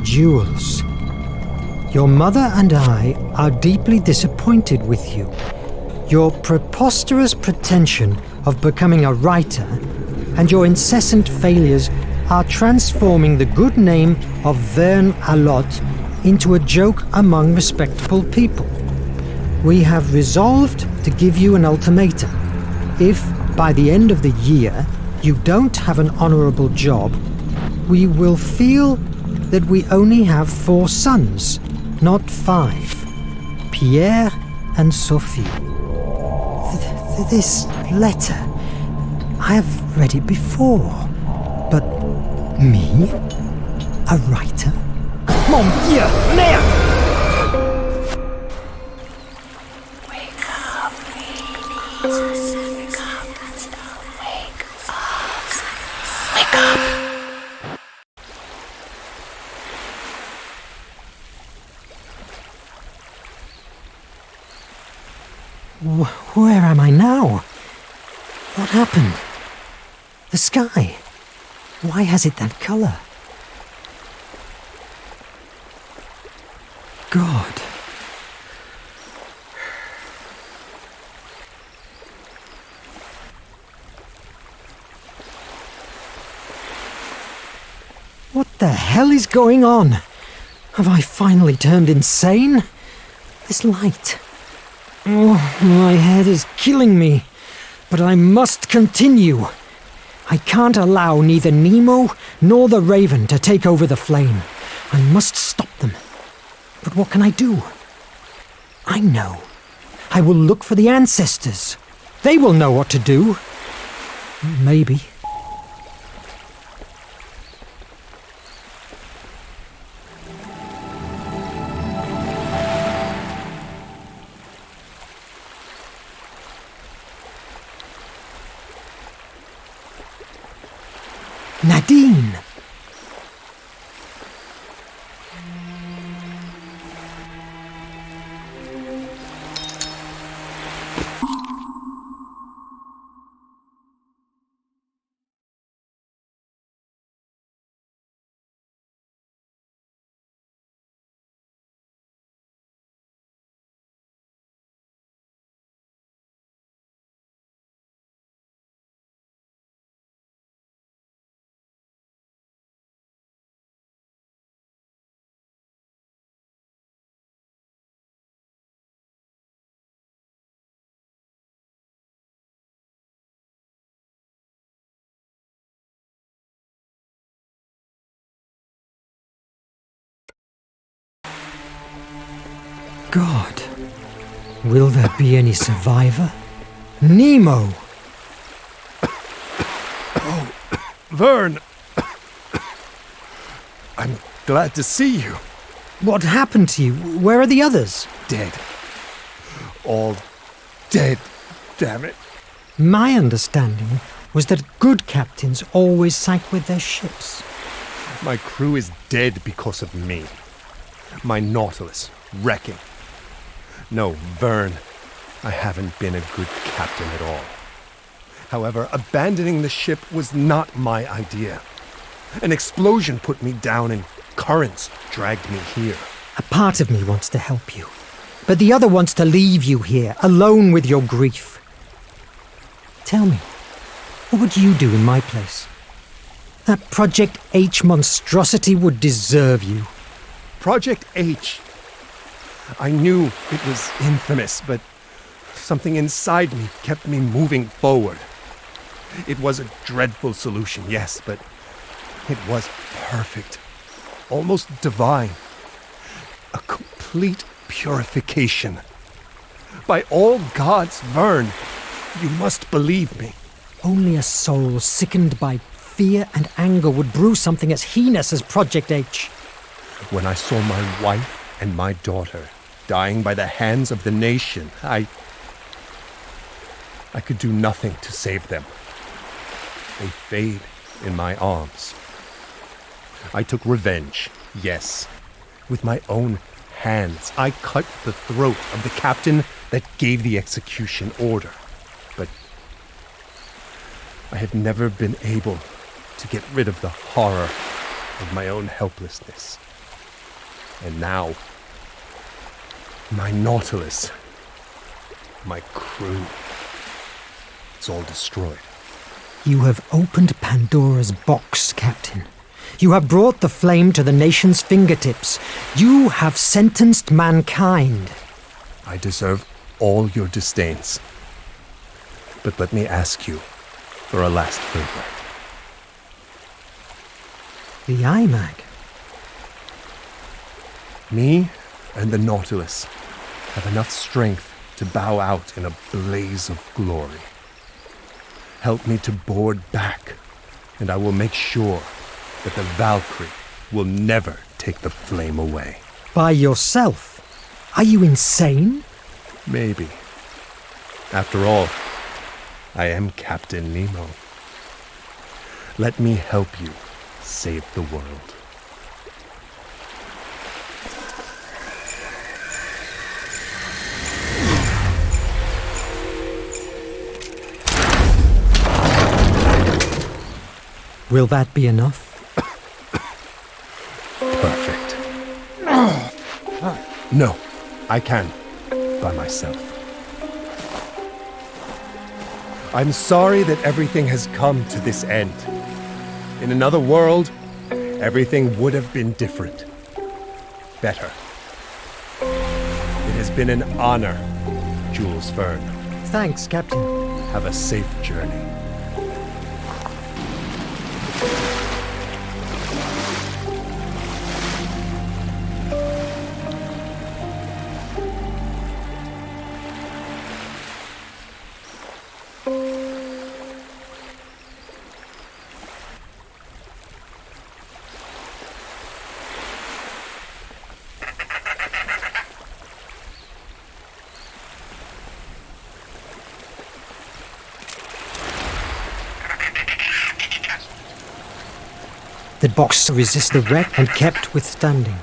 Jules, your mother and I are deeply disappointed with you. Your preposterous pretension of becoming a writer and your incessant failures are transforming the good name of Verne into a joke among respectable people. We have resolved to give you an ultimatum. If, by the end of the year, you don't have an honorable job, we will feel that we only have 4 sons, not 5. Pierre and Sophie. This letter, I have read it before. But me? A writer? Mon Dieu, merde! Wake up, Jesus. Wake up. Wake up. Wake up. Where am I now? What happened? The sky. Why has it that color? God. What the hell is going on? Have I finally turned insane? This light. Oh, my head is killing me. But I must continue. I can't allow neither Nemo nor the Raven to take over the flame. I must stop them. But what can I do? I know. I will look for the ancestors. They will know what to do. Maybe. Nadine! God, will there be any survivor? Nemo! Oh, Verne! I'm glad to see you. What happened to you? Where are the others? Dead. All dead, damn it. My understanding was that good captains always sank with their ships. My crew is dead because of me. My Nautilus, wrecking. No, Verne, I haven't been a good captain at all. However, abandoning the ship was not my idea. An explosion put me down and currents dragged me here. A part of me wants to help you, but the other wants to leave you here, alone with your grief. Tell me, what would you do in my place? That Project H monstrosity would deserve you. Project H. I knew it was infamous, but something inside me kept me moving forward. It was a dreadful solution, yes, but it was perfect. Almost divine. A complete purification. By all gods, Verne, you must believe me. Only a soul sickened by fear and anger would brew something as heinous as Project H. When I saw my wife and my daughter dying by the hands of the nation, I could do nothing to save them. They fade in my arms. I took revenge, yes. With my own hands, I cut the throat of the captain that gave the execution order. But I have never been able to get rid of the horror of my own helplessness. And now, my Nautilus, my crew, it's all destroyed. You have opened Pandora's box, Captain. You have brought the flame to the nation's fingertips. You have sentenced mankind. I deserve all your disdains. But let me ask you for a last favor. The IMAG. Me and the Nautilus have enough strength to bow out in a blaze of glory. Help me to board back, and I will make sure that the Valkyrie will never take the flame away. By yourself? Are you insane? Maybe. After all, I am Captain Nemo. Let me help you save the world. Will that be enough? Perfect. No, I can. By myself. I'm sorry that everything has come to this end. In another world, everything would have been different. Better. It has been an honor, Jules Verne. Thanks, Captain. Have a safe journey. The box resist the wreck and kept withstanding.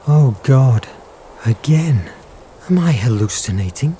Oh God, again. Am I hallucinating?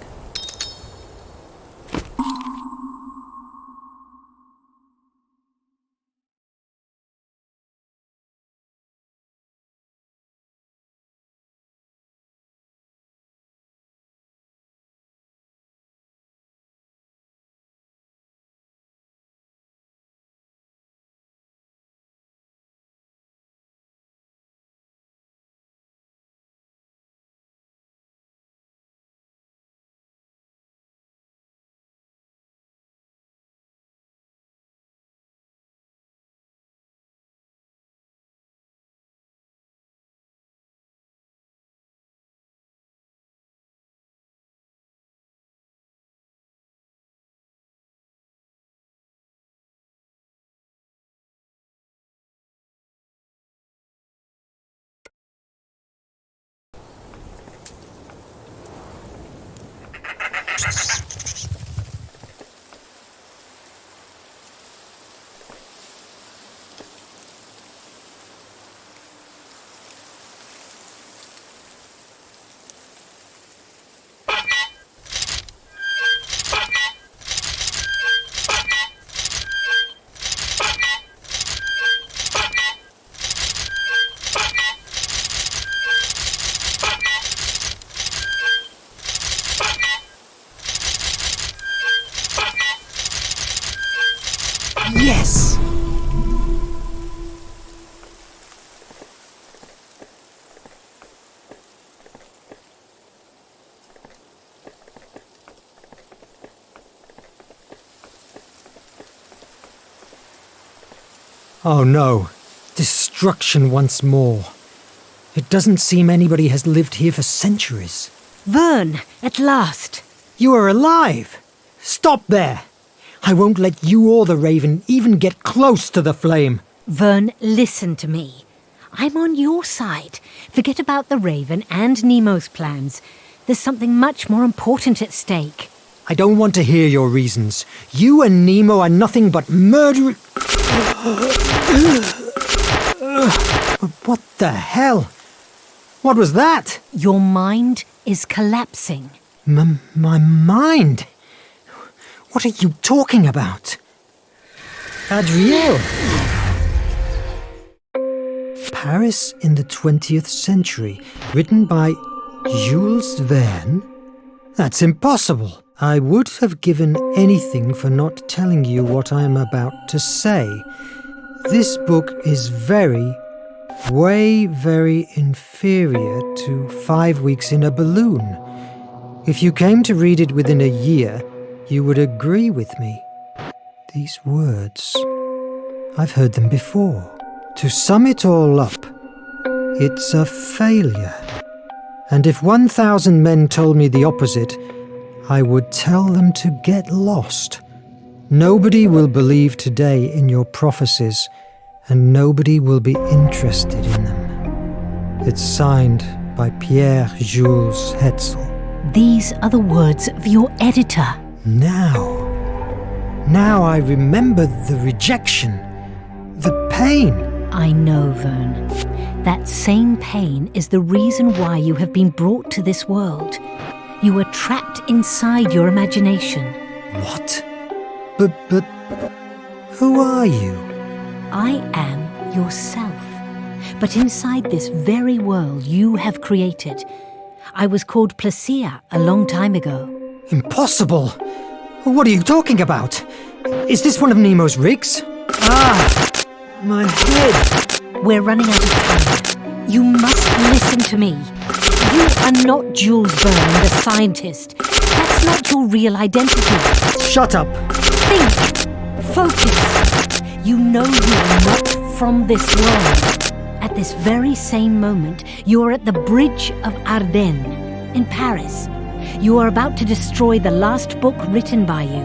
Yes! Oh no. Destruction once more. It doesn't seem anybody has lived here for centuries. Verne, at last! You are alive! Stop there! I won't let you or the Raven even get close to the flame. Verne, listen to me. I'm on your side. Forget about the Raven and Nemo's plans. There's something much more important at stake. I don't want to hear your reasons. You and Nemo are nothing but murder... What the hell? What was that? Your mind is collapsing. My mind? What are you talking about? Adriel! Paris in the 20th century, written by Jules Verne? That's impossible. I would have given anything for not telling you what I am about to say. This book is very inferior to 5 weeks in a balloon. If you came to read it within a year, you would agree with me. These words, I've heard them before. To sum it all up, it's a failure. And if 1,000 men told me the opposite, I would tell them to get lost. Nobody will believe today in your prophecies, and nobody will be interested in them. It's signed by Pierre Jules Hetzel. These are the words of your editor. Now I remember the rejection, the pain. I know, Verne. That same pain is the reason why you have been brought to this world. You were trapped inside your imagination. What? But who are you? I am yourself. But inside this very world you have created. I was called Placia a long time ago. Impossible! What are you talking about? Is this one of Nemo's rigs? Ah! My head! We're running out of time. You must listen to me. You are not Jules Verne, the scientist. That's not your real identity. Shut up! Think! Focus! You know you are not from this world. At this very same moment, you are at the Bridge of Ardennes in Paris. You are about to destroy the last book written by you.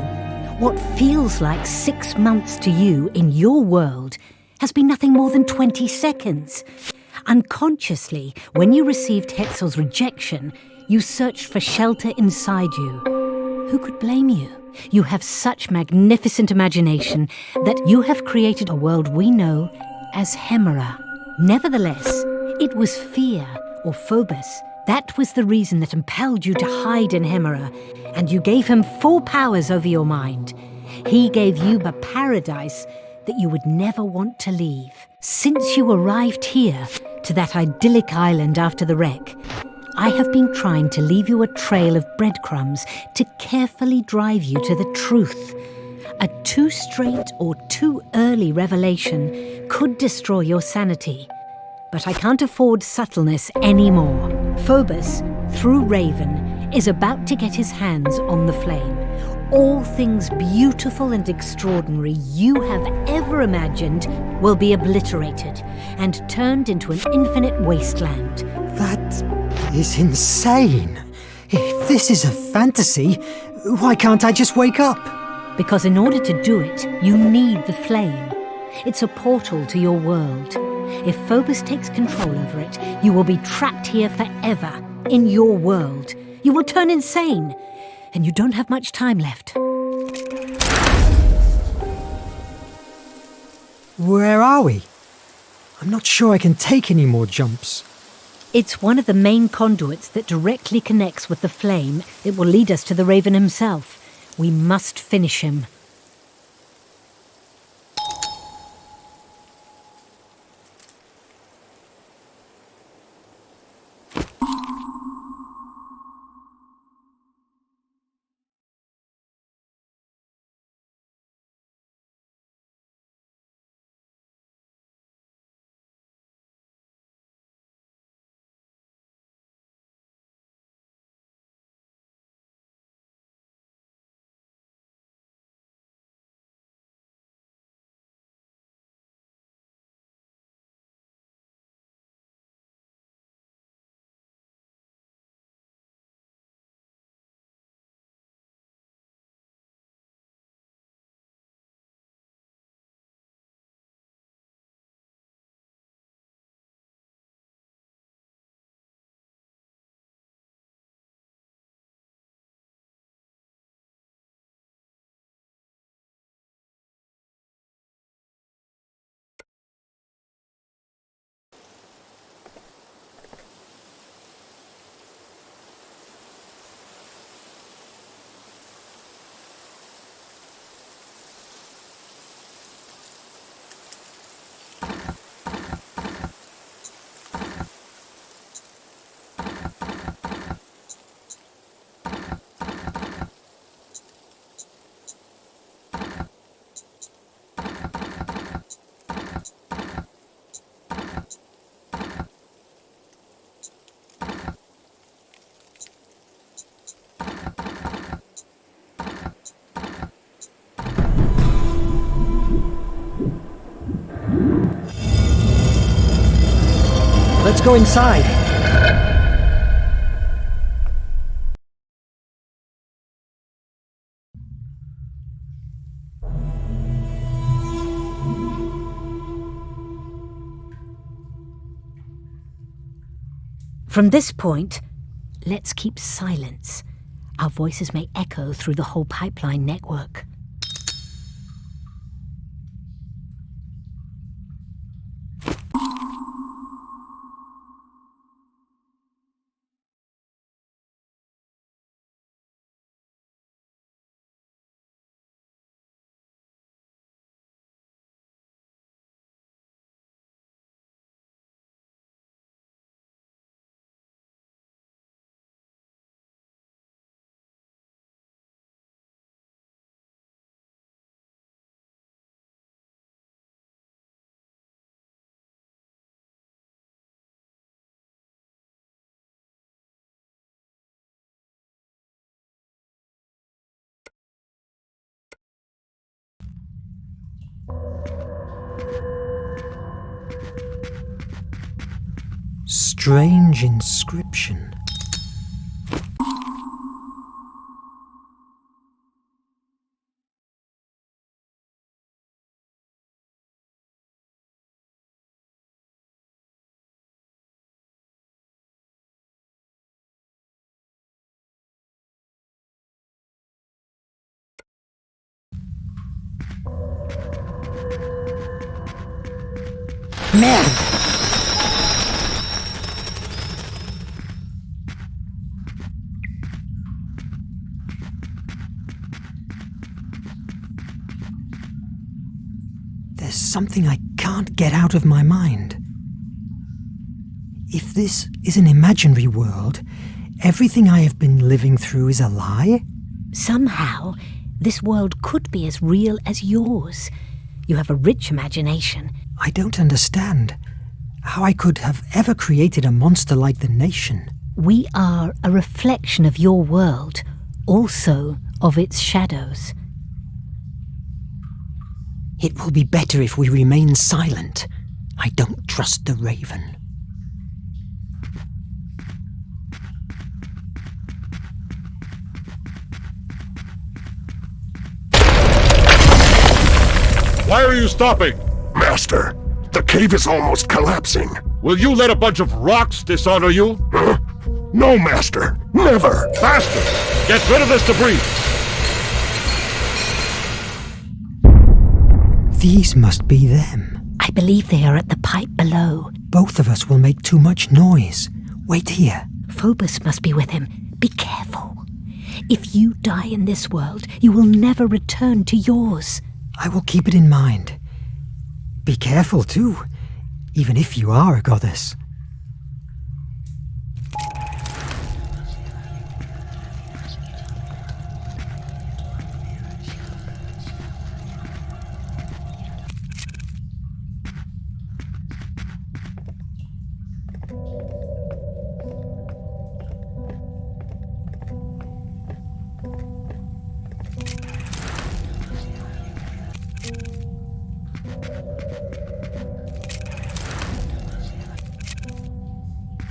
What feels like 6 months to you in your world has been nothing more than 20 seconds. Unconsciously, when you received Hetzel's rejection, you searched for shelter inside you. Who could blame you? You have such magnificent imagination that you have created a world we know as Hemera. Nevertheless, it was fear, or Phobos. That was the reason that impelled you to hide in Hemera, and you gave him full powers over your mind. He gave you a paradise that you would never want to leave. Since you arrived here, to that idyllic island after the wreck, I have been trying to leave you a trail of breadcrumbs to carefully drive you to the truth. A too straight or too early revelation could destroy your sanity. But I can't afford subtleness anymore. Phobos, through Raven, is about to get his hands on the flame. All things beautiful and extraordinary you have ever imagined will be obliterated and turned into an infinite wasteland. That is insane. If this is a fantasy, why can't I just wake up? Because in order to do it, you need the flame. It's a portal to your world. If Phobos takes control over it, you will be trapped here forever, in your world. You will turn insane, and you don't have much time left. Where are we? I'm not sure I can take any more jumps. It's one of the main conduits that directly connects with the flame. It will lead us to the Raven himself. We must finish him. Let's go inside. From this point, let's keep silence. Our voices may echo through the whole pipeline network. Strange inscription. Merde! There's something I can't get out of my mind. If this is an imaginary world, everything I have been living through is a lie? Somehow, this world could be as real as yours. You have a rich imagination. I don't understand how I could have ever created a monster like the Nation. We are a reflection of your world, also of its shadows. It will be better if we remain silent. I don't trust the Raven. Why are you stopping? Master, the cave is almost collapsing. Will you let a bunch of rocks dishonor you? Huh? No, Master. Never. Faster! Get rid of this debris! These must be them. I believe they are at the pipe below. Both of us will make too much noise. Wait here. Phobos must be with him. Be careful. If you die in this world, you will never return to yours. I will keep it in mind. Be careful, too, even if you are a goddess.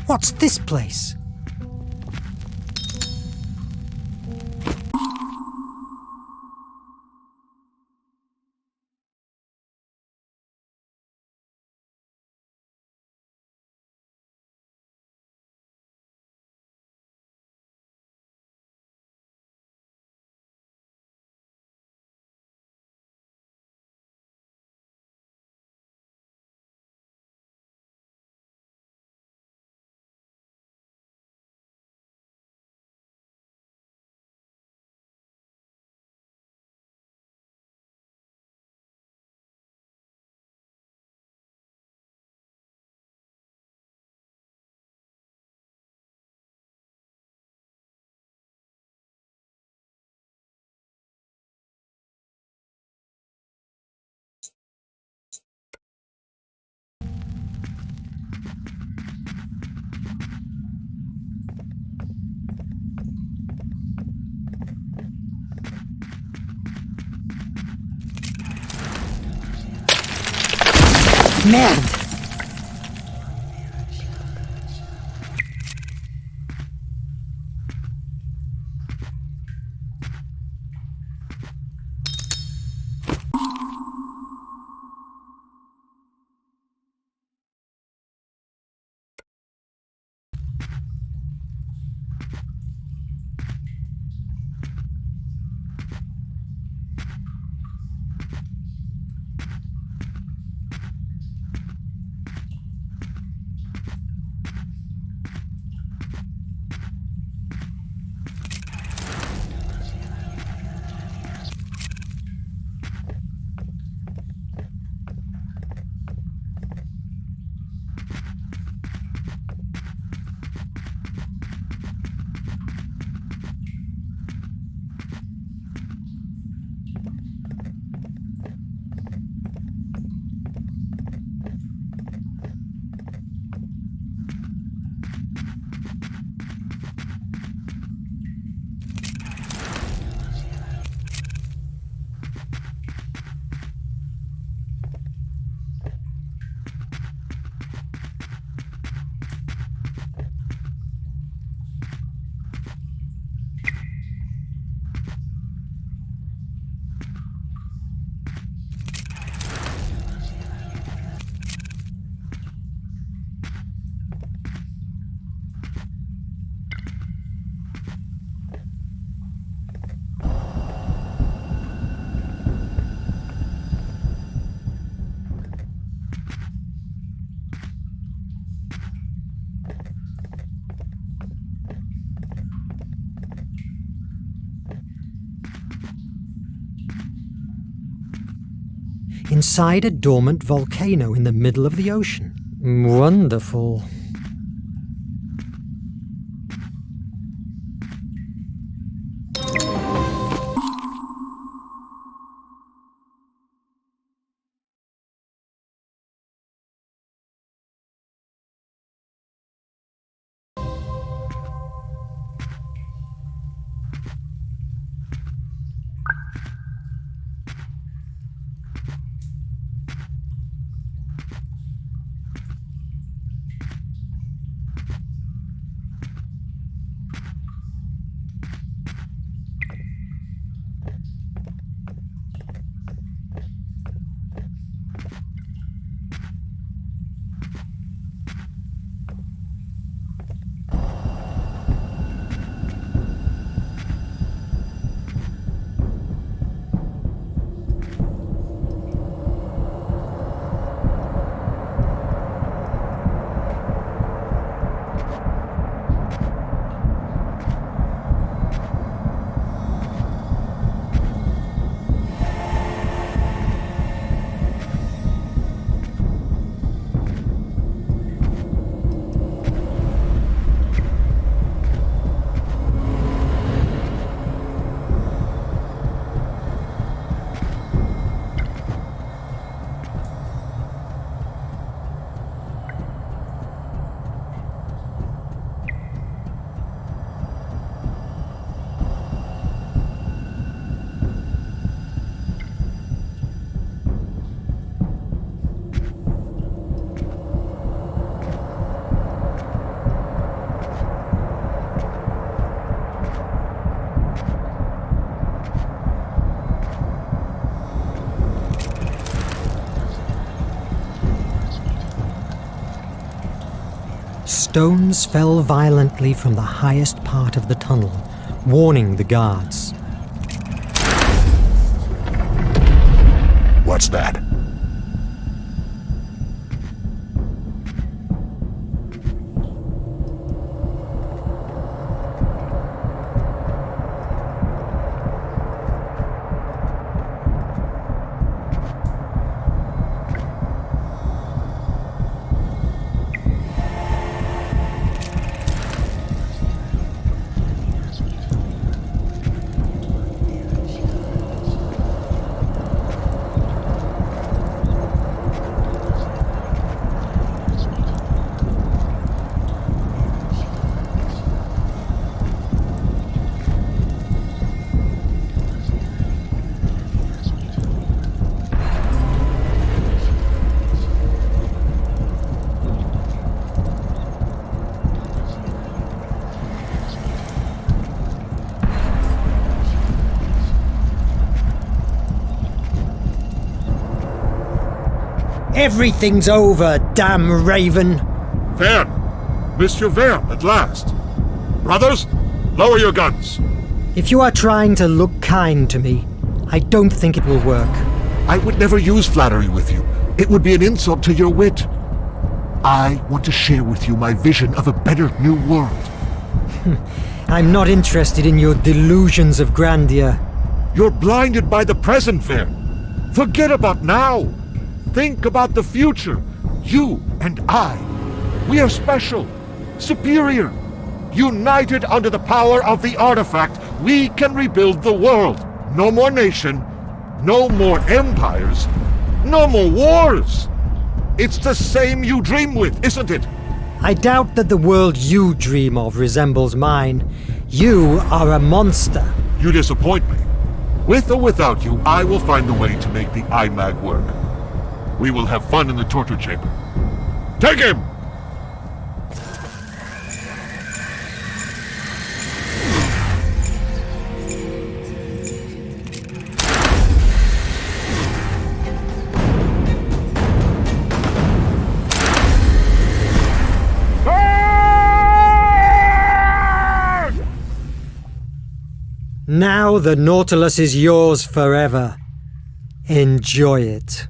What's this place? Merde! inside a dormant volcano in the middle of the ocean. Wonderful. Stones fell violently from the highest part of the tunnel, warning the guards. What's that? Everything's over, damn raven! Verne! Monsieur Verne, at last! Brothers, lower your guns! If you are trying to look kind to me, I don't think it will work. I would never use flattery with you. It would be an insult to your wit. I want to share with you my vision of a better new world. I'm not interested in your delusions of grandeur. You're blinded by the present, Verne. Forget about now. Think about the future. You and I. We are special, superior. United under the power of the artifact, we can rebuild the world. No more nation, no more empires, no more wars. It's the same you dream with, isn't it? I doubt that the world you dream of resembles mine. You are a monster. You disappoint me. With or without you, I will find a way to make the IMAG work. We will have fun in the torture chamber. Take him! Now the Nautilus is yours forever. Enjoy it.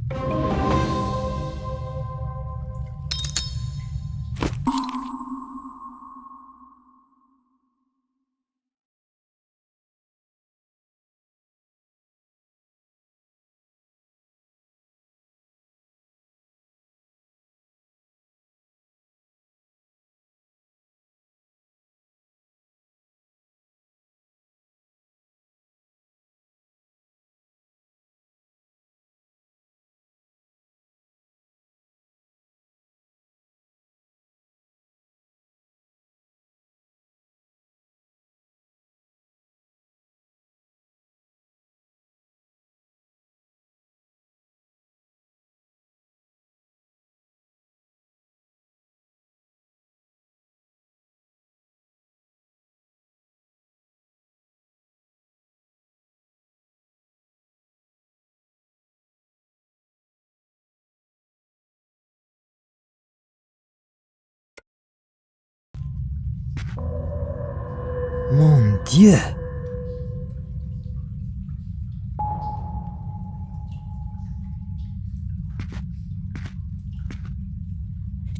Mon Dieu!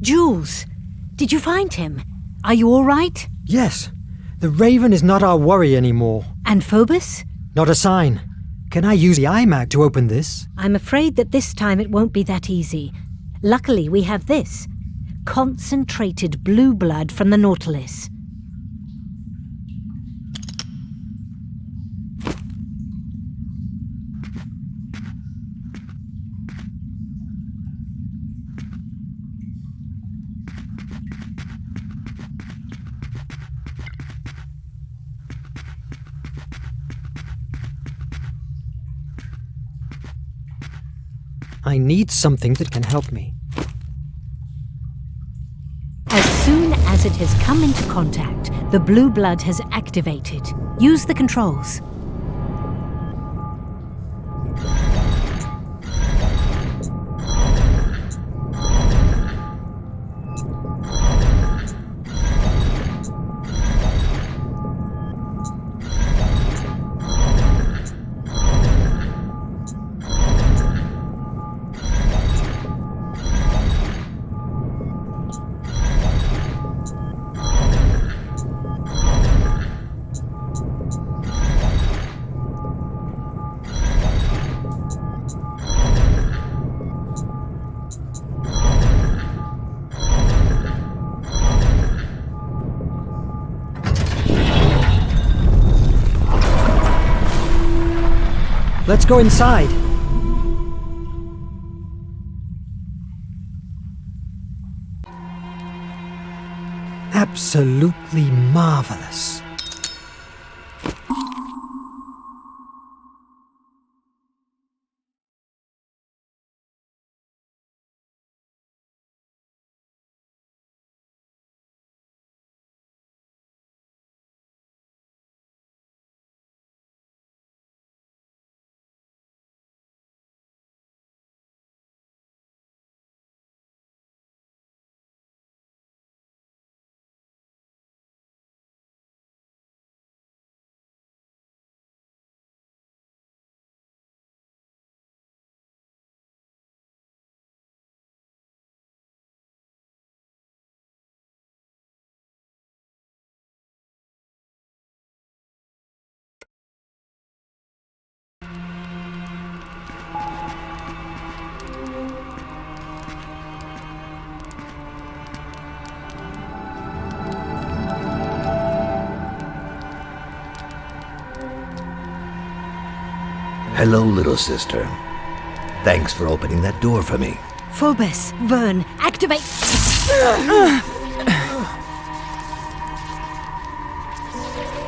Jules, did you find him? Are you all right? Yes. The Raven is not our worry anymore. And Phobos? Not a sign. Can I use the iMag to open this? I'm afraid that this time it won't be that easy. Luckily, we have this. Concentrated blue blood from the Nautilus. I need something that can help me. As soon as it has come into contact, the blue blood has activated. Use the controls. Let's go inside. Absolutely marvelous. Hello, little sister. Thanks for opening that door for me. Phobos, Verne, activate!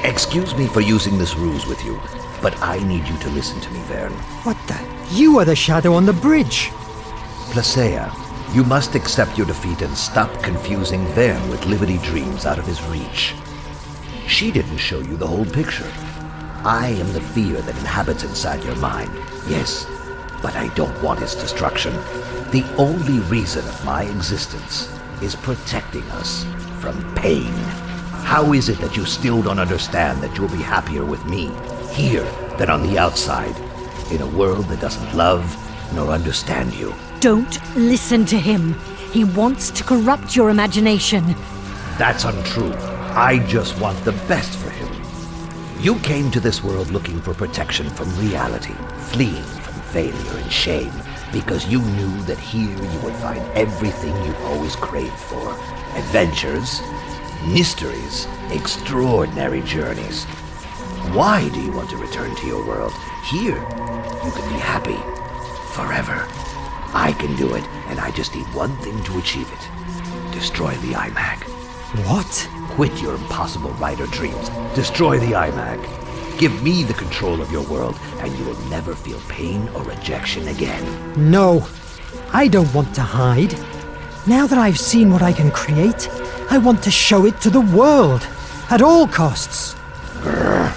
Excuse me for using this ruse with you, but I need you to listen to me, Verne. What the? You are the shadow on the bridge. Placeia, you must accept your defeat and stop confusing Verne with Liberty Dreams out of his reach. She didn't show you the whole picture. I am the fear that inhabits inside your mind, yes, but I don't want its destruction. The only reason of my existence is protecting us from pain. How is it that you still don't understand that you'll be happier with me, here, than on the outside, in a world that doesn't love nor understand you? Don't listen to him. He wants to corrupt your imagination. That's untrue. I just want the best for him. You came to this world looking for protection from reality, fleeing from failure and shame, because you knew that here you would find everything you always craved for. Adventures, mysteries, extraordinary journeys. Why do you want to return to your world? Here, you can be happy, forever. I can do it, and I just need one thing to achieve it. Destroy the iMag. What? Quit your impossible writer dreams. Destroy the iMag. Give me the control of your world, and you will never feel pain or rejection again. No, I don't want to hide. Now that I've seen what I can create, I want to show it to the world, at all costs. Grr,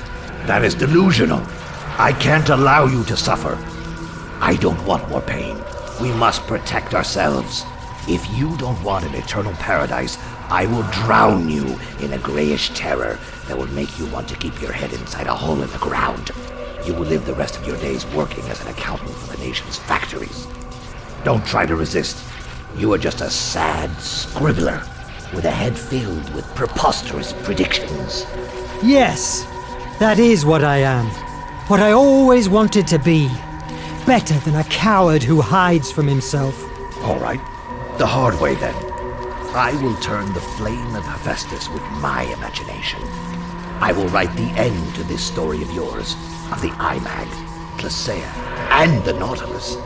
that is delusional. I can't allow you to suffer. I don't want more pain. We must protect ourselves. If you don't want an eternal paradise, I will drown you in a grayish terror that will make you want to keep your head inside a hole in the ground. You will live the rest of your days working as an accountant for the nation's factories. Don't try to resist. You are just a sad scribbler with a head filled with preposterous predictions. Yes, that is what I am. What I always wanted to be. Better than a coward who hides from himself. All right, the hard way then. I will turn the Flame of Hephaestus with my imagination. I will write the end to this story of yours, of the IMAG, Placea, and the Nautilus.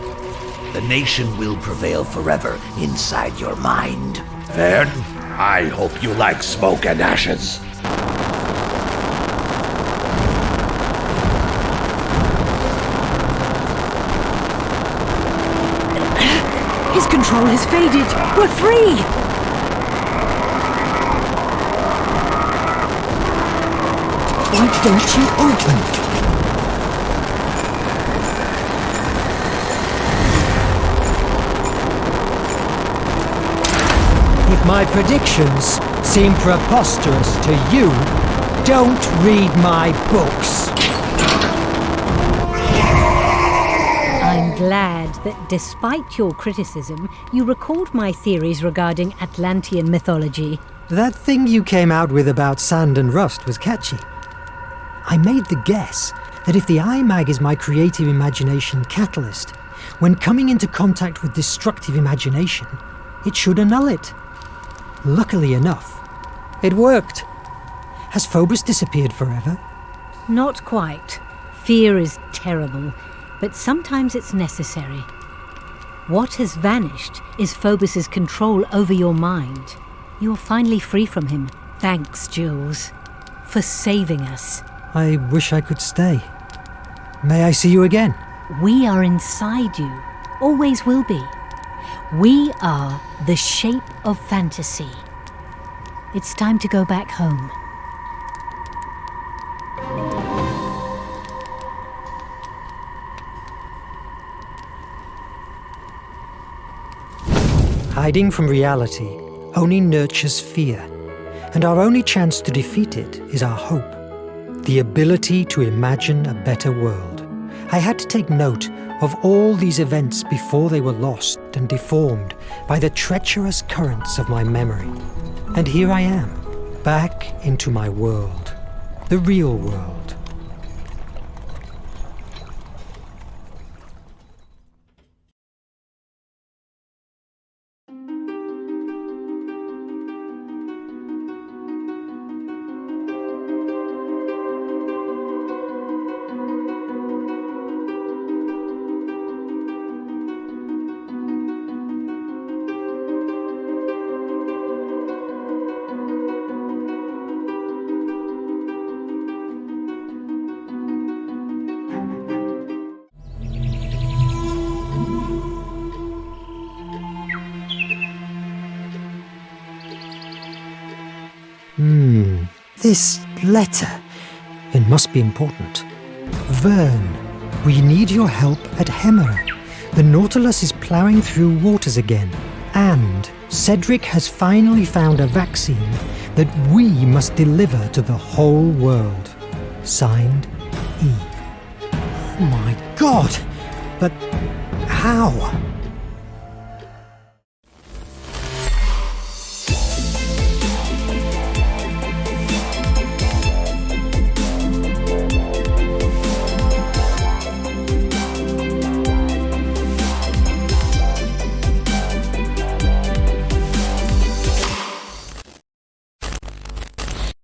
The nation will prevail forever inside your mind. Verne, I hope you like smoke and ashes. His control has faded. We're free! Why don't you open? If my predictions seem preposterous to you, don't read my books. I'm glad that despite your criticism, you recalled my theories regarding Atlantean mythology. That thing you came out with about sand and rust was catchy. I made the guess that if the IMAG is my creative imagination catalyst, when coming into contact with destructive imagination, it should annul it. Luckily enough, it worked. Has Phobos disappeared forever? Not quite. Fear is terrible, but sometimes it's necessary. What has vanished is Phobos's control over your mind. You are finally free from him. Thanks, Jules, for saving us. I wish I could stay. May I see you again? We are inside you. Always will be. We are the shape of fantasy. It's time to go back home. Hiding from reality only nurtures fear, and our only chance to defeat it is our hope. The ability to imagine a better world. I had to take note of all these events before they were lost and deformed by the treacherous currents of my memory. And here I am, back into my world, the real world. This letter. It must be important. Verne, we need your help at Hemera. The Nautilus is ploughing through waters again. And Cedric has finally found a vaccine that we must deliver to the whole world. Signed, E. Oh my God! But how?